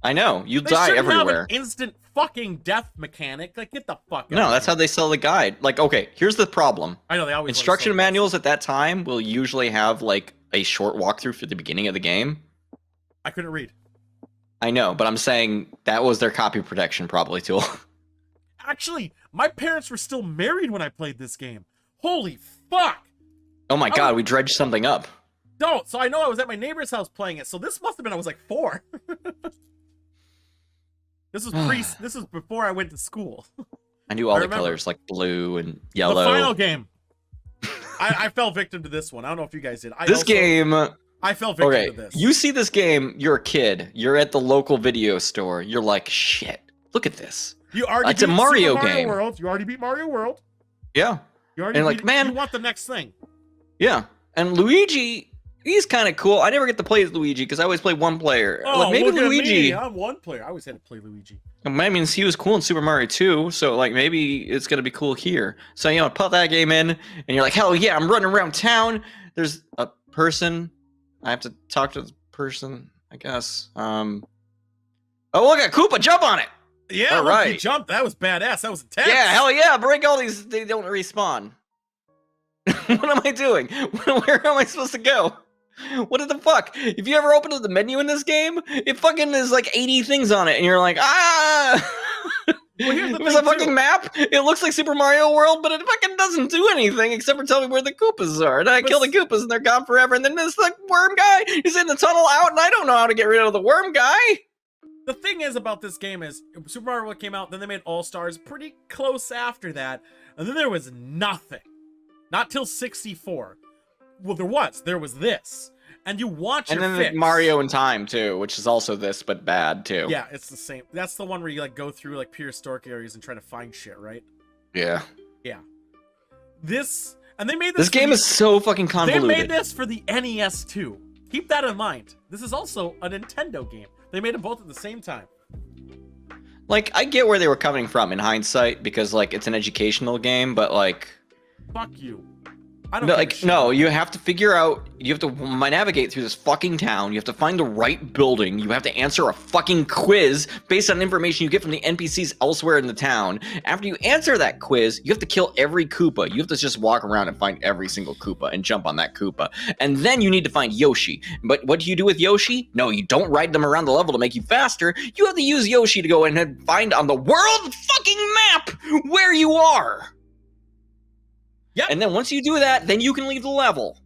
I know. You They die shouldn't everywhere. have an instant fucking death mechanic. Like get the fuck out. No, of that's here. how they sell the guide. Like, okay, here's the problem. I know they always Instruction want to sell manuals at that time will usually have like a short walkthrough for the beginning of the game. I couldn't read. I know, but I'm saying that was their copy protection, probably, Tool. Actually, my parents were still married when I played this game. Holy fuck! Oh my god, we dredged something up. No, so I know I was at my neighbor's house playing it. So this must have been I was like 4. This was before I went to school. I knew all the remember. colors, like blue and The yellow. final game. I fell victim to this one. I don't know if you guys did. This game... I fell victim Okay, to this. you see this game, you're a kid, you're at the local video store, you're like, shit, look at this. You already It's a beat Mario Super game. World. You already beat Mario World. Yeah. You already And beat like, man, you want the next thing. yeah. And Luigi, he's kind of cool. I never get to play as Luigi because I always play one player. Oh, like, maybe look at Luigi. me. I'm one player. I always had to play Luigi. I mean, he was cool in Super Mario 2, so like maybe it's gonna be cool here. So you know, put that game in, and you're like, hell yeah, I'm running around town. There's a person. I have to talk to the person, I guess. Oh, look at Koopa! Jump on it. Yeah, All look, right. you jumped. That was badass. That was intense. Yeah, hell yeah! Break all these. They don't respawn. What am I doing? Where am I supposed to go? What the fuck? If you ever open up the menu in this game, it fucking is like 80 things on it, and you're like, ah! Well, here's the It was thing, a fucking too. map. It looks like Super Mario World, but it fucking doesn't do anything except for tell me where the Koopas are. And I kill the Koopas, and they're gone forever. And then this like worm guy is in the tunnel out, and I don't know how to get rid of the worm guy. The thing is about this game is Super Mario World came out, then they made All Stars pretty close after that, and then there was nothing. Not till 64. Well, there was this. And you want your And then fix. the Mario in Time too, which is also this but bad too. Yeah, it's the same. That's the one where you like go through like prehistoric areas and try to find shit, right? Yeah. Yeah. This and they made This game is so fucking convoluted. They made this for the NES too. Keep that in mind. This is also a Nintendo game. They made them both at the same time. Like, I get where they were coming from in hindsight because like it's an educational game, but like Fuck you. I don't no, give a like shit. no, you have to figure out. You have to navigate through this fucking town. You have to find the right building. You have to answer a fucking quiz based on information you get from the NPCs elsewhere in the town. After you answer that quiz, you have to kill every Koopa. You have to just walk around and find every single Koopa and jump on that Koopa. And then you need to find Yoshi. But what do you do with Yoshi? No, you don't ride them around the level to make you faster. You have to use Yoshi to go and find on the world fucking map where you are. Yep. And then once you do that, then you can leave the level.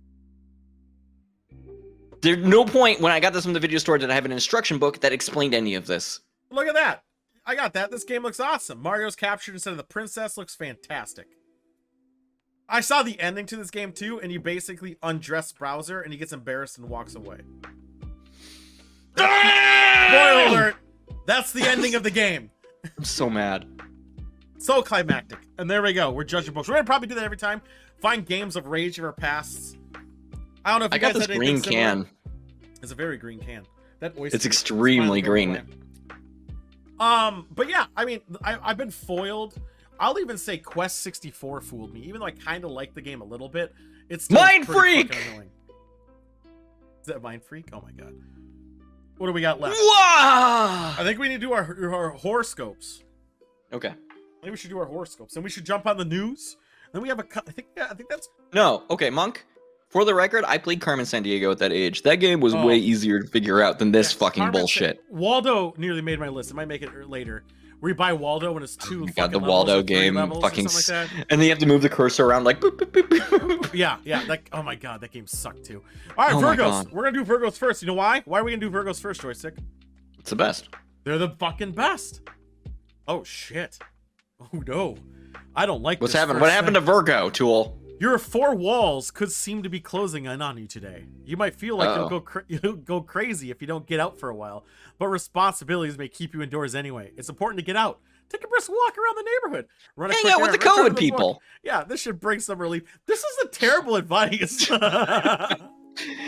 There's no point when I got this from the video store did I have an instruction book that explained any of this. Look at that. I got that. This game looks awesome. Mario's captured instead of the princess. Looks fantastic. I saw the ending to this game too, and you basically undress Bowser and he gets embarrassed and walks away. Spoiler alert. That's the ending of the game. I'm so mad. So climactic. And there we go. We're judging books. We're gonna probably do that every time. Find games of rage of our pasts. I don't know if you I got guys this had anything green similar. can. It's a very green can. That oyster. It's extremely green. But yeah, I mean, I've been foiled. I'll even say Quest 64 fooled me, even though I kind of like the game a little bit. It's still Mind pretty Freak! fucking annoying. Is that Mind Freak? Oh my god. What do we got left? Wow! I think we need to do our horoscopes. Okay. Maybe we should do our horoscopes, and we should jump on the news. Then we have I think that's. No, okay, Monk. For the record, I played Carmen Sandiego at that age. That game was way easier to figure out than this fucking Carmen bullshit. Waldo nearly made my list. It might make it later. Where you buy Waldo when it's two. God, the fucking Waldo levels or 3 game, levels or fucking, something like that. and then you have to move the cursor around like. Boop, boop, boop, boop, boop. Yeah. Like, oh my god, that game sucked too. All right, Oh my Virgos. God. We're gonna do Virgos first. You know why? Why are we gonna do Virgos first, Joystick? It's the best. They're the fucking best. Oh shit. Oh no. I don't like What's this happened? first What happened to thing. Virgo, Tool? Your 4 walls could seem to be closing in on you today. You might feel like you'll go crazy if you don't get out for a while, but responsibilities may keep you indoors anyway. It's important to get out. Take a brisk walk around the neighborhood. Run a Hang quick out with errand, the return COVID to the people. work. Yeah, this should bring some relief. This is a terrible advice.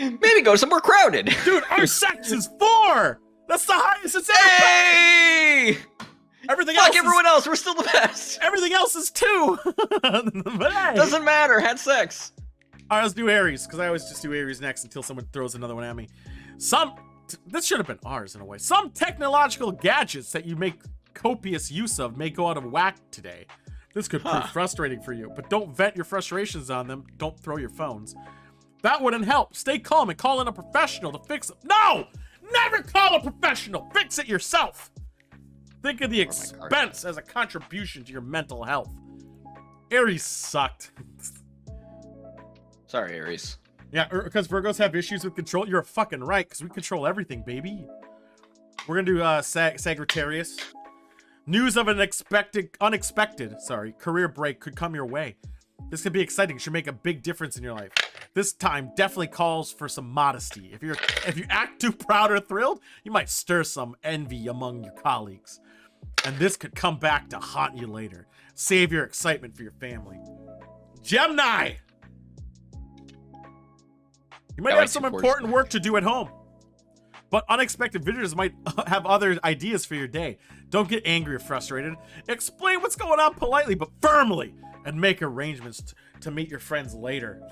Maybe go somewhere crowded. Dude, our sex is 4. That's the highest it's ever been. Hey! Everything Fuck else everyone else, we're still the best. Everything else is 2. But hey. Doesn't matter, had sex. All right, let's do Aries, because I always just do Aries next until someone throws another one at me. This should have been ours in a way. Some technological gadgets that you make copious use of may go out of whack today. This could prove frustrating for you, but don't vent your frustrations on them. Don't throw your phones. That wouldn't help. Stay calm and call in a professional to fix it. No! Never call a professional. Fix it yourself. Think of the expense as a contribution to your mental health. Aries sucked. Sorry, Aries. Yeah, because Virgos have issues with control. You're fucking right, because we control everything, baby. We're gonna do Sagittarius. News of an unexpected career break could come your way. This could be exciting. Should make a big difference in your life. This time definitely calls for some modesty. If you act too proud or thrilled, you might stir some envy among your colleagues. And this could come back to haunt you later. Save your excitement for your family. Gemini! You might have some important work to do at home. But unexpected visitors might have other ideas for your day. Don't get angry or frustrated. Explain what's going on politely but firmly. And make arrangements to meet your friends later.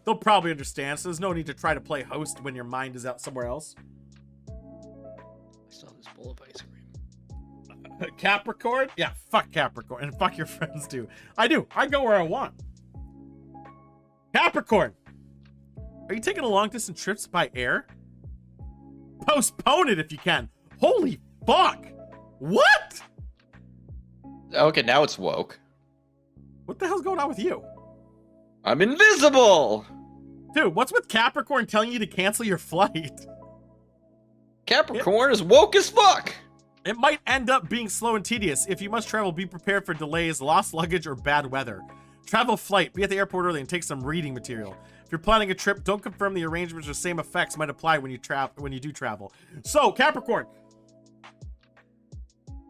They'll probably understand, so there's no need to try to play host when your mind is out somewhere else. I saw this bowl of ice cream. Capricorn? Yeah, fuck Capricorn. And fuck your friends too. I do. I go where I want. Capricorn! Are you taking a long distance trips by air? Postpone it if you can. Holy fuck! What? Okay, now it's woke. What the hell's going on with you? I'm invisible! Dude, what's with Capricorn telling you to cancel your flight? Capricorn is woke as fuck! It might end up being slow and tedious. If you must travel, be prepared for delays, lost luggage, or bad weather. Travel flight. Be at the airport early and take some reading material. If you're planning a trip, don't confirm the arrangements or same effects might apply when you do travel. So, Capricorn.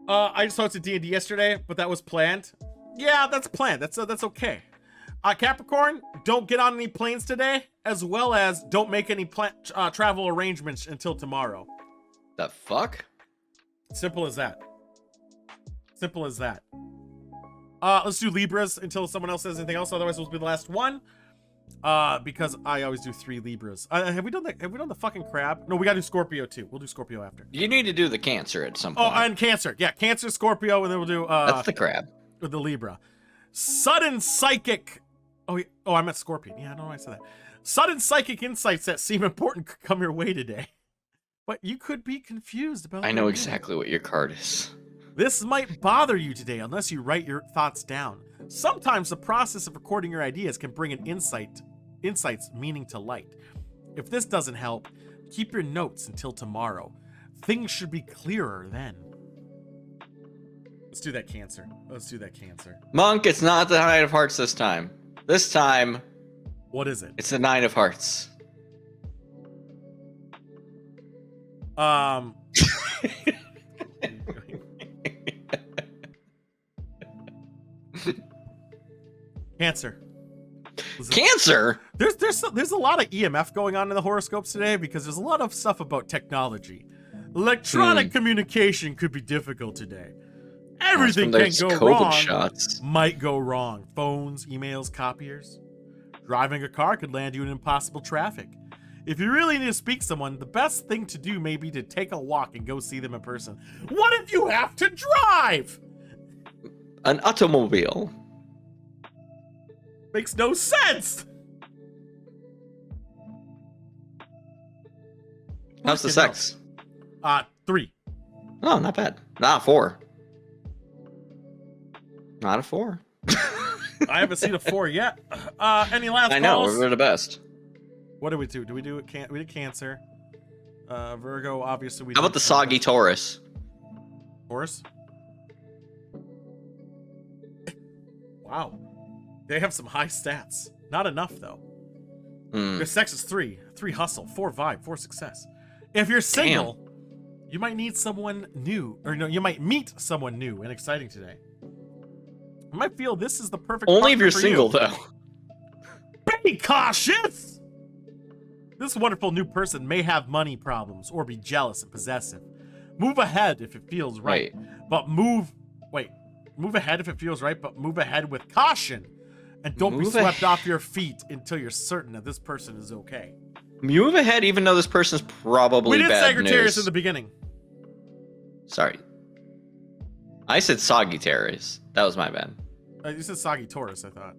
I just hosted D&D yesterday, but that was planned. Yeah, that's planned. That's okay. Capricorn, don't get on any planes today, as well as don't make any travel arrangements until tomorrow. The fuck? Simple as that. Simple as that. Let's do Libras until someone else says anything else. Otherwise, this will be the last one. Because I always do 3 Libras. Have we done that? Have we done the fucking crab? No, we gotta do Scorpio too. We'll do Scorpio after. You need to do the Cancer at some point. Oh, and Cancer. Yeah, Cancer, Scorpio, and then we'll do that's the crab. With the Libra. Sudden psychic. Oh, I meant Scorpion. Yeah, I don't know why I said that. Sudden psychic insights that seem important could come your way today. But you could be confused about. I know exactly what your card is. This might bother you today unless you write your thoughts down. Sometimes the process of recording your ideas can bring an insight's meaning to light. If this doesn't help, keep your notes until tomorrow. Things should be clearer then. Let's do that Cancer. Let's do that Cancer. Monk, it's not the Nine of Hearts this time. This time... What is it? It's the Nine of Hearts. Cancer. Cancer? There's a lot of EMF going on in the horoscopes today because there's a lot of stuff about technology. Electronic communication could be difficult today. Everything can go COVID wrong. Shots. Might go wrong. Phones, emails, copiers. Driving a car could land you in impossible traffic. If you really need to speak to someone, the best thing to do may be to take a walk and go see them in person. What if you have to drive? An automobile. Makes no sense. How's the sex? 3. Oh, not bad. Not 4. Not a 4. I haven't seen a 4 yet. Any last calls? I know, we're the best. What do we do? Do we do it? We did Cancer. Virgo, obviously we. How about the Soggy Taurus? Taurus? Wow. They have some high stats. Not enough, though. Their sex is 3. 3 hustle. 4 vibe. 4 success. If you're single, you might need someone new. Or no, you might meet someone new and exciting today. You might feel this is the perfect Only if you're for single, you. though. Be cautious! This wonderful new person may have money problems or be jealous and possessive. Move ahead if it feels right. But move ahead if it feels right, but move ahead with caution And don't be Move swept off your feet until you're certain that this person is okay. Move ahead, even though this person's probably We did bad Sagittarius news. in the beginning. Sorry. I said Sagittarius. That was my bad. You said Soggy Taurus, I thought.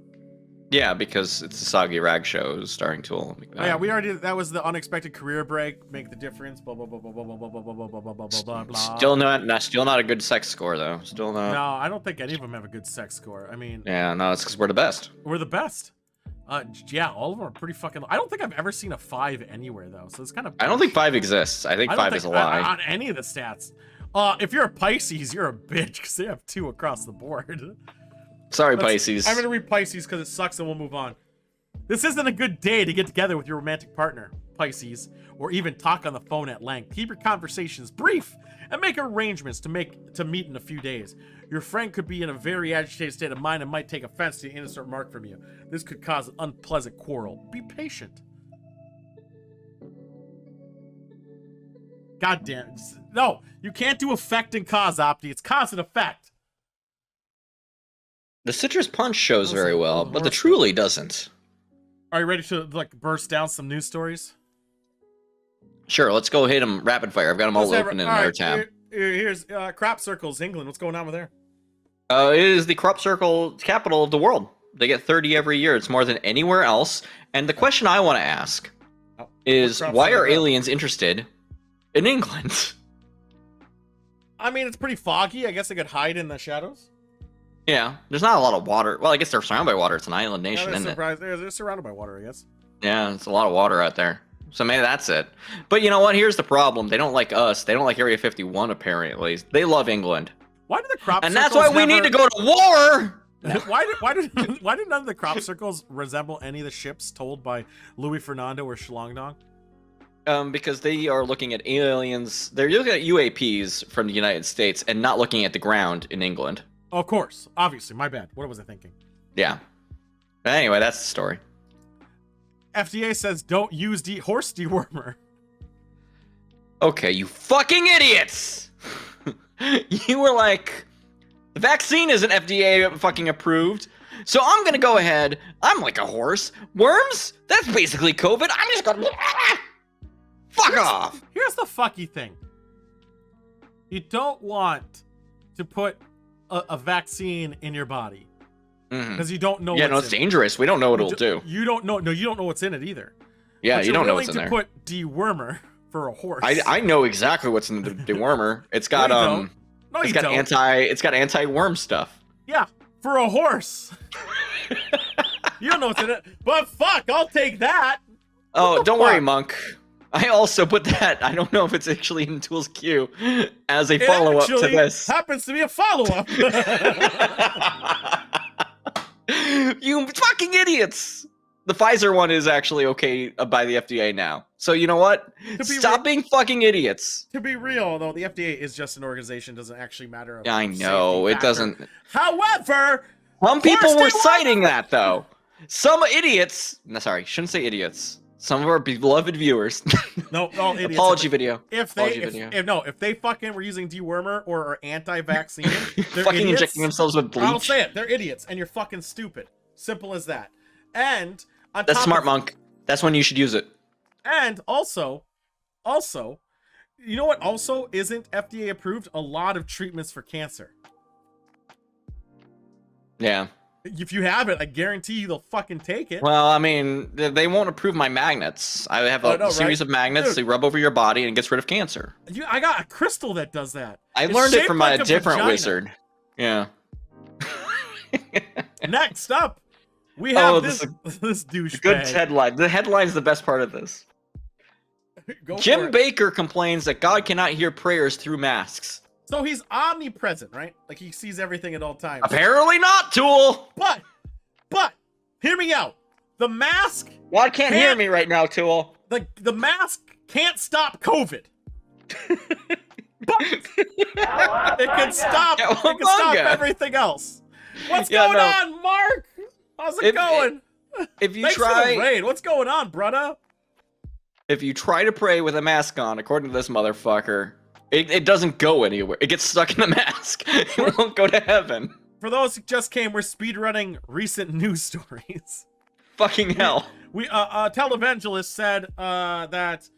Yeah, because it's a Soggy Rag show starring Tool. Oh, yeah, we already did. That was the unexpected career break. Make the difference. Blah blah blah blah blah blah blah blah blah blah blah blah blah. Still not a good sex score though. Still not. No, I don't think any of them have a good sex score. I mean, Yeah, no, it's because we're the best. we're the best. Yeah, all of them are pretty fucking. I don't think I've ever seen a 5 anywhere though, so it's kind of. I don't think 5 exists. I think I don't 5 think is a lie. on any of the stats. If you're a Pisces, you're a bitch because they have 2 across the board. Sorry, Pisces. I'm gonna read Pisces because it sucks, and we'll move on. This isn't a good day to get together with your romantic partner, Pisces, or even talk on the phone at length. Keep your conversations brief and make arrangements to meet in a few days. Your friend could be in a very agitated state of mind and might take offense to the innocent remark from you. This could cause an unpleasant quarrel. Be patient. God damn it. No, you can't do effect and cause, Opti. It's cause and effect. The Citrus Punch shows That was very a well, but the horse. Truly doesn't. Are you ready to burst down some news stories? Sure, let's go hit them rapid fire. I've got them all Let's have- open in all another right, tab. Here's crop circles, England. What's going on with there? It is the crop circle capital of the world. They get 30 every year. It's more than anywhere else. And the question I want to ask is, crop why are circle? aliens interested in England? I mean, it's pretty foggy. I guess they could hide in the shadows. Yeah, there's not a lot of water. Well, I guess they're surrounded by water. It's an island Yeah, nation, they're, isn't it? surprised. They're surrounded by water, I guess. Yeah, it's a lot of water out there. So maybe that's it. But you know what? Here's the problem. They don't like us. They don't like Area 51, apparently. They love England. Why do the crop And circles that's why we need to go to war! why did none of the crop circles resemble any of the ships told by Louis Fernando or Shlongdong? Because they are looking at aliens. They're looking at UAPs from the United States and not looking at the ground in England. Of course, obviously, my bad. What was I thinking? Yeah. But anyway, that's the story. FDA says don't use horse dewormer. Okay, you fucking idiots! You were like, the vaccine isn't FDA fucking approved, so I'm gonna go ahead. I'm like a horse. Worms? That's basically COVID. I'm just gonna... Fuck off! Here's the fucky thing. You don't want to put a vaccine in your body because you don't know. Yeah, no, what's it's in it. dangerous. We don't know what it'll do. You don't know. No, you don't know what's in it either. Yeah, But you don't know what's what's in there. Put dewormer for a horse. I know exactly what's in the dewormer. It's got No, you don't. No, it's you got don't. it's got anti-worm stuff. Yeah, for a horse. You don't know what's in it, but fuck, I'll take that. Oh, the don't worry, fuck? Monk. I also put that. I don't know if it's actually in Tool's queue as a It follow-up to actually this. happens to be a follow-up. You fucking idiots! The Pfizer one is actually okay by the FDA now. So you know what? Stop being fucking idiots. To be real, though, the FDA is just an organization. Doesn't actually matter. Yeah, I know it doesn't. However, Some people horse were dewormer- citing that though. Some idiots. No, sorry, shouldn't say idiots. Some of our beloved viewers. No, idiots. Apology video. If they, Apology video. if they fucking were using dewormer or are anti-vaccine, they're Fucking idiots. injecting themselves with bleach. I'll say it. They're idiots, and you're fucking stupid. Simple as that. And on That's top smart, of, Monk. That's when you should use it. And also, you know what? Also, isn't FDA approved? A lot of treatments for cancer. Yeah. If you have it, I guarantee you they'll fucking take it. Well, I mean, they won't approve my magnets. I have a series of magnets Dude. they rub over your body and it gets rid of cancer. I got a crystal that does that. I It's learned it shaped from like a different vagina. wizard. Yeah. Next up, we have Oh, this Good douchebag. headline. The headline's the best part of this. Go for Jim it. Baker complains that God cannot hear prayers through masks. So he's omnipresent, right? Like he sees everything at all times. Apparently not, Tool. But, hear me out. The mask. God can't hear me right now, Tool. The mask can't stop COVID. But it can stop. Yeah, It can stop Manga. everything else. What's Yeah, going no. on, Mark? How's it If- going? If you Thanks for the try, raid. What's going on, brother? if you try to pray with a mask on, according to this motherfucker, it doesn't go anywhere. It gets stuck in the mask. It won't go to heaven. For those who just came, we're speedrunning recent news stories. Fucking hell. We televangelist said that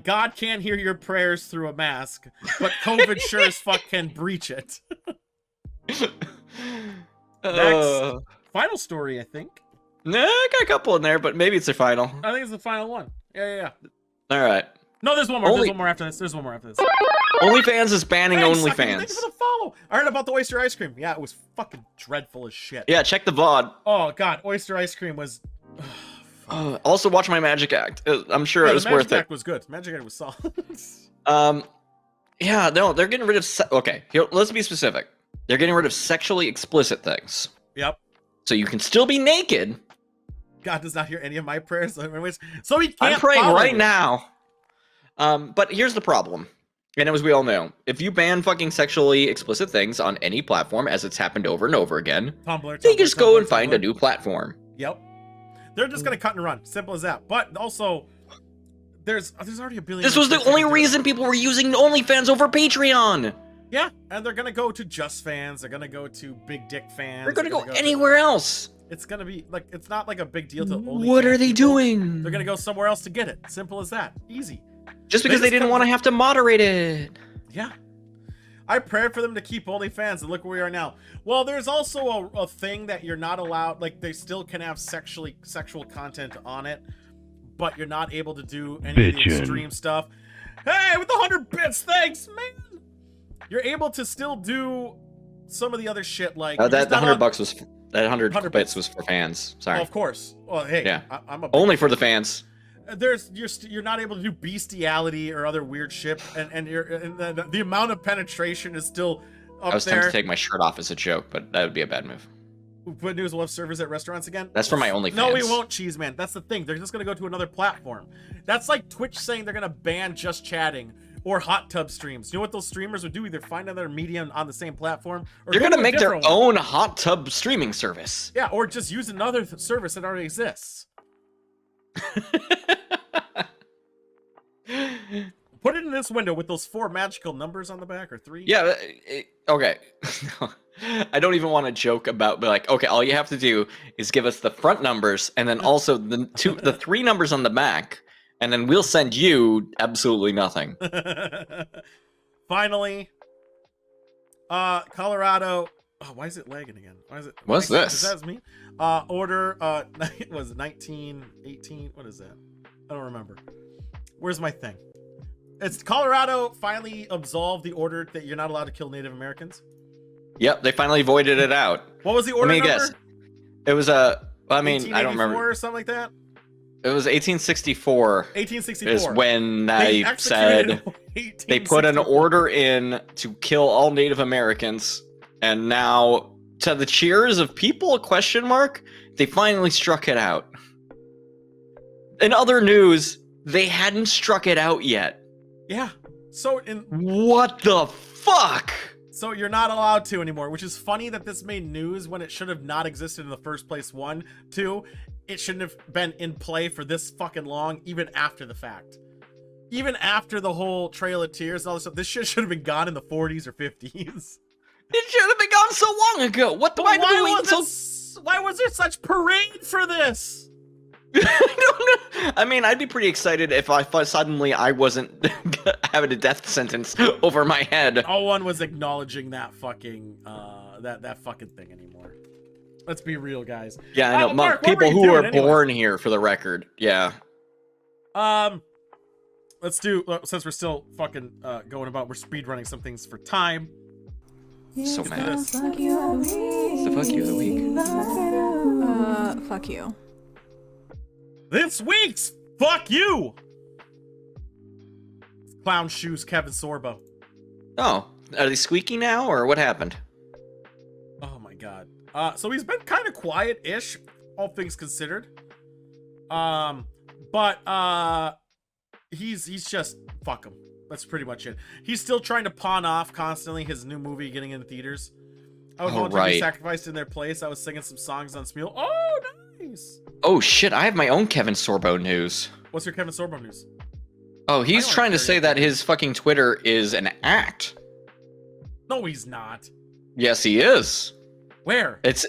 God can't hear your prayers through a mask, but COVID sure as fuck can breach it. Next, final story, I think. Nah, I got a couple in there, but maybe it's the final. I think it's the final one. Yeah. All right. No, there's one more. There's one more after this. OnlyFans is banning Thanks OnlyFans. for the follow. I heard about the Oyster ice cream. Yeah, it was fucking dreadful as shit. Yeah, check the VOD. Oh god, Oyster ice cream was. Also, watch my Magic Act. I'm sure it was worth it. Magic Act was good. Magic Act was solid. Yeah, no, they're getting rid of. Okay, here, let's be specific. They're getting rid of sexually explicit things. Yep. So you can still be naked. God does not hear any of my prayers. So he can't. I'm praying right me. now. But here's the problem. And as we all know, if you ban fucking sexually explicit things on any platform, as it's happened over and over again, they just go and find a new platform. Yep. They're just gonna cut and run. Simple as that. But also, there's already a billion. This was the only reason people were using OnlyFans over Patreon. Yeah, and they're gonna go to Just Fans. They're gonna go to Big Dick Fans. They're gonna go anywhere else. It's gonna be like, it's not like a big deal to only. What are they doing? They're gonna go somewhere else to get it. Simple as that. Easy. Just because they didn't want to have to moderate it. Yeah. I prayed for them to keep OnlyFans, and look where we are now. Well, there's also a thing that you're not allowed, like, they still can have sexual content on it, but you're not able to do any of the extreme stuff. Hey, with the 100 bits, thanks, man! You're able to still do some of the other shit, like... that $100 was... That 100 bits was for fans. Sorry. Oh, of course. Well, hey, yeah. I'm a... Only for the fans. You're not able to do bestiality or other weird shit, and the amount of penetration is still up there. I was tempted to take my shirt off as a joke, but that would be a bad move. Good news, we'll have servers at restaurants again. That's for my OnlyFans. No, we won't, Cheese Man. That's the thing. They're just gonna go to another platform. That's like Twitch saying they're gonna ban just chatting or hot tub streams. You know what those streamers would do? Either find another medium on the same platform, or they're gonna make their own hot tub streaming service. Yeah, or just use another service that already exists. Put it in this window with those 4 magical numbers on the back, or 3. Yeah, okay. I don't even want to joke about, but like, okay, all you have to do is give us the front numbers and then also the 3 numbers on the back, and then we'll send you absolutely nothing. Finally, Colorado. Oh, why is it lagging again? Why is it? What's this? Is that me? Order. Was it 1918? What is that? I don't remember. Where's my thing? It's Colorado finally absolved the order that you're not allowed to kill Native Americans. Yep, they finally voided it out. What was the order number? Guess. It was I mean, I don't remember. Or something like that. It was 1864. 1864 is when they said they put an order in to kill all Native Americans, and now, to the cheers of people? ? They finally struck it out. In other news, they hadn't struck it out yet. Yeah. So what the fuck? So you're not allowed to anymore, which is funny that this made news when it should have not existed in the first place. 1, 2, it shouldn't have been in play for this fucking long, even after the fact. Even after the whole Trail of Tears and all this stuff, this shit should have been gone in the 40s or 50s. It should have been gone so long ago. Why was there such parade for this? I don't know. I mean, I'd be pretty excited if I thought suddenly I wasn't having a death sentence over my head. No one was acknowledging that fucking that fucking thing anymore. Let's be real, guys. Yeah, I know. Mark, people who are born here, for the record. Yeah. Let's do, since we're still fucking going about, we're speedrunning some things for time. So mad. It's the fuck you of the week. Fuck you. This week's fuck you. Clown shoes, Kevin Sorbo. Oh, are they squeaky now, or what happened? Oh my god. So he's been kind of quiet-ish, all things considered. But he's just fuck him. That's pretty much it. He's still trying to pawn off constantly his new movie getting into theaters. I was voluntarily sacrificed in their place. I was singing some songs on Smule. Oh, nice. Oh shit! I have my own Kevin Sorbo news. What's your Kevin Sorbo news? Oh, he's trying to say that his fucking Twitter is an act. No, he's not. Yes, he is. Where? It's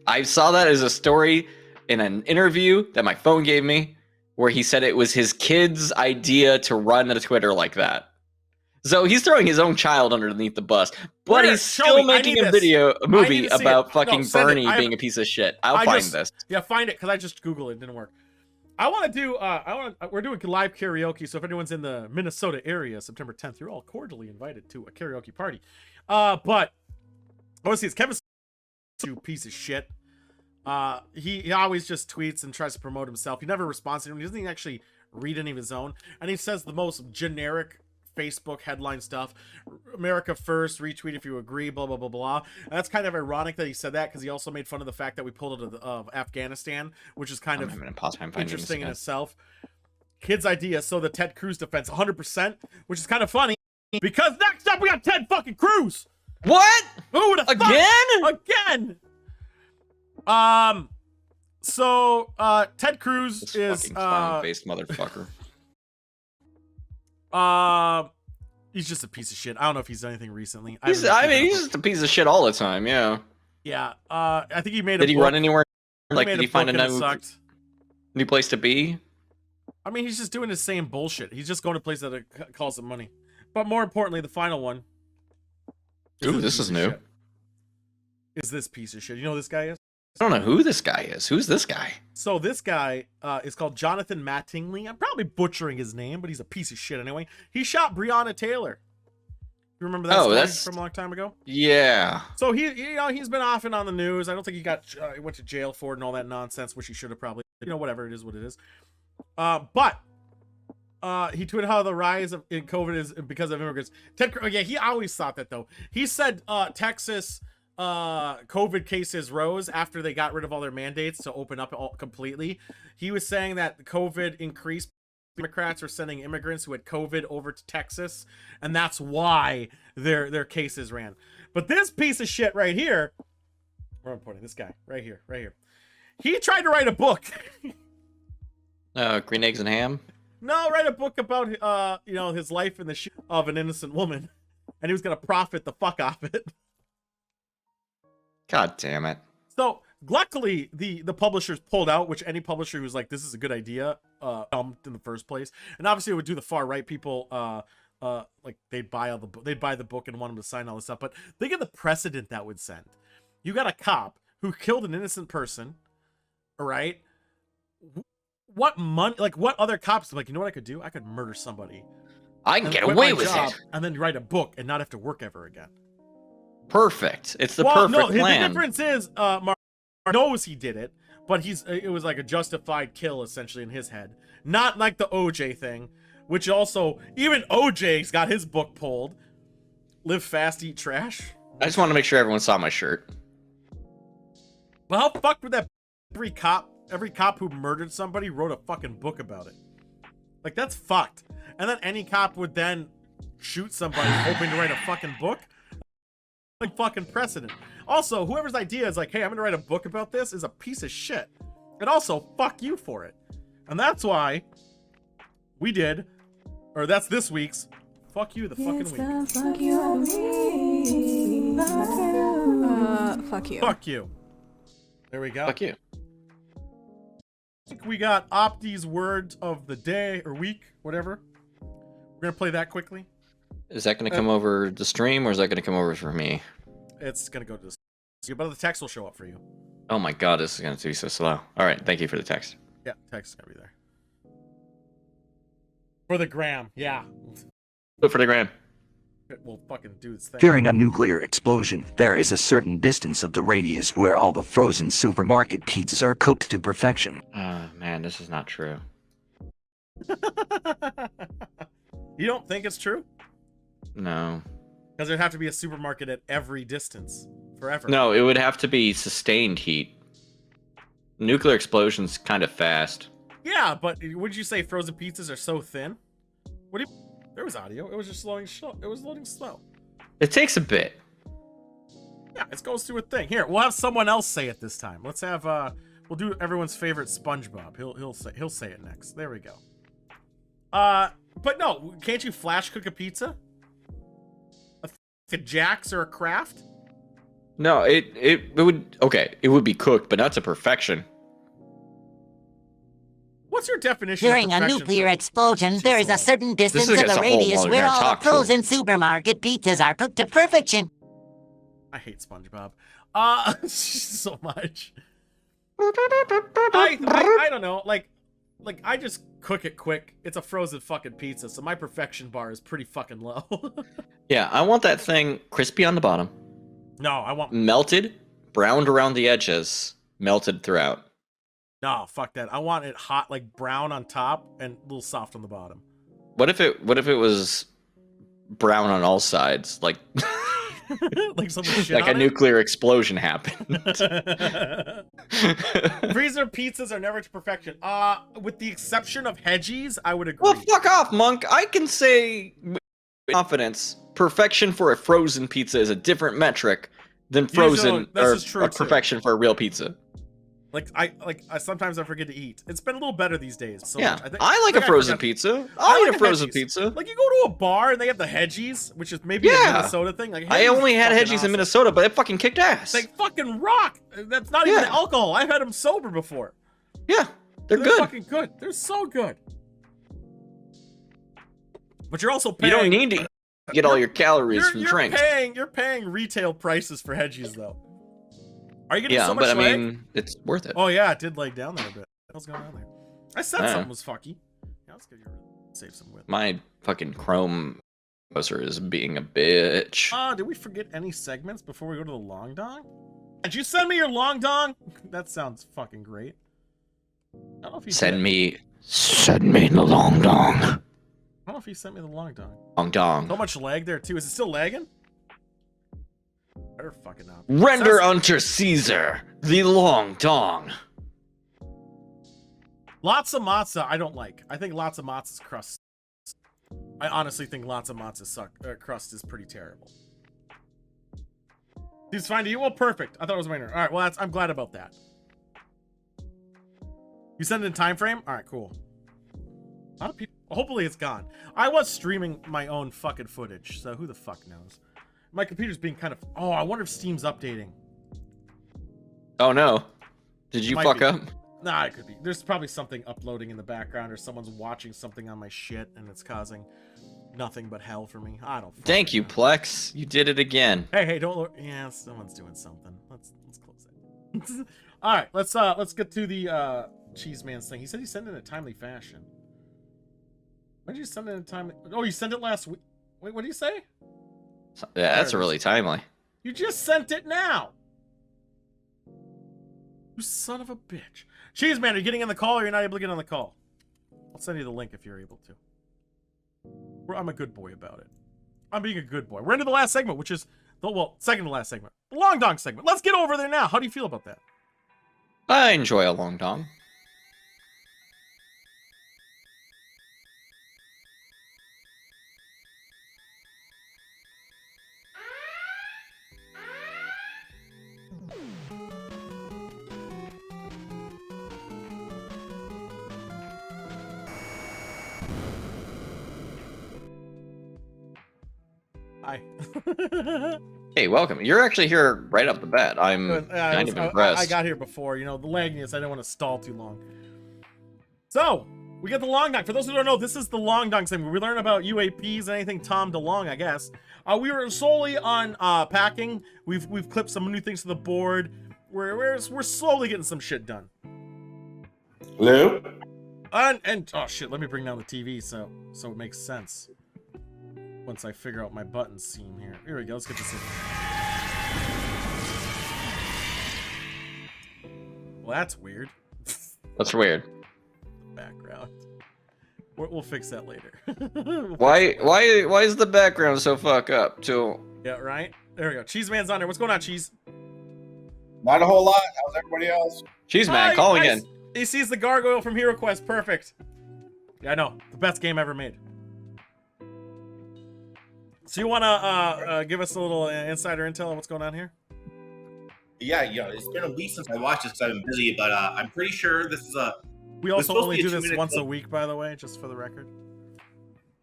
I saw that as a story in an interview that my phone gave me where he said it was his kid's idea to run a Twitter like that. So he's throwing his own child underneath the bus, but Where? he's Show still me. I making need a this. movie to see about it. fucking No, send it. Bernie being a piece of shit. I'll find this. Yeah, find it, because I just Googled it. It didn't work. I want to do, we're doing live karaoke, so if anyone's in the Minnesota area, September 10th, you're all cordially invited to a karaoke party. But, I want to see, it's Kevin, you piece of shit. He always just tweets and tries to promote himself. He never responds to him. He doesn't even actually read any of his own. And he says the most generic Facebook headline stuff. America first, retweet if you agree, blah, blah, blah, blah. And that's kind of ironic that he said that, because he also made fun of the fact that we pulled out of Afghanistan, which is kind of interesting in itself. Kid's idea, so the Ted Cruz defense, 100%, which is kind of funny, because next up we got Ted fucking Cruz. What? Who would have Again? So Ted Cruz This is fucking clown-faced motherfucker. He's just a piece of shit. I don't know if he's done anything recently. He's just a piece of shit all the time. Yeah. Yeah. I think he made. Did he run anywhere? Like, did he find a new place to be? I mean, he's just doing the same bullshit. He's just going to places that calls him money. But more importantly, the final one. Ooh, this is new. Is this piece of shit? You know who this guy is? I don't know who this guy is. Who's this guy? So this guy is called Jonathan Mattingly. I'm probably butchering his name, but he's a piece of shit anyway. He shot Breonna Taylor. You remember that story from a long time ago? Yeah. So he's been off and on the news. I don't think he went to jail for it and all that nonsense, which he should have probably. Whatever, it is what it is. But he tweeted how the rise in COVID is because of immigrants. He always thought that though. He said Texas COVID cases rose after they got rid of all their mandates to open up completely. He was saying that COVID increased. Democrats were sending immigrants who had COVID over to Texas, and that's why their cases ran. But this piece of shit right here, where am I pointing? This guy right here. He tried to write a book. Green Eggs and Ham? No, write a book about his life in the shoes of an innocent woman, and he was gonna profit the fuck off it. God damn it. So luckily the publishers pulled out, which any publisher who's like, this is a good idea, dumped in the first place. And obviously it would do the far right people, like they'd buy the book and want them to sign all this stuff. But think of the precedent that would send. You got a cop who killed an innocent person, all right? What money, like what other cops, like, you know what I could do? I could murder somebody. I can get away with it. And then write a book and not have to work ever again. Perfect. It's the perfect plan. The difference is, Mark knows he did it, but it was like a justified kill essentially in his head. Not like the OJ thing, which also, even OJ's got his book pulled. Live fast, eat trash. I just want to make sure everyone saw my shirt. Well, how fucked would that every cop who murdered somebody wrote a fucking book about it? Like, that's fucked. And then any cop would then shoot somebody hoping to write a fucking book? Like fucking precedent. Also, whoever's idea is like, hey, I'm gonna write a book about this is a piece of shit. And also, fuck you for it. And that's why we did, or that's this week's Fuck You the Fucking Week. Fuck you. Fuck you. Fuck you. There we go. Fuck you. I think we got Opti's words of the day or week, whatever. We're gonna play that quickly. Is that going to come over the stream, or is that going to come over for me? It's going to go to the stream, but the text will show up for you. Oh my god, this is going to be so slow. All right, thank you for the text. Yeah, text is going to be there. For the gram, yeah. But for the gram. We'll fucking do this thing. During a nuclear explosion, there is a certain distance of the radius where all the frozen supermarket pizzas are cooked to perfection. Man, this is not true. You don't think it's true? No. Because there'd have to be a supermarket at every distance, forever. No, it would have to be sustained heat. Nuclear explosion's kind of fast. Yeah, but would you say frozen pizzas are so thin? What do you... There was audio. It was just loading slow. It was loading slow. It takes a bit. Yeah, it goes through a thing. Here, we'll have someone else say it this time. Let's have we'll do everyone's favorite SpongeBob. He'll say it next. There we go. But no, can't you flash cook a pizza? A Jack's or a Kraft? No, it would okay. It would be cooked, but not to perfection. What's your definition of During a perfection? nuclear explosion, there is a certain distance is of against the the whole radius world. where We're gonna all the talk to 'em. frozen supermarket pizzas are cooked to perfection. I hate SpongeBob. So much. I don't know. Like I just cook it quick. It's a frozen fucking pizza, so my perfection bar is pretty fucking low. Yeah, I want that thing crispy on the bottom, No, I want melted, browned around the edges, melted throughout. no, fuck that. I want it hot, like brown on top and a little soft on the bottom. What if it was brown on all sides, like Like something shit like a on it? nuclear explosion happened? Freezer pizzas are never to perfection. With the exception of Hedgies, I would agree. Well, fuck off, Monk. I can say with confidence, perfection for a frozen pizza is a different metric than frozen this is true, or too. perfection for a real pizza. I sometimes I forget to eat. It's been a little better these days. So Yeah, much. I like a frozen pizza. I'll eat a frozen pizza. Like you go to a bar and they have the Hedgies, which is maybe a Minnesota thing. Like I Hedgies only is had fucking Hedgies awesome. in Minnesota, but it fucking kicked ass. They fucking rock. That's not even alcohol. I've had them sober before. Yeah, they're They're good. fucking good. They're so good. But you're also paying. You don't need to get all your calories from drinks. You're paying retail prices for Hedgies though. Are you getting Yeah, so much but I leg? mean, it's worth it. Oh yeah, it did leg down there a bit. What the hell's going on there? I said Yeah. something was fucky. Yeah, let's get you save some with. My fucking Chrome browser is being a bitch. Did we forget any segments before we go to the long dong? Did you send me your long dong? That sounds fucking great. I don't know if you Send me the long dong. I don't know if he sent me the long dong. Long dong. So much lag there too. Is it still lagging? Better fucking not. Render Says- unto Caesar the long dong. Lots of matzah I don't like. I think lots of matzah's crust. I honestly think lots of matzah's crust is pretty terrible. Seems fine to you? Well, perfect. I thought it was minor. All right, well, I'm glad about that. You send it in time frame? All right, cool. A lot of people. Hopefully it's gone. I was streaming my own fucking footage, so who the fuck knows? My computer's being kind of. Oh, I wonder if Steam's updating. Oh no. Did you Might fuck be. up? Nah, it could be. There's probably something uploading in the background, or someone's watching something on my shit, and it's causing nothing but hell for me. I don't. Thank you, Plex. You did it again. Hey, don't look. Yeah, someone's doing something. Let's close it. All right, let's get to the Cheese Man's thing. He said he sent it in a timely fashion. When did you send it in a timely? Oh, you sent it last week. Wait, what did you say? Yeah, that's really timely. You just sent it now. You son of a bitch. Cheese Man, are you getting on the call or you're not able to get on the call? I'll send you the link if you're able to. I'm a good boy about it. I'm being a good boy. We're into the last segment, which is second to last segment. The long dong segment. Let's get over there now. How do you feel about that? I enjoy a long dong. Hi. Hey, welcome. You're actually here right off the bat. I'm kind of impressed. I got here before. You know, the lagginess, I didn't want to stall too long. So, we got the long dong. For those who don't know, this is the long dong segment. We learn about UAPs and anything Tom DeLong, I guess. We were solely on packing. We've clipped some new things to the board. We're slowly getting some shit done. Hello? And oh shit, let me bring down the TV so it makes sense. Once I figure out my button seam here. Here we go, let's get this in. Well, that's weird. That's weird. Background. We'll fix that later. Why is the background so fuck up too? Yeah, right? There we go. Cheese Man's on there. What's going on, Cheese? Not a whole lot. How's everybody else? Cheese Man, call again. He sees the gargoyle from Hero Quest. Perfect. Yeah, I know. The best game ever made. So you want to give us a little insider intel on what's going on here? Yeah, it's been a week since I watched this because I've been busy, but I'm pretty sure this is a... We also only do this once a week, by the way, just for the record.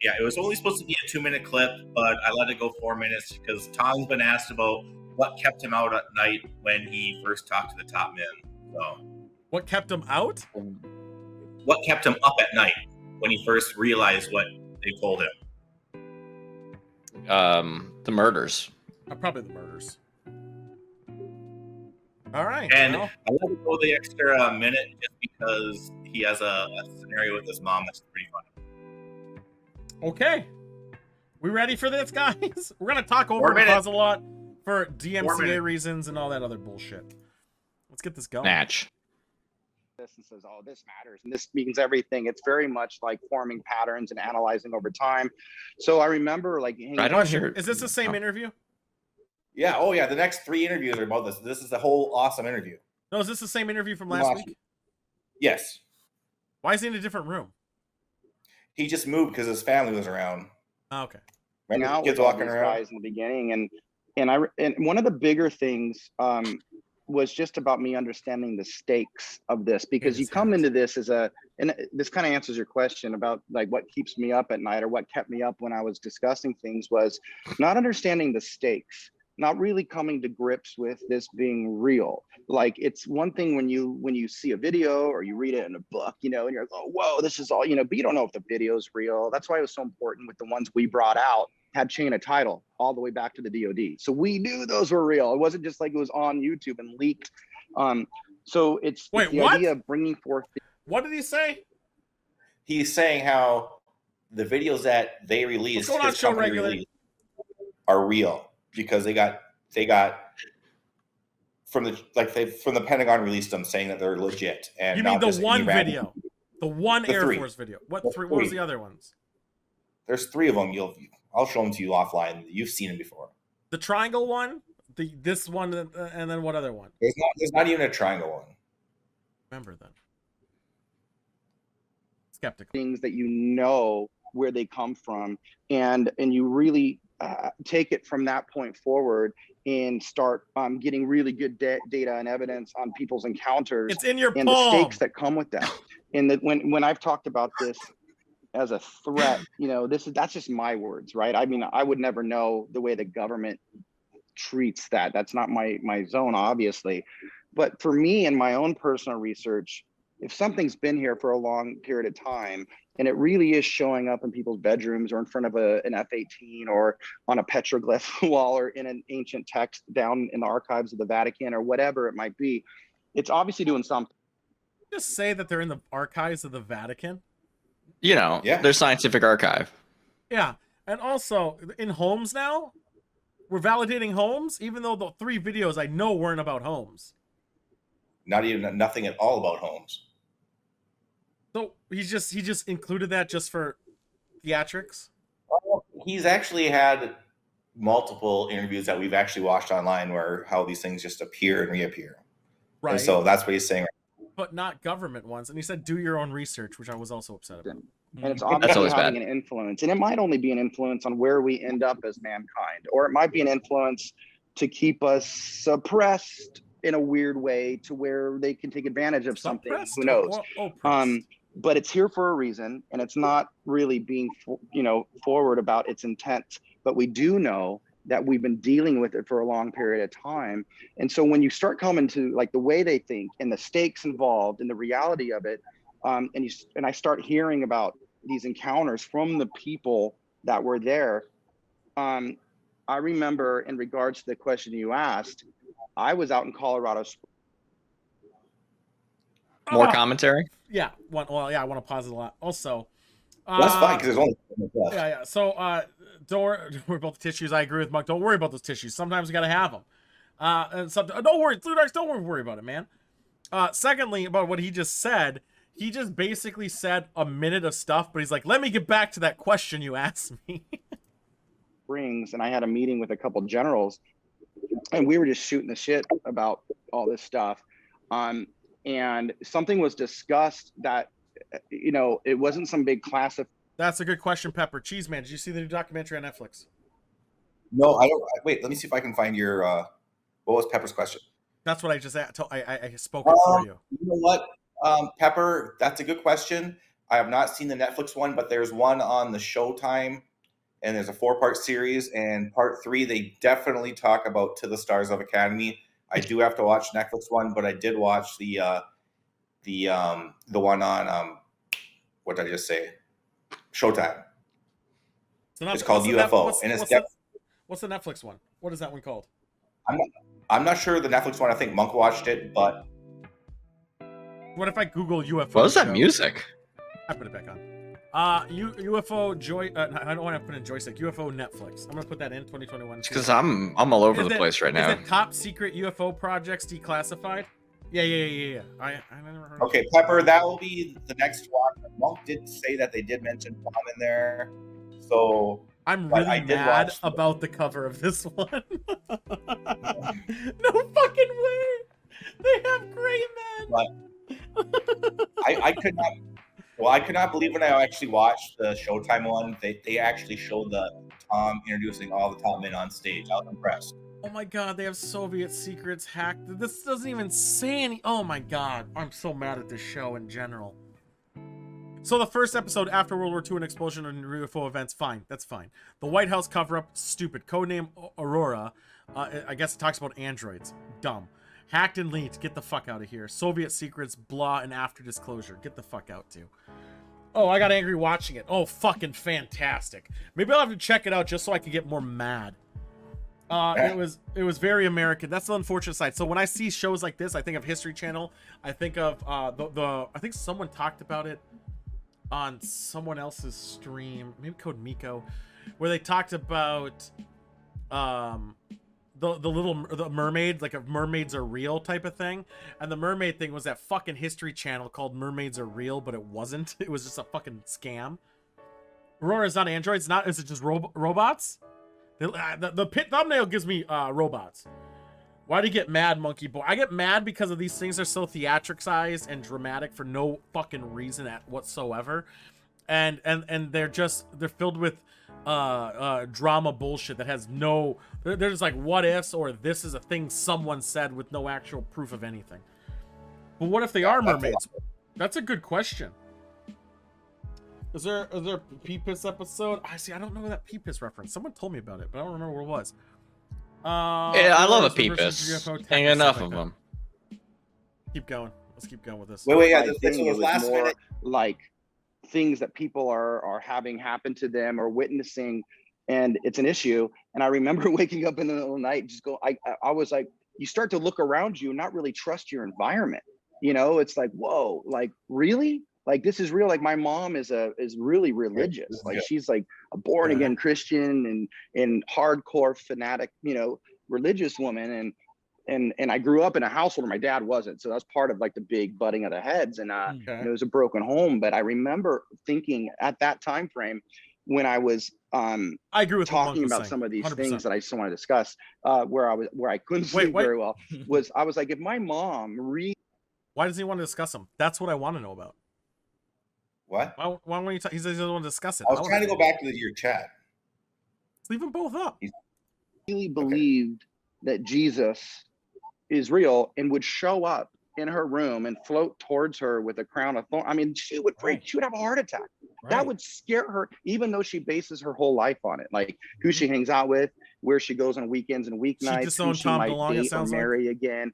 Yeah, it was only supposed to be a 2-minute clip, but I let it go 4 minutes because Tom's been asked about what kept him out at night when he first talked to the top men. So, what kept him out? What kept him up at night when he first realized what they told him? The murders. Probably the murders. All right. And well. I want to go the extra minute just because he has a scenario with his mom that's pretty funny. Okay. We ready for this, guys? We're going to talk over and pause a lot for DMCA reasons and all that other bullshit. Let's get this going. Match. This and says, oh, this matters and this means everything. It's very much like forming patterns and analyzing over time. So I remember like, I don't hear. Is this the same interview? Yeah. Oh, yeah. The next 3 interviews are about this. This is a whole awesome interview. No, is this the same interview from last week? Yes. Why is he in a different room? He just moved because his family was around. Oh, okay. Remember now kids with all walking these around guys in the beginning, and one of the bigger things was just about me understanding the stakes of this, because you come into this and this kind of answers your question about like what keeps me up at night or what kept me up when I was discussing things, was not understanding the stakes, not really coming to grips with this being real. Like, it's one thing when you see a video or you read it in a book, and you're like, oh, whoa, this is all, but you don't know if the video is real. That's why it was so important with the ones we brought out, had chain of title all the way back to the DOD. So we knew those were real. It wasn't just like it was on YouTube and leaked. So it's the idea of bringing forth. What did he say? He's saying how the videos that they released, what's going on, show regular, are real because they got from the Pentagon released them saying that they're legit. And you mean the one video, the one Air Force video? What was the other ones? There's 3 of them. I'll show them to you offline. You've seen them before. The triangle one, this one, and then what other one? There's not even a triangle one. Remember then. Skeptical. Things that where they come from, and you really take it from that point forward and start getting really good data and evidence on people's encounters. It's in your and palm. The stakes that come with that. And that when I've talked about this as a threat, that's just my words, right? I mean, I would never know the way the government treats that. That's not my zone, obviously. But for me and my own personal research, if something's been here for a long period of time and it really is showing up in people's bedrooms or in front of an F-18 or on a petroglyph wall or in an ancient text down in the archives of the Vatican or whatever it might be, it's obviously doing something. Just say that they're in the archives of the Vatican. Their scientific archive. Yeah, and also in Holmes now, we're validating Holmes, even though the 3 videos I know weren't about Holmes. Nothing at all about Holmes. So he just included that just for theatrics. He's actually had multiple interviews that we've actually watched online where how these things just appear and reappear. Right. And so that's what he's saying. But not government ones. And he said, do your own research, which I was also upset about. And it's obviously having an influence. And it might only be an influence on where we end up as mankind, or it might be an influence to keep us suppressed in a weird way to where they can take advantage of something. Who knows? But it's here for a reason, and it's not really being, forward about its intent. But we do know that we've been dealing with it for a long period of time. And so when you start coming to like the way they think and the stakes involved and the reality of it, and I start hearing about these encounters from the people that were there, I remember in regards to the question you asked, I was out in Colorado. More commentary? Yeah. I want to pause it a lot. Also, that's fine because there's only left. Yeah. So don't worry about the tissues. I agree with Muck. Don't worry about those tissues. Sometimes we got to have them. And sometimes, don't worry, Ludarks, don't worry about it, man. Secondly, about what he just said, he just basically said a minute of stuff, but he's like, let me get back to that question you asked me. Rings, and I had a meeting with a couple generals, and we were just shooting the shit about all this stuff. And something was discussed that, it wasn't some big class of. That's a good question, Pepper. Cheese Man, did you see the new documentary on Netflix? No, I don't. Wait, let me see if I can find your. What was Pepper's question? That's what I just I spoke it for you. You know what, Pepper? That's a good question. I have not seen the Netflix one, but there's one on the Showtime and there's a 4-part series. And part 3, they definitely talk about To the Stars of Academy. I do have to watch Netflix one, but I did watch the one on what did I just say? Showtime. It's called UFO, and what's the Netflix one? What is that one called? I'm not sure the Netflix one. I think Monk watched it, but what if I Google UFO? What is that music? I put it back on. UFO joy. I don't want to put in joystick. UFO Netflix. I'm gonna put that in 2021. Because I'm all over the place right now. Is it top secret UFO projects declassified? Yeah. I never heard. Okay, Pepper, that will be the next one. Monk did say that they did mention bomb in there, so I'm really mad about the cover of this one. No fucking way! They have gray men. But I could not. Well, I could not believe when I actually watched the Showtime one. They actually showed the Tom introducing all the top men on stage. I was impressed. Oh my god, they have Soviet secrets hacked. This doesn't even say any. Oh my god, I'm so mad at this show in general. So the first episode, after World War II, an explosion and UFO events, fine, that's fine. The White House cover-up, stupid. Codename Aurora, I guess it talks about androids, dumb. Hacked and leaked, get the fuck out of here. Soviet secrets, blah, and after disclosure, get the fuck out too. Oh, I got angry watching it. Oh, fucking fantastic. Maybe I'll have to check it out just so I can get more mad. It was very American. That's the unfortunate side. So when I see shows like this, I think of History Channel. I think of I think someone talked about it on someone else's stream, maybe Code Miko, where they talked about the mermaid, like if mermaids are real type of thing. And the mermaid thing was that fucking History Channel called Mermaids Are Real, but it wasn't. It was just a fucking scam. Aurora is not androids. Is it just robots? The pit thumbnail gives me robots. Why do you get mad, Monkey Boy? I get mad because of these things are so theatricized and dramatic for no fucking reason whatsoever, and they're filled with drama bullshit that has no. They're just like what ifs, or this is a thing someone said with no actual proof of anything. But what if they are mermaids? That's a good question. Is there a Pee-Piss episode? I don't know that Pee-Piss reference. Someone told me about it, but I don't remember where it was. Yeah, I love a Pee-Piss. Ain't enough of them. Keep going. Let's keep going with this. Wait, yeah. This was last minute. Like things that people are having happen to them or witnessing, and it's an issue. And I remember waking up in the middle of the night, I was like, you start to look around you and not really trust your environment. You know, it's like, whoa, like really? Like this is real. Like my mom is really religious. Like she's like a born again Christian and hardcore fanatic, religious woman. And I grew up in a household where my dad wasn't. So that's part of like the big butting of the heads. And it was a broken home. But I remember thinking at that time frame when I was I agree with talking about some of these 100%. Things that I just want to discuss, where I couldn't sleep very well, I was like, if my mom why does he want to discuss them? That's what I want to know about. What? Why don't you talk? He says he doesn't want to discuss it. I was trying to go back to your chat. Let's leave them both up. He really believed that Jesus is real and would show up in her room and float towards her with a crown of thorns. I mean, she would freak. She would have a heart attack. Right. That would scare her, even though she bases her whole life on it, like who she hangs out with, where she goes on weekends and weeknights, who she might date or marry again.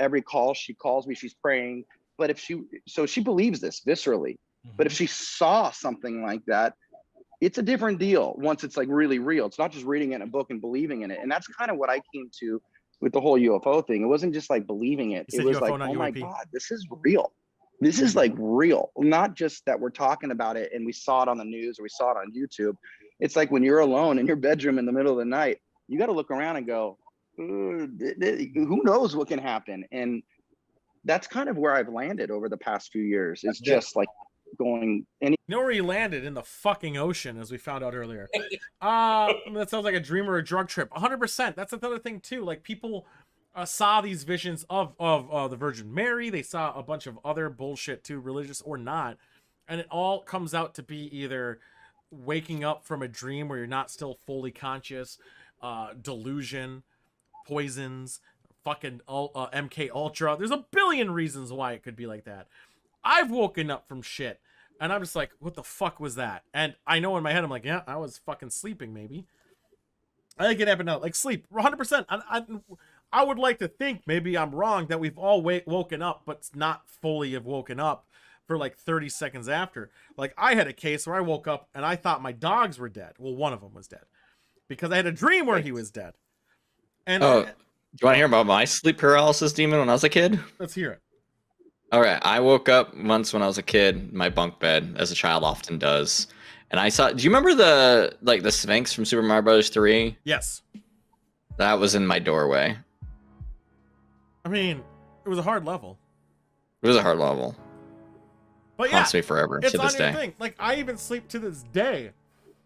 Every call she calls me, she's praying. But she believes this viscerally. But if she saw something like that, it's a different deal once it's like really real. It's not just reading it in a book and believing in it. And that's kind of what I came to with the whole UFO thing. It wasn't just like believing it. It was UFO, like, oh my God, this is real. This is like real. Not just that we're talking about it and we saw it on the news or we saw it on YouTube. It's like when you're alone in your bedroom in the middle of the night, you got to look around and go, who knows what can happen? And that's kind of where I've landed over the past few years. It's just like, going any. You know where he landed? In the fucking ocean, as we found out earlier. That sounds like a dream or a drug trip. 100%. That's another thing too. Like people saw these visions of the Virgin Mary. They saw a bunch of other bullshit too, religious or not, and it all comes out to be either waking up from a dream where you're not still fully conscious, delusion, poisons, fucking MK Ultra. There's a billion reasons why it could be like that. I've woken up from shit And I'm just like, what the fuck was that? And I know in my head, I'm like, yeah, I was fucking sleeping maybe. I think it happened now. Like sleep, 100%. I would like to think, maybe I'm wrong, that we've all woken up, but not fully have woken up for like 30 seconds after. Like I had a case where I woke up and I thought my dogs were dead. Well, one of them was dead. Because I had a dream where he was dead. And do you want to hear about my sleep paralysis demon when I was a kid? Let's hear it. All right, I woke up once when I was a kid in my bunk bed, as a child often does, and I saw. Do you remember the Sphinx from Super Mario Bros. 3? Yes. That was in my doorway. I mean, it was a hard level. It was a hard level. But yeah, haunts me forever it's to this on your day. thing. Like I even sleep to this day.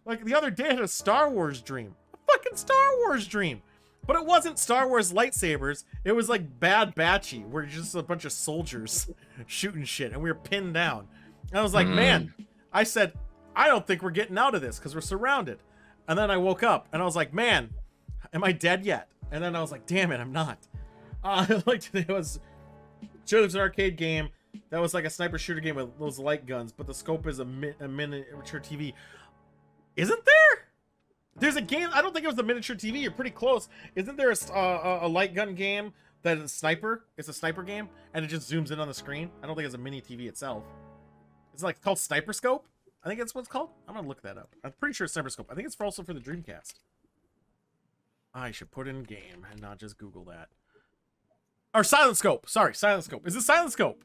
Like the other day, I had a Star Wars dream. A fucking Star Wars dream. But it wasn't Star Wars lightsabers. It was like Bad Batchy, where you're just a bunch of soldiers shooting shit, and we were pinned down. And I was like, man, I said, I don't think we're getting out of this because we're surrounded. And then I woke up, and I was like, man, am I dead yet? And then I was like, damn it, I'm not. Like today was, sure, there's an arcade game that was like a sniper shooter game with those light guns, but the scope is a miniature TV. Isn't there? There's a game, I don't think it was the miniature TV, you're pretty close. Isn't there a light gun game that is a sniper? It's a sniper game, and it just zooms in on the screen. I don't think it's a mini TV itself. It's like called Sniper Scope? I think that's what it's called. I'm gonna look that up. I'm pretty sure it's Sniper Scope. I think it's also for the Dreamcast. I should put in game and not just Google that. Or Silent Scope, sorry, Silent Scope. Is this Silent Scope?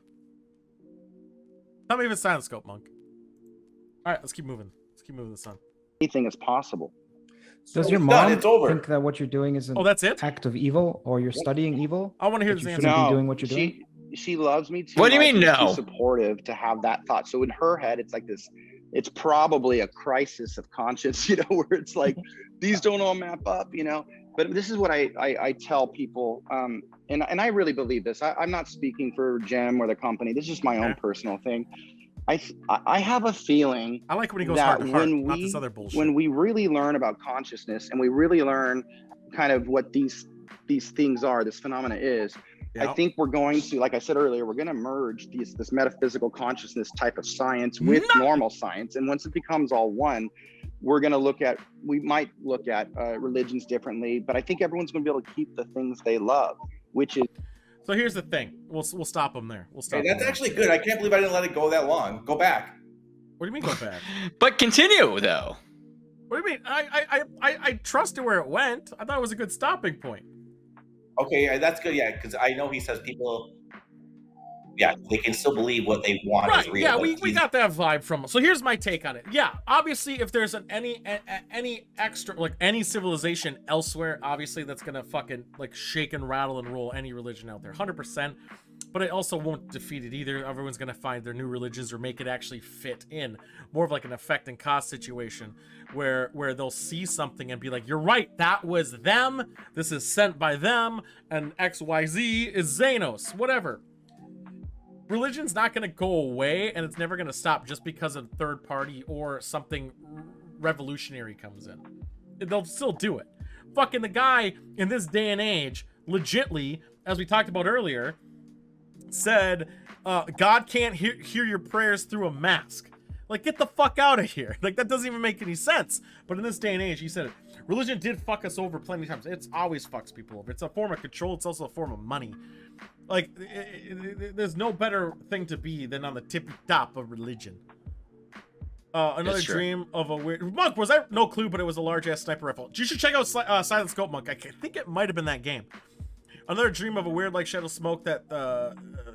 Tell me if it's Silent Scope, Monk. All right, let's keep moving. Let's keep moving this on. Anything is possible. Does your mom think that what you're doing is an act of evil, or you're studying evil? I want to hear this this answer. answer. Be doing what you're doing? She loves me too. What do you mean, much, no? Too supportive to have that thought. So in her head, it's like this. It's probably a crisis of conscience, you know, where it's like these don't all map up, you know. But this is what I tell people, and I really believe this. I'm not speaking for Gem or the company. This is just my own personal thing. I have a feeling I like when he goes that heart to heart, not this other bullshit. when we really learn about consciousness and we really learn kind of what these things are, this phenomena is, I think we're going to, like I said earlier, we're going to merge this metaphysical consciousness type of science with normal science. And once it becomes all one, we might look at religions differently, but I think everyone's going to be able to keep the things they love, which is. So here's the thing. We'll stop them there. We'll stop. Hey, that's actually good. I can't believe I didn't let it go that long. Go back. What do you mean go back? But continue though. What do you mean? I trusted where it went. I thought it was a good stopping point. Okay, that's good. Yeah, because I know he says people, yeah, they can still believe what they want is real. Yeah, we got that vibe from him. So here's my take on it. Yeah, obviously, if there's any extra, like any civilization elsewhere, obviously that's gonna fucking like shake and rattle and roll any religion out there, 100%. But it also won't defeat it either. Everyone's gonna find their new religions or make it actually fit in. More of like an effect and cause situation where they'll see something and be like, you're right, that was them. This is sent by them, and XYZ is Xenos, whatever. Religion's not going to go away, and it's never going to stop just because a third party or something revolutionary comes in. They'll still do it. Fucking the guy in this day and age, legitly, as we talked about earlier, said, God can't hear your prayers through a mask. Like, get the fuck out of here. Like, that doesn't even make any sense. But in this day and age, he said it. Religion did fuck us over plenty of times. It's always fucks people over. It's a form of control. It's also a form of money. Like, there's no better thing to be than on the tippy top of religion. Another dream of a weird... Monk, was I... No clue, but it was a large-ass sniper rifle. You should check out Silent Scope, Monk. I think it might have been that game. Another dream of a weird, like, shadow smoke that...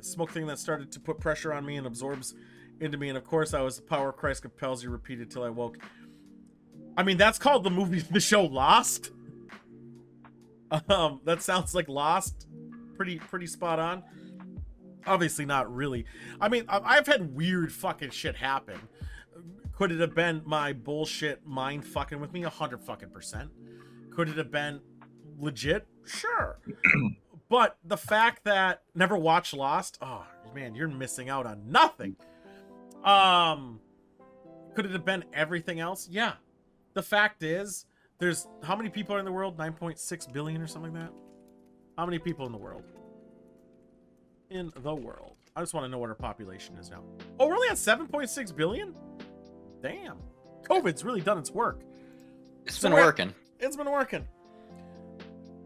smoke thing that started to put pressure on me and absorbs into me. And, of course, I was... The power of Christ compels you, repeated till I woke. I mean, that's called the show Lost. That sounds like Lost. Pretty spot on. Obviously not really. I mean, I've had weird fucking shit happen. Could it have been my bullshit mind fucking with me? 100%. Could it have been legit? Sure. But the fact that never watched Lost, oh man, you're missing out on nothing. Could it have been everything else? Yeah. The fact is, there's how many people are in the world? 9.6 billion or something like that? How many people in the world? In the world. I just want to know what our population is now. Oh, we're only at 7.6 billion? Damn. COVID's really done its work. It's been working. It's been working.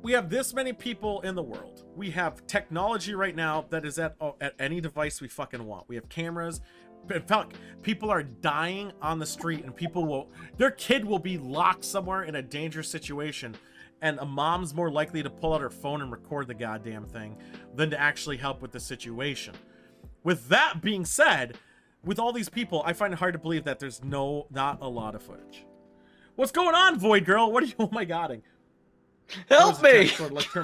We have this many people in the world. We have technology right now that is at any device we fucking want. We have cameras. Fuck, people are dying on the street, and their kid will be locked somewhere in a dangerous situation, and a mom's more likely to pull out her phone and record the goddamn thing than to actually help with the situation. With that being said, with all these people, I find it hard to believe that there's not a lot of footage. What's going on, Void Girl? What are you? Oh my godding! Help me! Like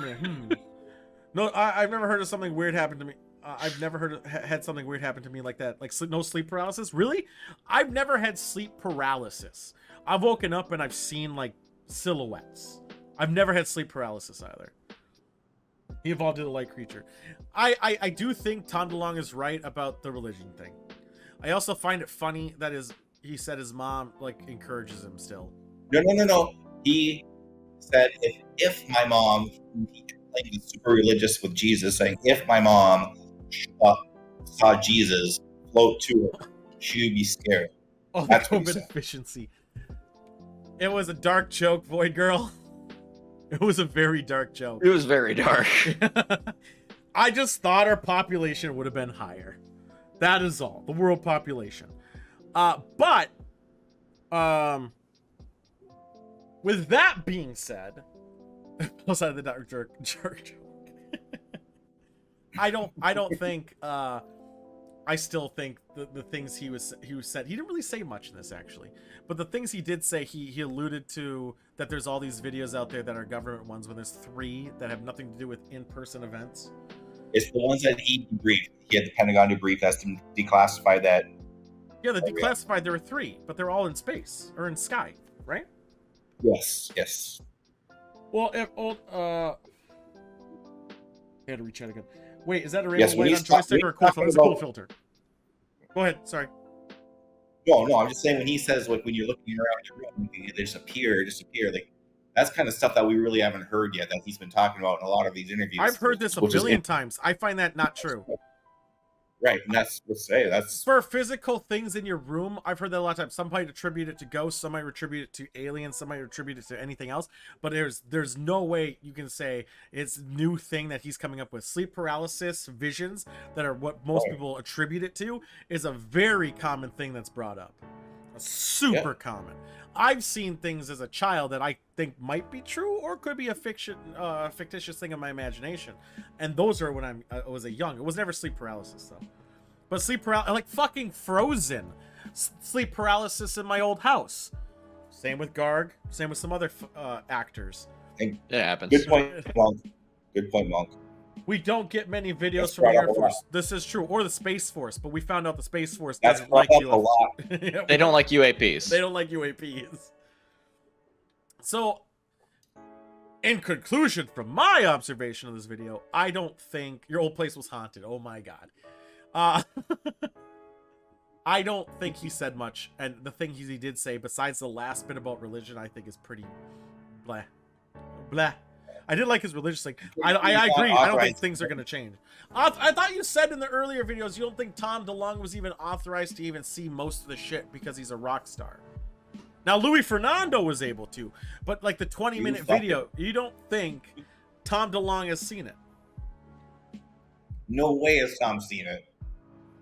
No, I've never heard of something weird happen to me. I've never had something weird happen to me like that. Like no sleep paralysis. Really? I've never had sleep paralysis. I've woken up and I've seen like silhouettes. I've never had sleep paralysis either. He evolved into a light creature. I do think Tom DeLonge is right about the religion thing. I also find it funny that he said his mom like encourages him still. No. He said if my mom, playing super religious with Jesus, saying if my mom saw Jesus float to her, she would be scared. Oh, that's COVID efficiency. It was a dark joke, Void Girl. It was a very dark joke. It was very dark. I just thought our population would have been higher. That is all. The world population. But with that being said, outside of the dark jerk joke, I don't think I still think the things he said, he didn't really say much in this actually, but the things he did say, he alluded to that there's all these videos out there that are government ones when there's 3 that have nothing to do with in-person events. It's the ones that he debriefed. He had the Pentagon debrief as to declassify that. Yeah, the declassified, there were 3, but they're all in space or in sky, right? Yes. Well, I had to reach out again. Wait, is that a random light on joystick or a cool filter? It's a cool filter. Go ahead, sorry. No, I'm just saying when he says like when you're looking around your room, they disappear, like that's kind of stuff that we really haven't heard yet that he's been talking about in a lot of these interviews. I've heard this a billion times. I find that not true. Right, and that's for physical things in your room. I've heard that a lot of times. Some might attribute it to ghosts, some might attribute it to aliens, some might attribute it to anything else. But there's no way you can say it's new thing that he's coming up with. Sleep paralysis, visions that are what most people attribute it to is a very common thing that's brought up. Super common. I've seen things as a child that I think might be true or could be a fictitious thing in my imagination, and those are when I was a young. It was never sleep paralysis though, but sleep paralysis, like fucking Frozen, sleep paralysis in my old house. Same with Garg. Same with some other actors. It happens. Good point, Monk. We don't get many videos from the Air Force. This is true, or the Space Force, but we found out the Space Force doesn't like UAPs. A lot. They don't like UAPs. They don't like UAPs. So, in conclusion, from my observation of this video, I don't think your old place was haunted. Oh my god. I don't think he said much, and the thing he did say, besides the last bit about religion, I think is pretty blah. Blah. I did like his religious thing. I agree. I don't think things are going to change. I thought you said in the earlier videos you don't think Tom DeLonge was even authorized to even see most of the shit because he's a rock star. Now, Louis Fernando was able to, but like the 20-minute video, you don't think Tom DeLonge has seen it? No way has Tom seen it.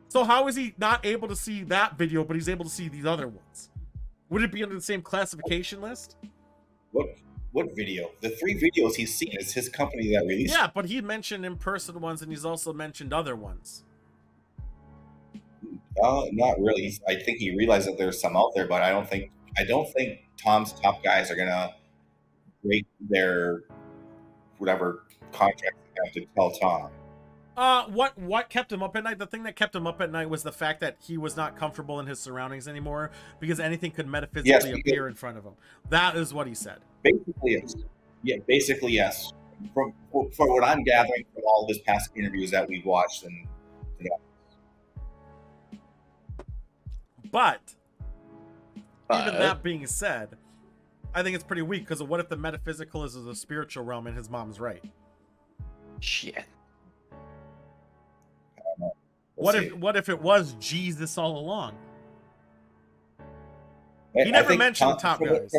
So how is he not able to see that video, but he's able to see these other ones? Would it be under the same classification list? What video? The 3 videos he's seen is his company that released. Yeah, but he mentioned in-person ones, and he's also mentioned other ones. Not really. I think he realized that there's some out there, but I don't think Tom's top guys are gonna break their whatever contract they have to tell Tom. What kept him up at night? The thing that kept him up at night was the fact that he was not comfortable in his surroundings anymore because anything could metaphysically appear in front of him. That is what he said. Basically, yes. Yeah, basically, yes. From what I'm gathering from all his past interviews that we've watched, and but even that being said, I think it's pretty weak because of what if the metaphysical is the spiritual realm and his mom's right? Shit. What if it was Jesus all along? He He never mentioned the top guys.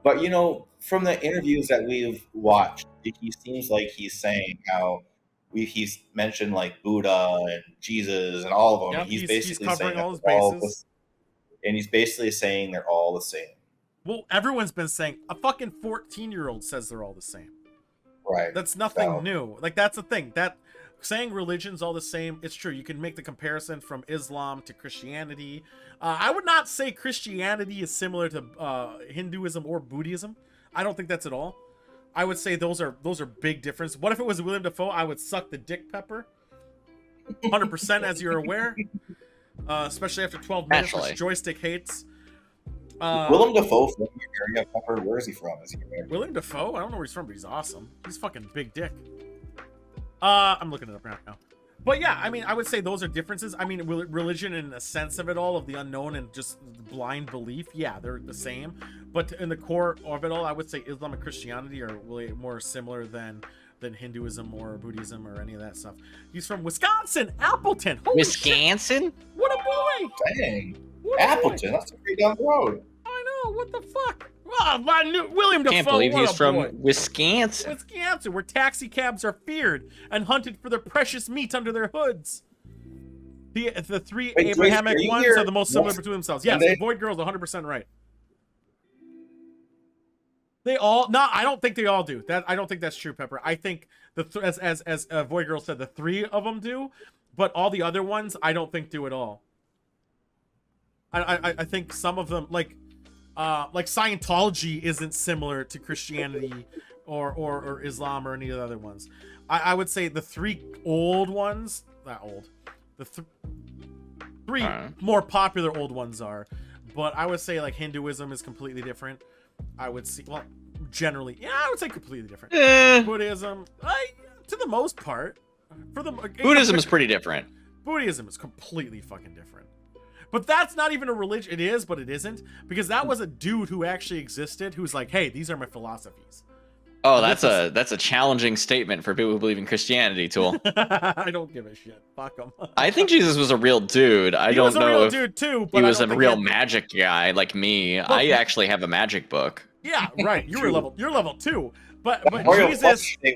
But you know, from the interviews that we've watched, he seems like he's saying how he's mentioned like Buddha and Jesus and all of them. Yep, he's basically covering saying all his bases. And he's basically saying they're all the same. Well, everyone's been saying, a fucking 14-year-old says they're all the same. Right. That's nothing new. Like, that's the thing. That saying religion's all the same, it's true. You can make the comparison from Islam to Christianity. I would not say Christianity is similar to Hinduism or Buddhism. I don't think that's at all. I would say those are big differences. What if it was William Dafoe? I would suck the dick pepper. 100%, as you're aware. Especially after 12 minutes, which Joystick hates. Willem Dafoe from your area, Pepper. Where is he from? Is he American? William Dafoe? I don't know where he's from, but he's awesome. He's fucking big dick. I'm looking it up right now. But yeah, I mean, I would say those are differences. I mean, religion in the sense of it all, of the unknown and just blind belief, yeah, they're the same. But in the core of it all, I would say Islam and Christianity are really more similar than Hinduism or Buddhism or any of that stuff. He's from Wisconsin, Appleton. Holy Wisconsin? Shit. What a boy! Dang. Appleton, that's a pretty down the road. I know, what the fuck? Oh, my new William Dafoe. Can't believe he's from Wisconsin. Wisconsin, where taxi cabs are feared and hunted for their precious meat under their hoods. The three Abrahamic ones are the most similar between themselves. Yes, the Void Girl's 100% right. They all I don't think they all do. I don't think that's true, Pepper. I think as Void Girl said, the three of them do, but all the other ones I don't think do at all. I think some of them like Scientology isn't similar to Christianity or Islam or any of the other ones. I would say the three old ones, three more popular old ones are, but I would say like Hinduism is completely different. I would see, well, generally, yeah, I would say completely different. Buddhism, to the most part, Buddhism is pretty different. Buddhism is completely fucking different. But that's not even a religion. It is, but it isn't, because that was a dude who actually existed who's like, hey, these are my philosophies. Oh, that's a challenging statement for people who believe in Christianity, Tool. I don't give a shit. Fuck him. I think Jesus was a real dude. I don't know if dude too, he was a real magic guy like me. I actually have a magic book. Yeah, right. You're level 2. But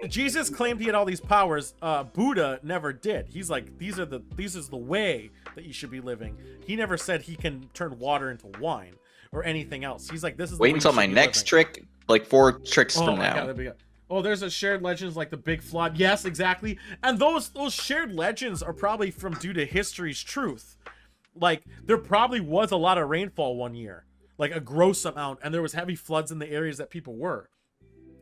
Jesus claimed he had all these powers. Buddha never did. He's like, this is the way that you should be living. He never said he can turn water into wine or anything else. He's like, this is wait until my next trick, like 4 tricks from now. God, oh, there's a shared legends like the Big Flood. Yes, exactly. And those shared legends are probably from due to history's truth. Like, there probably was a lot of rainfall one year, like a gross amount, and there was heavy floods in the areas that people were.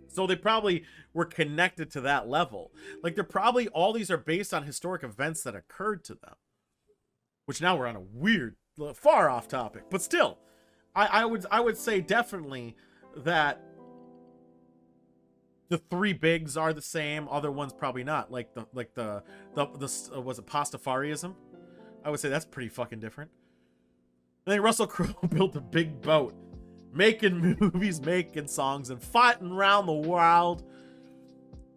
So they probably were connected to that level. Like, they're probably, all these are based on historic events that occurred to them. Which now we're on a weird, far off topic. But still, I would say definitely that the three bigs are the same. Other ones probably not. Like the was it Pastafarianism? I would say that's pretty fucking different. I think Russell Crowe built a big boat, making movies, making songs, and fighting around the world.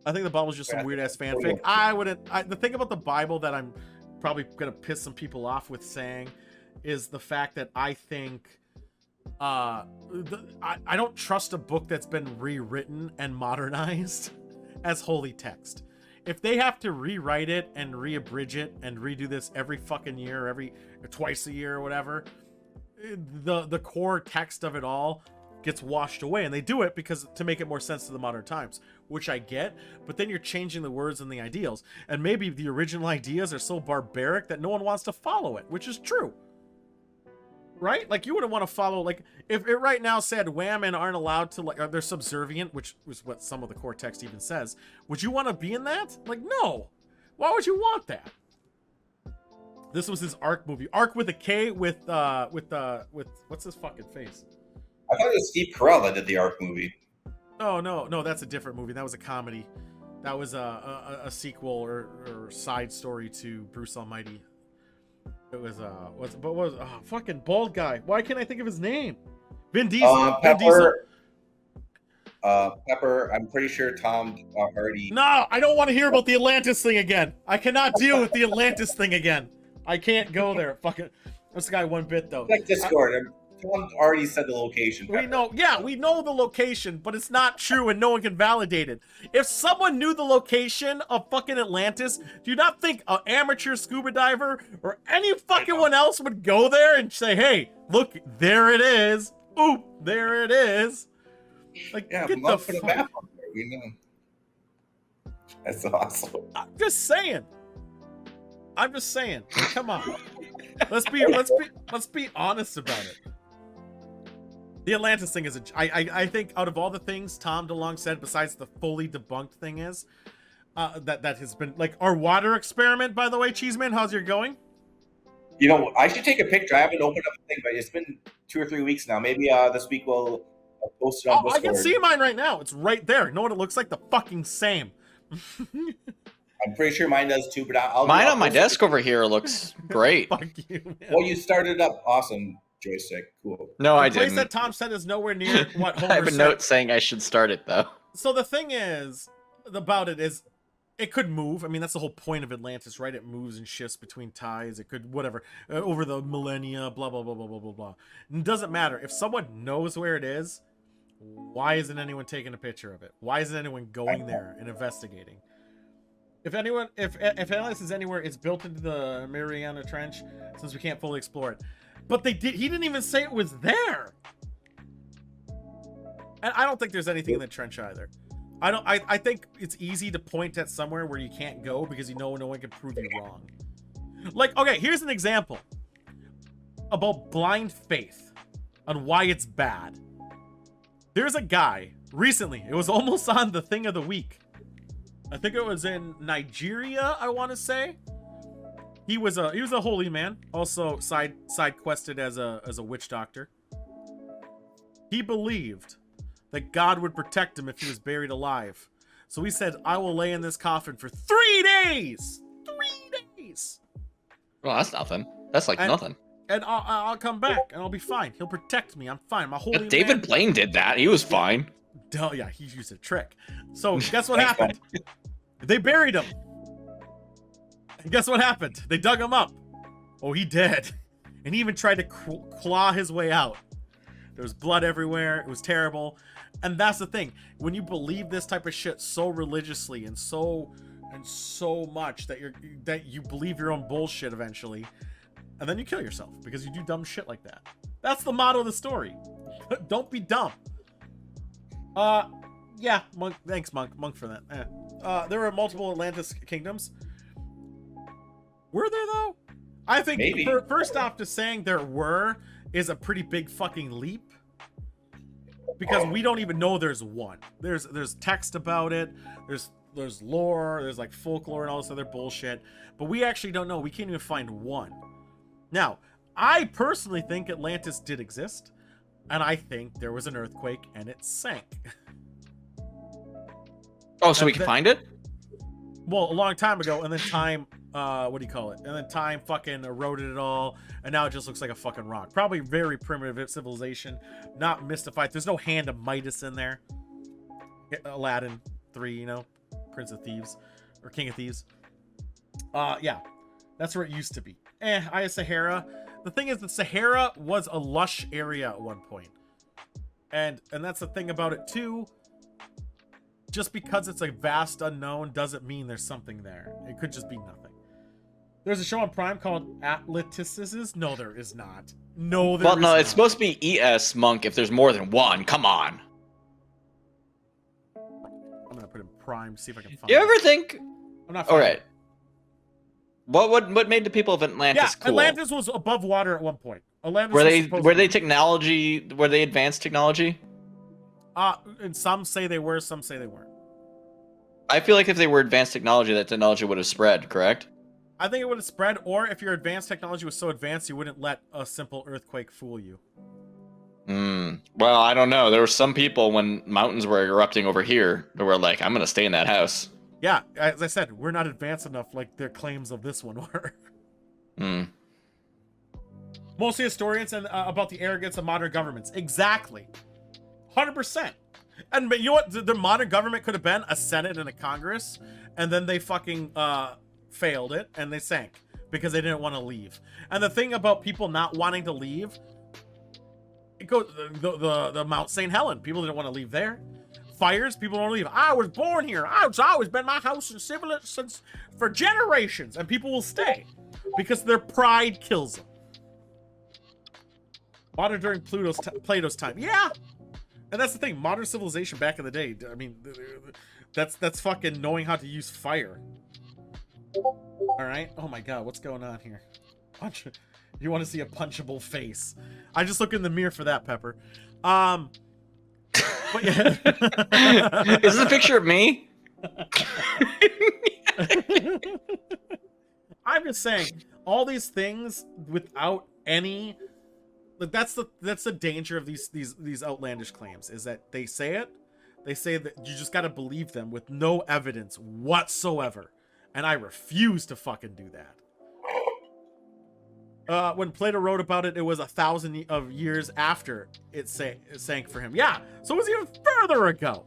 I think the Bible's just some weird ass fanfic. The thing about the Bible that I'm probably gonna piss some people off with saying is the fact that I think I don't trust a book that's been rewritten and modernized as holy text. If they have to rewrite it and re-abridge it and redo this every fucking year, or twice a year or whatever, the core text of it all gets washed away. And they do it because to make it more sense to the modern times, which I get, but then you're changing the words and the ideals, and maybe the original ideas are so barbaric that no one wants to follow it, which is true, right? Like, you wouldn't want to follow, like, if it right now said women aren't allowed to, like, they're subservient, which was what some of the core text even says, would you want to be in that? Like, no. Why would you want that? This was his Ark movie. Ark with a K, with what's his fucking face? I thought it was Steve Carell that did the Ark movie. No, that's a different movie. That was a comedy. That was a sequel or side story to Bruce Almighty. It was fucking bald guy. Why can't I think of his name? Vin Diesel. Pepper. Pepper, I'm pretty sure Tom already. No, I don't want to hear about the Atlantis thing again. I cannot deal with the Atlantis thing again. I can't go there. Fucking, this guy 1-bit though. Like Discord. Tom already said the location. Pepper. We know, yeah, we know the location, but it's not true and no one can validate it. If someone knew the location of fucking Atlantis, do you not think an amateur scuba diver or any fucking one else would go there and say, hey, look, there it is. Oop, there it is. Like, yeah, get the fuck. map on there. We know. That's awesome. I'm just saying. Come on. Let's be honest about it. The Atlantis thing is I think out of all the things Tom DeLonge said, besides the fully debunked thing is, that has been, like, our water experiment, by the way, Cheeseman, how's your going? You know, I should take a picture. I haven't opened up the thing, but it's been 2 or 3 weeks now. Maybe this week we'll post it on Discord. I can see mine right now. It's right there. You know what it looks like? The fucking same. I'm pretty sure mine does too, but mine on my desk over here looks great. Fuck you, man. Well, you started up. Awesome. Joystick, cool. No, I didn't. The place that Tom said is nowhere near what Homer I have a said. note saying I should start it though. So the thing is about it is, it could move. I mean, that's the whole point of Atlantis, right? It moves and shifts between tides. It could whatever over the millennia. Blah blah blah blah blah blah blah. It doesn't matter if someone knows where it is. Why isn't anyone taking a picture of it? Why isn't anyone going there and investigating? If Atlantis is anywhere, it's built into the Mariana Trench, since we can't fully explore it. But he didn't even say it was there. And I don't think there's anything in the trench either. I think it's easy to point at somewhere where you can't go because you know no one can prove you wrong. Like, okay, here's an example about blind faith on why it's bad. There's a guy recently, it was almost on the thing of the week. I think it was in Nigeria, I want to say. He was a holy man, also side quested as a witch doctor. He believed that God would protect him if he was buried alive. So he said, I will lay in this coffin for 3 days. 3 days. Well, that's nothing. That's like nothing. And I'll come back and I'll be fine. He'll protect me. I'm fine. I'm a holy man. David Blaine did that. He was fine. Oh yeah, he used a trick. So guess what happened? They buried him. And guess what happened? They dug him up. Oh, he dead. And he even tried to claw his way out. There was blood everywhere. It was terrible. And that's the thing. When you believe this type of shit so religiously and so much that you believe your own bullshit eventually, and then you kill yourself because you do dumb shit like that. That's the motto of the story. Don't be dumb. Yeah, Monk. Thanks, Monk, for that. There were multiple Atlantis kingdoms. Were there though? I think first off, just saying there were is a pretty big fucking leap, because we don't even know there's one. There's text about it. There's lore. There's like folklore and all this other bullshit, but we actually don't know. We can't even find one. Now, I personally think Atlantis did exist, and I think there was an earthquake and it sank. Oh, so we can find it? Well, a long time ago, and then time, what do you call it? And then time fucking eroded it all, and now it just looks like a fucking rock. Probably very primitive civilization, not mystified. There's no hand of Midas in there. Aladdin 3, you know, Prince of Thieves, or King of Thieves. Yeah, that's where it used to be. Sahara. The thing is that Sahara was a lush area at one point. And that's the thing about it too. Just because it's a vast unknown doesn't mean there's something there. It could just be nothing. There's a show on Prime called Atlantis. No, there is not. No, there is no, not. It's supposed to be ES Monk if there's more than one. Come on. I'm gonna put in Prime to see if I can find You ever think? I'm not. All right. What made the people of Atlantis cool? Atlantis was above water at one point. Atlantis were they technology? Were they advanced technology? And some say they were, some say they weren't. I feel like if they were advanced technology, that technology would have spread, correct? I think it would have spread, or if your advanced technology was so advanced, you wouldn't let a simple earthquake fool you. Well, I don't know. There were some people when mountains were erupting over here that were like, I'm going to stay in that house. Yeah, as I said, we're not advanced enough like their claims of this one were. Mostly historians and about the arrogance of modern governments. Exactly. 100%. And you know what? The modern government could have been a Senate and a Congress, and then they fucking failed it and they sank because they didn't want to leave. And the thing about people not wanting to leave, it goes the Mount St. Helen. People didn't want to leave there. Fires, people don't leave. I was born here. It's always been my house and civil since for generations, and people will stay because their pride kills them. Modern during Plato's time, yeah. And that's the thing. Modern civilization back in the day. I mean, that's fucking knowing how to use fire. All right. Oh my god, what's going on here? You want to see a punchable face? I just look in the mirror for that, Pepper. But yeah. Is this a picture of me? I'm just saying, all these things without any, like, that's the danger of these outlandish claims, is that they say that you just got to believe them with no evidence whatsoever, and I refuse to fucking do that. When Plato wrote about it, it was 1,000 of years after it sank for him. Yeah, so it was even further ago.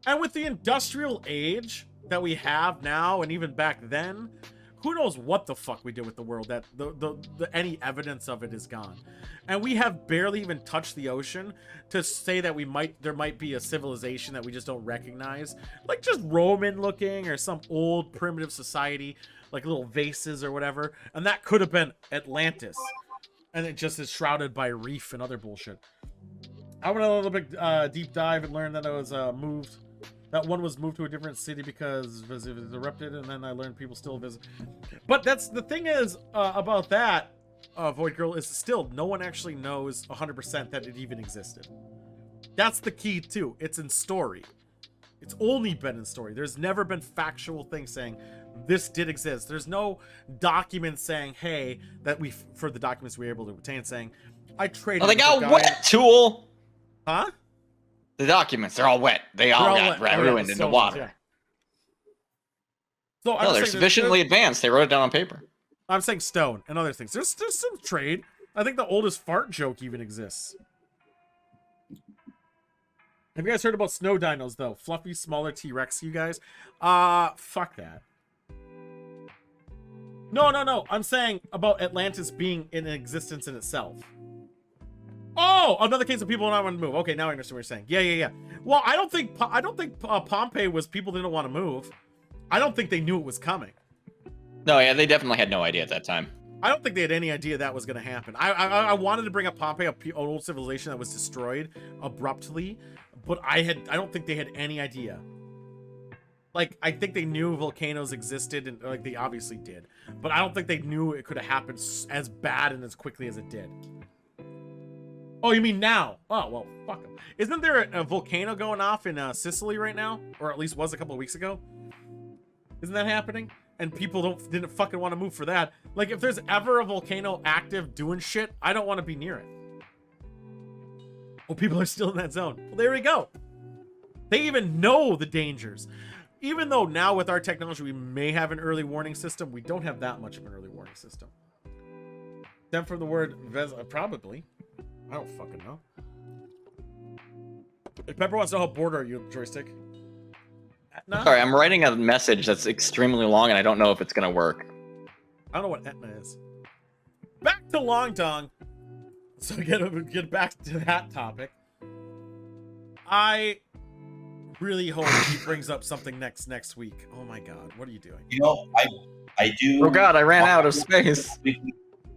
And with the industrial age that we have now, and even back then, who knows what the fuck we did with the world, that any evidence of it is gone. And we have barely even touched the ocean to say that there might be a civilization that we just don't recognize, like just Roman looking or some old primitive society, like little vases or whatever, and that could have been Atlantis, and it just is shrouded by reef and other bullshit. I went a little bit deep dive and learned that it was moved. That one was moved to a different city because it was erupted, and then I learned people still visit. But that's the thing is about that Void Girl, is still no one actually knows 100% that it even existed. That's the key too. It's in story. It's only been in story. There's never been factual things saying this did exist. There's no documents saying, hey, that for the documents we were able to obtain, saying, I traded. Oh, they got wet, Tool. Huh? The documents, they're all wet. They all got ruined in the water. Yeah. So no, they're sufficiently advanced. They wrote it down on paper. I'm saying stone and other things. There's some trade. I think the oldest fart joke even exists. Have you guys heard about snow dinos, though? Fluffy, smaller T-Rex, you guys? Fuck that. No. I'm saying about Atlantis being in existence in itself. Oh, another case of people not wanting to move. Okay, now I understand what you're saying. Yeah. Well, I don't think Pompeii was people didn't want to move. I don't think they knew it was coming. No, yeah, they definitely had no idea at that time. I don't think they had any idea that was going to happen. I wanted to bring up Pompeii, an old civilization that was destroyed abruptly, but I don't think they had any idea. Like, I think they knew volcanoes existed, and like they obviously did, but I don't think they knew it could have happened as bad and as quickly as it did. Oh, you mean now? Oh, well, fuck them. Isn't there a volcano going off in Sicily right now? Or at least was a couple of weeks ago? Isn't that happening? And people didn't fucking want to move for that. Like, if there's ever a volcano active doing shit, I don't want to be near it. Well, people are still in that zone. Well, there we go. They even know the dangers. Even though now with our technology, we may have an early warning system, we don't have that much of an early warning system. Stem from the word probably. I don't fucking know. If Pepper wants to know how bored are you, Joystick? Etna? Sorry, I'm writing a message that's extremely long, and I don't know if it's gonna work. I don't know what Etna is. Back to Long Dong. So get back to that topic. I really hope he brings up something next week. Oh my god, what are you doing? You know, I do. Oh god, I ran out of space.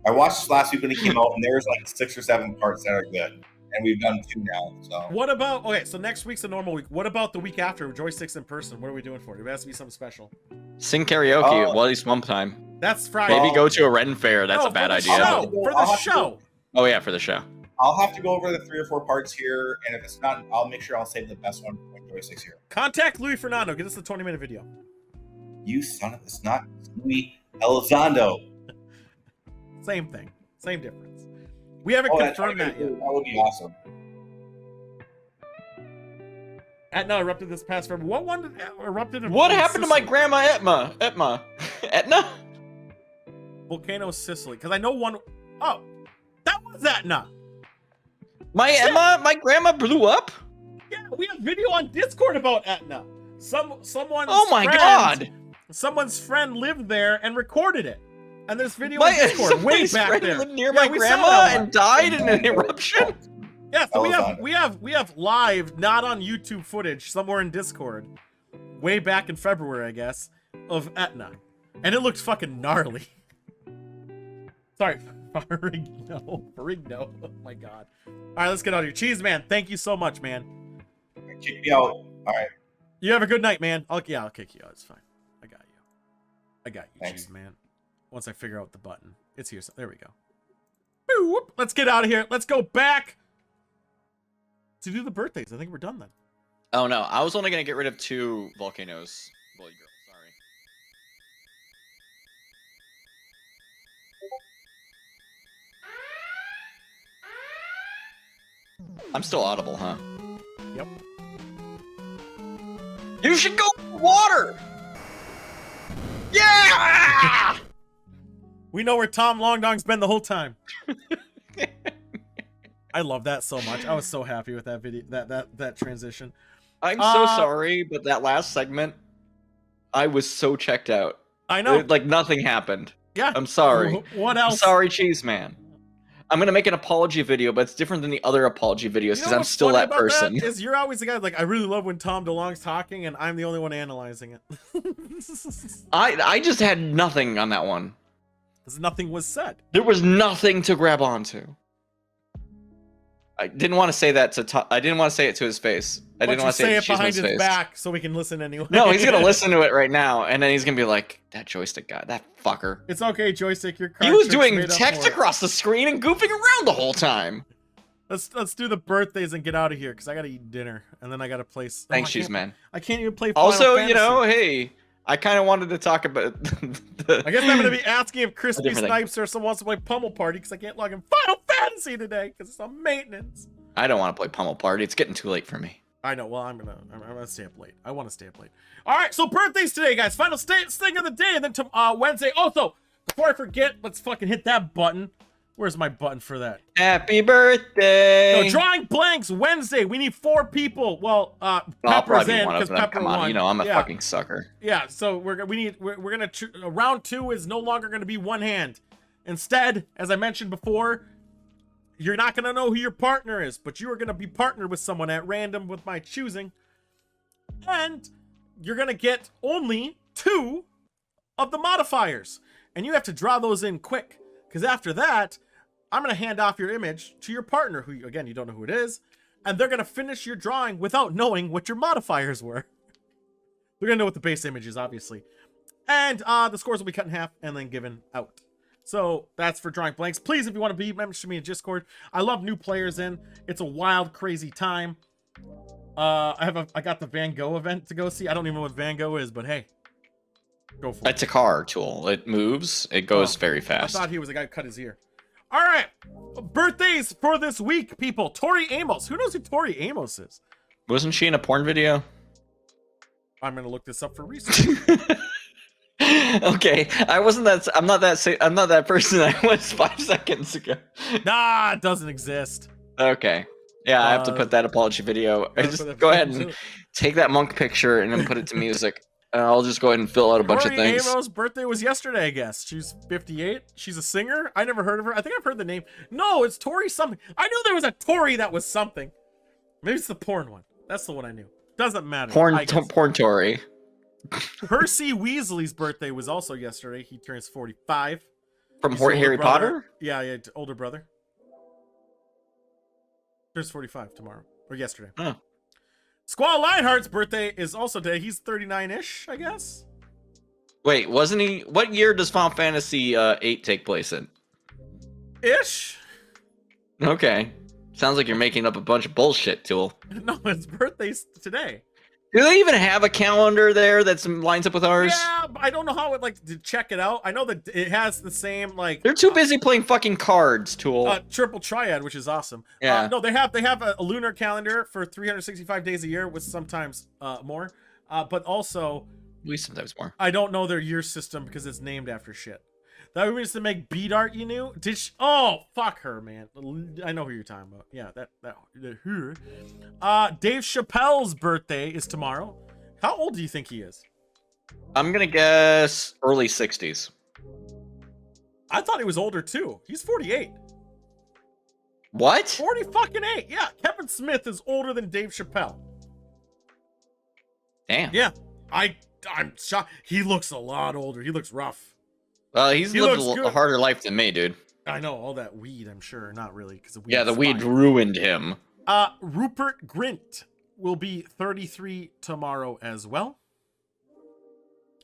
I watched this last week when it came out, and there's like 6 or 7 parts that are good, and we've done 2 now. So what about? Okay, so next week's a normal week. What about the week after? Joysticks in person. What are we doing for it? It has to be something special. Sing karaoke at Wally's Swamp Time. That's Friday. Maybe go to a Ren fair. That's a bad idea. For the show. Oh yeah, for the show. I'll have to go over the 3 or 4 parts here, and if it's not, I'll make sure I'll save the best one for Joysticks here. Contact Louis Fernando. Get us the 20-minute video. You son of a... It's not Louis Elizondo. Same thing. Same difference. We haven't confirmed that yet. That would be awesome. Etna erupted this past February. What one erupted? What happened to my grandma Etna? Etna? Volcano Sicily. Because I know one. Oh, that was Etna. My grandma blew up? Yeah, we have video on Discord about Etna. Someone's Oh my God! Someone's friend lived there and recorded it. And there's video on Discord way back friend there. lived near my grandma and died in an eruption. Yeah, so we have live, not on YouTube footage, somewhere in Discord, way back in February, I guess, of Etna, and it looks fucking gnarly. Sorry, Farigno. Oh my God. All right, let's get out of here. Cheese man, thank you so much, man. Kick me out. All right. You have a good night, man. I'll kick you out. It's fine. I got you, Thanks. Cheese man. Once I figure out the button, it's here. So there we go. Boop. Let's get out of here. Let's go back to do the birthdays. I think we're done then. Oh no, I was only gonna get rid of 2 volcanoes. Bully girl, sorry. I'm still audible, huh? Yep. You should go water! Yeah! We know where Tom Longdong's been the whole time. I love that so much. I was so happy with that video, that transition. I'm so sorry, but that last segment, I was so checked out. I know. Like nothing happened. Yeah. I'm sorry. What else? I'm sorry, Cheese Man. I'm gonna make an apology video, but it's different than the other apology videos because I'm still that person. That is you're always the guy like, I really love when Tom DeLonge's talking and I'm the only one analyzing it. I just had nothing on that one. Because nothing was said. There was nothing to grab onto. I didn't want to say that to I didn't want to say it to his face. I didn't want to say it behind his back so we can listen anyway. No, he's gonna listen to it right now, and then he's gonna be like, "That joystick guy, that fucker." It's okay, joystick. Your he was doing text across the screen and goofing around the whole time. Let's do the birthdays and get out of here because I gotta eat dinner and then I gotta play. Thanks, Cheese Man. I can't even play. Final Also, Fantasy. you know, hey, I kind of wanted to talk about. I guess I'm gonna be asking if Crispy Snipes or someone wants to play Pummel Party because I can't log in Final Fantasy today because it's on maintenance. I don't want to play Pummel Party. It's getting too late for me. I know. Well, I'm gonna stay up late. I want to stay up late. All right. So birthdays today, guys. Final thing of the day, and then Wednesday. Also, before I forget, let's fucking hit that button. Where's my button for that? Happy birthday! No, drawing blanks Wednesday. We need 4 people. Well, Pepper's in because Pepper won. You know I'm a fucking sucker. Yeah. So we're gonna round 2 is no longer gonna be one hand. Instead, as I mentioned before, you're not going to know who your partner is, but you are going to be partnered with someone at random with my choosing. And you're going to get only 2 of the modifiers. And you have to draw those in quick. Because after that, I'm going to hand off your image to your partner, who, again, you don't know who it is. And they're going to finish your drawing without knowing what your modifiers were. They're going to know what the base image is, obviously. And the scores will be cut in half and then given out. So that's for drawing blanks. Please, if you want to be members to me in Discord, I love new players in. It's a wild, crazy time. I got the Van Gogh event to go see. I don't even know what Van Gogh is, but hey, go for it. It's a car tool. It moves. It goes very fast. I thought he was the guy who cut his ear. All right, birthdays for this week, people. Tori Amos. Who knows who Tori Amos is? Wasn't she in a porn video? I'm gonna look this up for research. Okay, I'm not that person I was 5 seconds ago. Nah, it doesn't exist. Okay. Yeah, I have to put that apology video. Just go ahead and take that monk picture and then put it to music. I'll just go ahead and fill out a bunch of things. Amos' birthday was yesterday, I guess. She's 58. She's a singer. I never heard of her. I think I've heard the name. No, it's Tori something. I knew there was a Tori that was something. Maybe it's the porn one. That's the one I knew. Doesn't matter. Porn Tori. Percy Weasley's birthday was also yesterday. He turns 45. From Harry Potter? Yeah, older brother. Turns 45 tomorrow. Or yesterday. Huh. Squall Lionheart's birthday is also today. He's 39-ish, I guess. Wait, wasn't he? What year does Final Fantasy 8 take place in? Ish. Okay. Sounds like you're making up a bunch of bullshit, Tool. No, his birthday's today. Do they even have a calendar there that lines up with ours? Yeah, but I don't know how it to check it out. I know that it has the same They're too busy playing fucking cards, Tool. Triple Triad, which is awesome. Yeah. No, they have a lunar calendar for 365 days a year, with sometimes more. But also, at least sometimes more. I don't know their year system because it's named after shit. That woman used to make bead art. You knew? Did she? Oh, fuck her, man. I know who you're talking about. Yeah, that her. Dave Chappelle's birthday is tomorrow. How old do you think he is? I'm gonna guess early 60s. I thought he was older too. He's 48. What? 40 fucking 8. Yeah, Kevin Smith is older than Dave Chappelle. Damn. Yeah, I'm shocked. He looks a lot older. He looks rough. He's lived a harder life than me, dude. I know, all that weed, I'm sure. Not really, because the weed ruined him. Rupert Grint will be 33 tomorrow as well.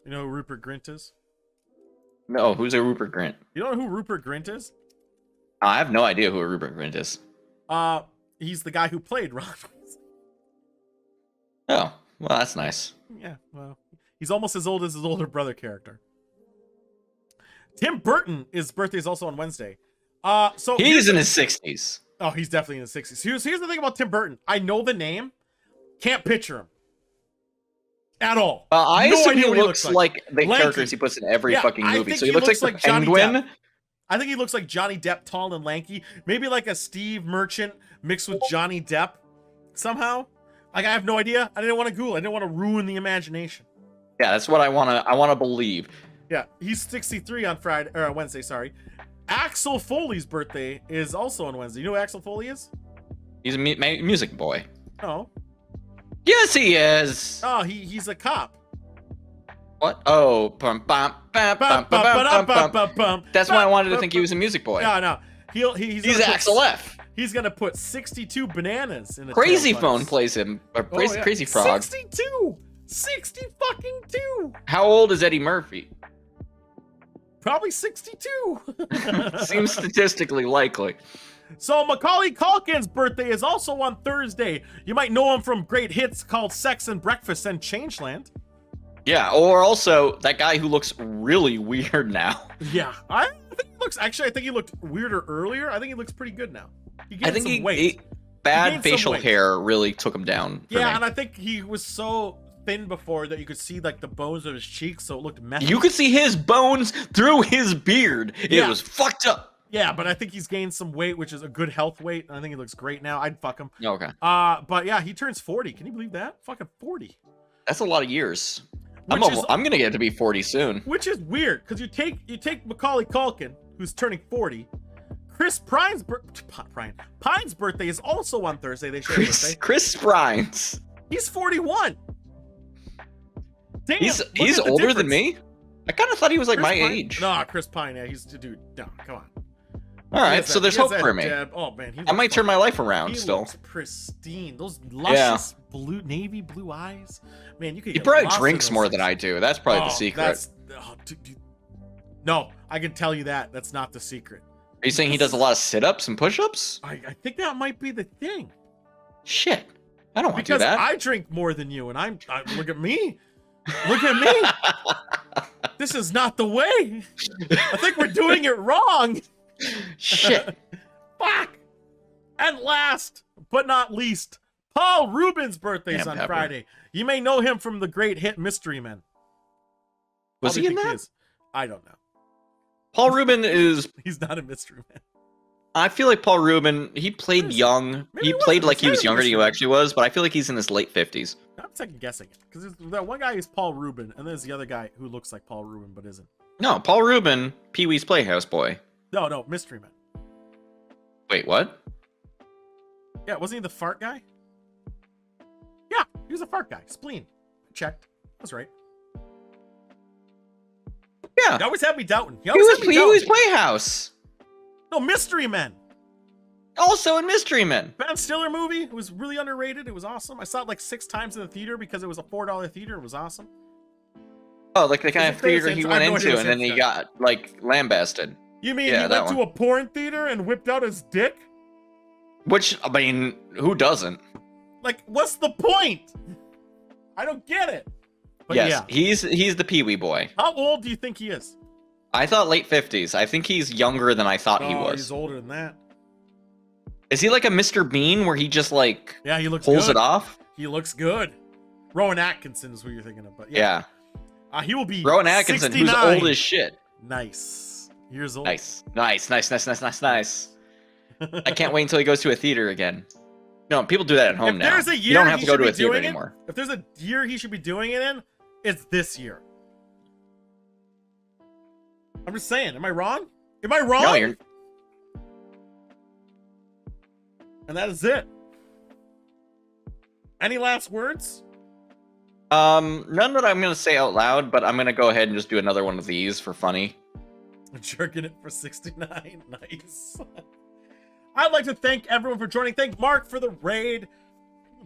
You know who Rupert Grint is? No, who's a Rupert Grint? You don't know who Rupert Grint is? I have no idea who a Rupert Grint is. He's the guy who played Ron. Oh, well, that's nice. Yeah, well, he's almost as old as his older brother character. Tim Burton, his birthday is also on Wednesday. So he's in his 60s. Oh, he's definitely in his 60s. Here's the thing about Tim Burton. I know the name, can't picture him at all. I assume he looks like the characters he puts in every fucking movie. So he looks like the Penguin. I think he looks like Johnny Depp, tall and lanky. Maybe like a Steve Merchant mixed with Johnny Depp somehow. Like, I have no idea. I didn't want to Google. I didn't want to ruin the imagination. Yeah, that's what I want to believe. Yeah, he's 63 on Wednesday, sorry. Axel Foley's birthday is also on Wednesday. You know who Axel Foley is? He's a music boy. Oh. Yes, he is. Oh, he's a cop. What? Oh, that's why I wanted to think he was a music boy. No. He's Axel F. He's gonna put 62 bananas in the Crazy Phone plays him. Or Crazy Frog. 60 fucking 2. How old is Eddie Murphy? Probably 62. Seems statistically likely. So Macaulay Culkin's birthday is also on Thursday. You might know him from great hits called Sex and Breakfast and Changeland. Yeah, or also that guy who looks really weird now. Yeah, I think he looked weirder earlier. I think he looks pretty good now. I think weight. Bad facial hair really took him down. Yeah, and I think he was so thin before that you could see like the bones of his cheeks, so it looked messy. You could see his bones through his beard. It was fucked up. Yeah, but I think he's gained some weight, which is a good health weight. And I think he looks great now. I'd fuck him. Okay. But yeah, he turns 40. Can you believe that? Fucking 40. That's a lot of years. I'm gonna get to be 40 soon. Which is weird, because you take Macaulay Culkin, who's turning 40. Chris Pine's birthday is also on Thursday. They show Chris Pines. He's 41. Damn, he's older than me. I kind of thought he was like my age. No, Chris Pine. Yeah, he's dude. No, come on. All right, so there's hope for me. Oh man, I might turn my life around still. Looks pristine. Those luscious navy blue eyes. Man, you could. He probably drinks more than I do. That's probably the secret. No, I can tell you that. That's not the secret. Are you saying he does a lot of sit-ups and push-ups? I think that might be the thing. Shit, I don't want to do that. Because I drink more than you, and look at me. Look at me. This is not the way. I think we're doing it wrong. Shit. Fuck. And last but not least, Paul Rubin's birthday is on Friday. You may know him from the great hit Mystery Men. Was he in that? I don't know. Paul Rubin is... He's not a Mystery Man. I feel like Paul Rubin, he played young. He played like he was younger than he actually was, but I feel like he's in his late 50s. I'm second guessing it. Because that one guy is Paul Rubin, and there's the other guy who looks like Paul Rubin but isn't. No, Paul Rubin, Pee-wee's Playhouse Boy. No, Mystery Man. Wait, what? Yeah, wasn't he the fart guy? Yeah, he was a fart guy. Spleen. Checked. That's right. Yeah. You always had me doubting. He was Playhouse. No, Mystery Men. Also in Mystery Men. Ben Stiller movie. It was really underrated. It was awesome. I saw it like 6 times in the theater because it was a $4 theater. It was awesome. Oh, like the kind of theater he went into and then he got like lambasted. You mean he went to a porn theater and whipped out his dick? Which, I mean, who doesn't? Like, what's the point? I don't get it. But yes, yeah. he's the Pee-wee boy. How old do you think he is? I thought late 50s. I think he's younger than I thought he was. He's older than that. Is he like a Mr. Bean where he just like he looks pulls good. it off? He looks good. Rowan Atkinson is who you're thinking of, but yeah. Yeah. He will be Rowan Atkinson, 69. who's old as shit. Nice. years old. Nice. I can't wait until he goes to a theater again. No, people do that at home now. There's a year you don't have to go to a theater it, anymore. If there's a year he should be doing it in, it's this year. I'm just saying. Am I wrong? Am I wrong? No, you're... And that is it. Any last words? None that I'm going to say out loud, but I'm going to go ahead and just do another one of these for funny. Jerking it for 69. Nice. I'd like to thank everyone for joining. Thank Mark for the raid.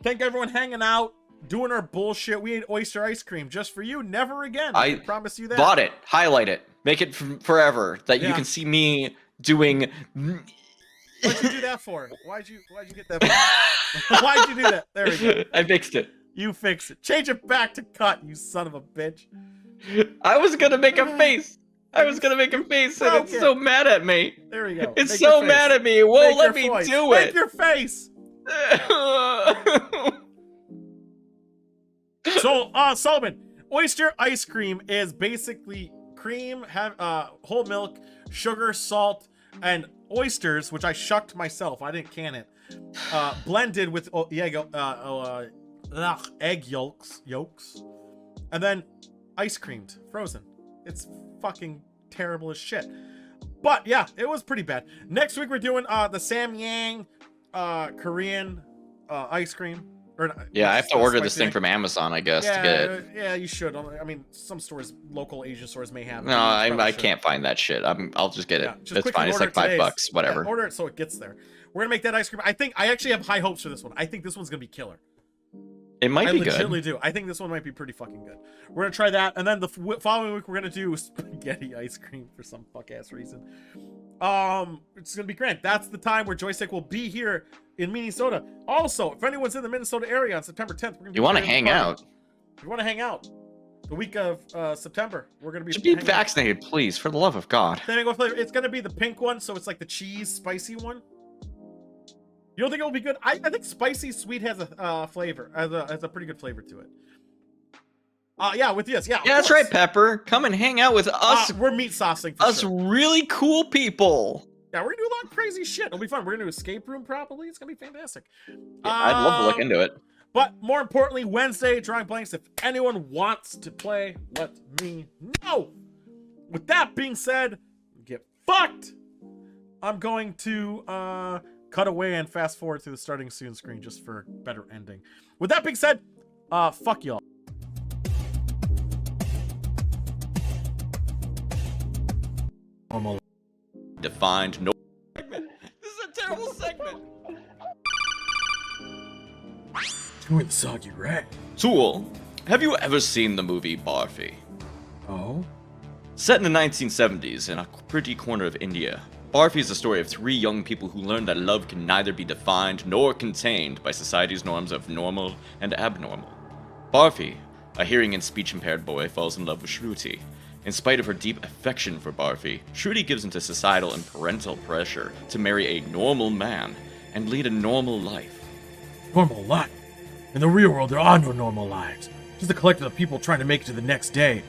Thank everyone hanging out, doing our bullshit. We ate Oyster ice cream just for you. Never again. I promise you that. Bought it. Highlight it. Make it forever. That you can see me doing... What'd you do that for? Why'd you get that for? Why'd you do that? There we go. I fixed it. You fixed it. Change it back to cut, you son of a bitch. I was gonna make a face. And it's so mad at me. There we go. It's so mad at me. It won't let me do it. Make your face. So, Sullivan, Oyster ice cream is basically cream, whole milk, sugar, salt, and oysters, which I shucked myself. I didn't can it. Blended with egg yolks, and then ice creamed, frozen. It's fucking terrible as shit. But yeah, it was pretty bad. Next week we're doing the Samyang Korean ice cream. Yeah, I have to order this thing from Amazon, I guess, to get it. Yeah, you should. I mean, some stores, local Asian stores may have it. No, I can't find that shit. I'll just get it. It's fine. It's like $5, whatever. Yeah, order it so it gets there. We're gonna make that ice cream. I actually have high hopes for this one. I think this one's gonna be killer. It might be good. I legitimately do. I think this one might be pretty fucking good. We're gonna try that, and then the following week we're gonna do spaghetti ice cream for some fuck ass reason. It's gonna be great. That's the time where Joystick will be here in Minnesota. Also, if anyone's in the Minnesota area on September 10th, we're gonna. You want to hang out? You want to hang out? The week of September, we're gonna be. Should be vaccinated, please, for the love of God. Flavor. It's gonna be the pink one, so it's like the cheese spicy one. You don't think it will be good? I think spicy sweet has a flavor, has a pretty good flavor to it. Yeah, with this, yeah. Yeah, that's right, Pepper. Come and hang out with us. We're meat saucing for us sure. Really cool people. Yeah, we're gonna do a lot of crazy shit. It'll be fun. We're gonna do escape room probably. It's gonna be fantastic. Yeah, I'd love to look into it. But more importantly, Wednesday, drawing blanks. If anyone wants to play, let me know. With that being said, get fucked. I'm going to cut away and fast forward to the starting soon screen just for a better ending. With that being said, fuck y'all. Normal. Defined no segment. This is a terrible segment. Doing the Soggy Rat. Tool, have you ever seen the movie Barfi? Oh? Set in the 1970s in a pretty corner of India, Barfi is the story of three young people who learn that love can neither be defined nor contained by society's norms of normal and abnormal. Barfi, a hearing and speech impaired boy, falls in love with Shruti. In spite of her deep affection for Barfi, Shruti gives into societal and parental pressure to marry a normal man and lead a normal life. Normal life? In the real world, there are no normal lives. Just a collective of people trying to make it to the next day.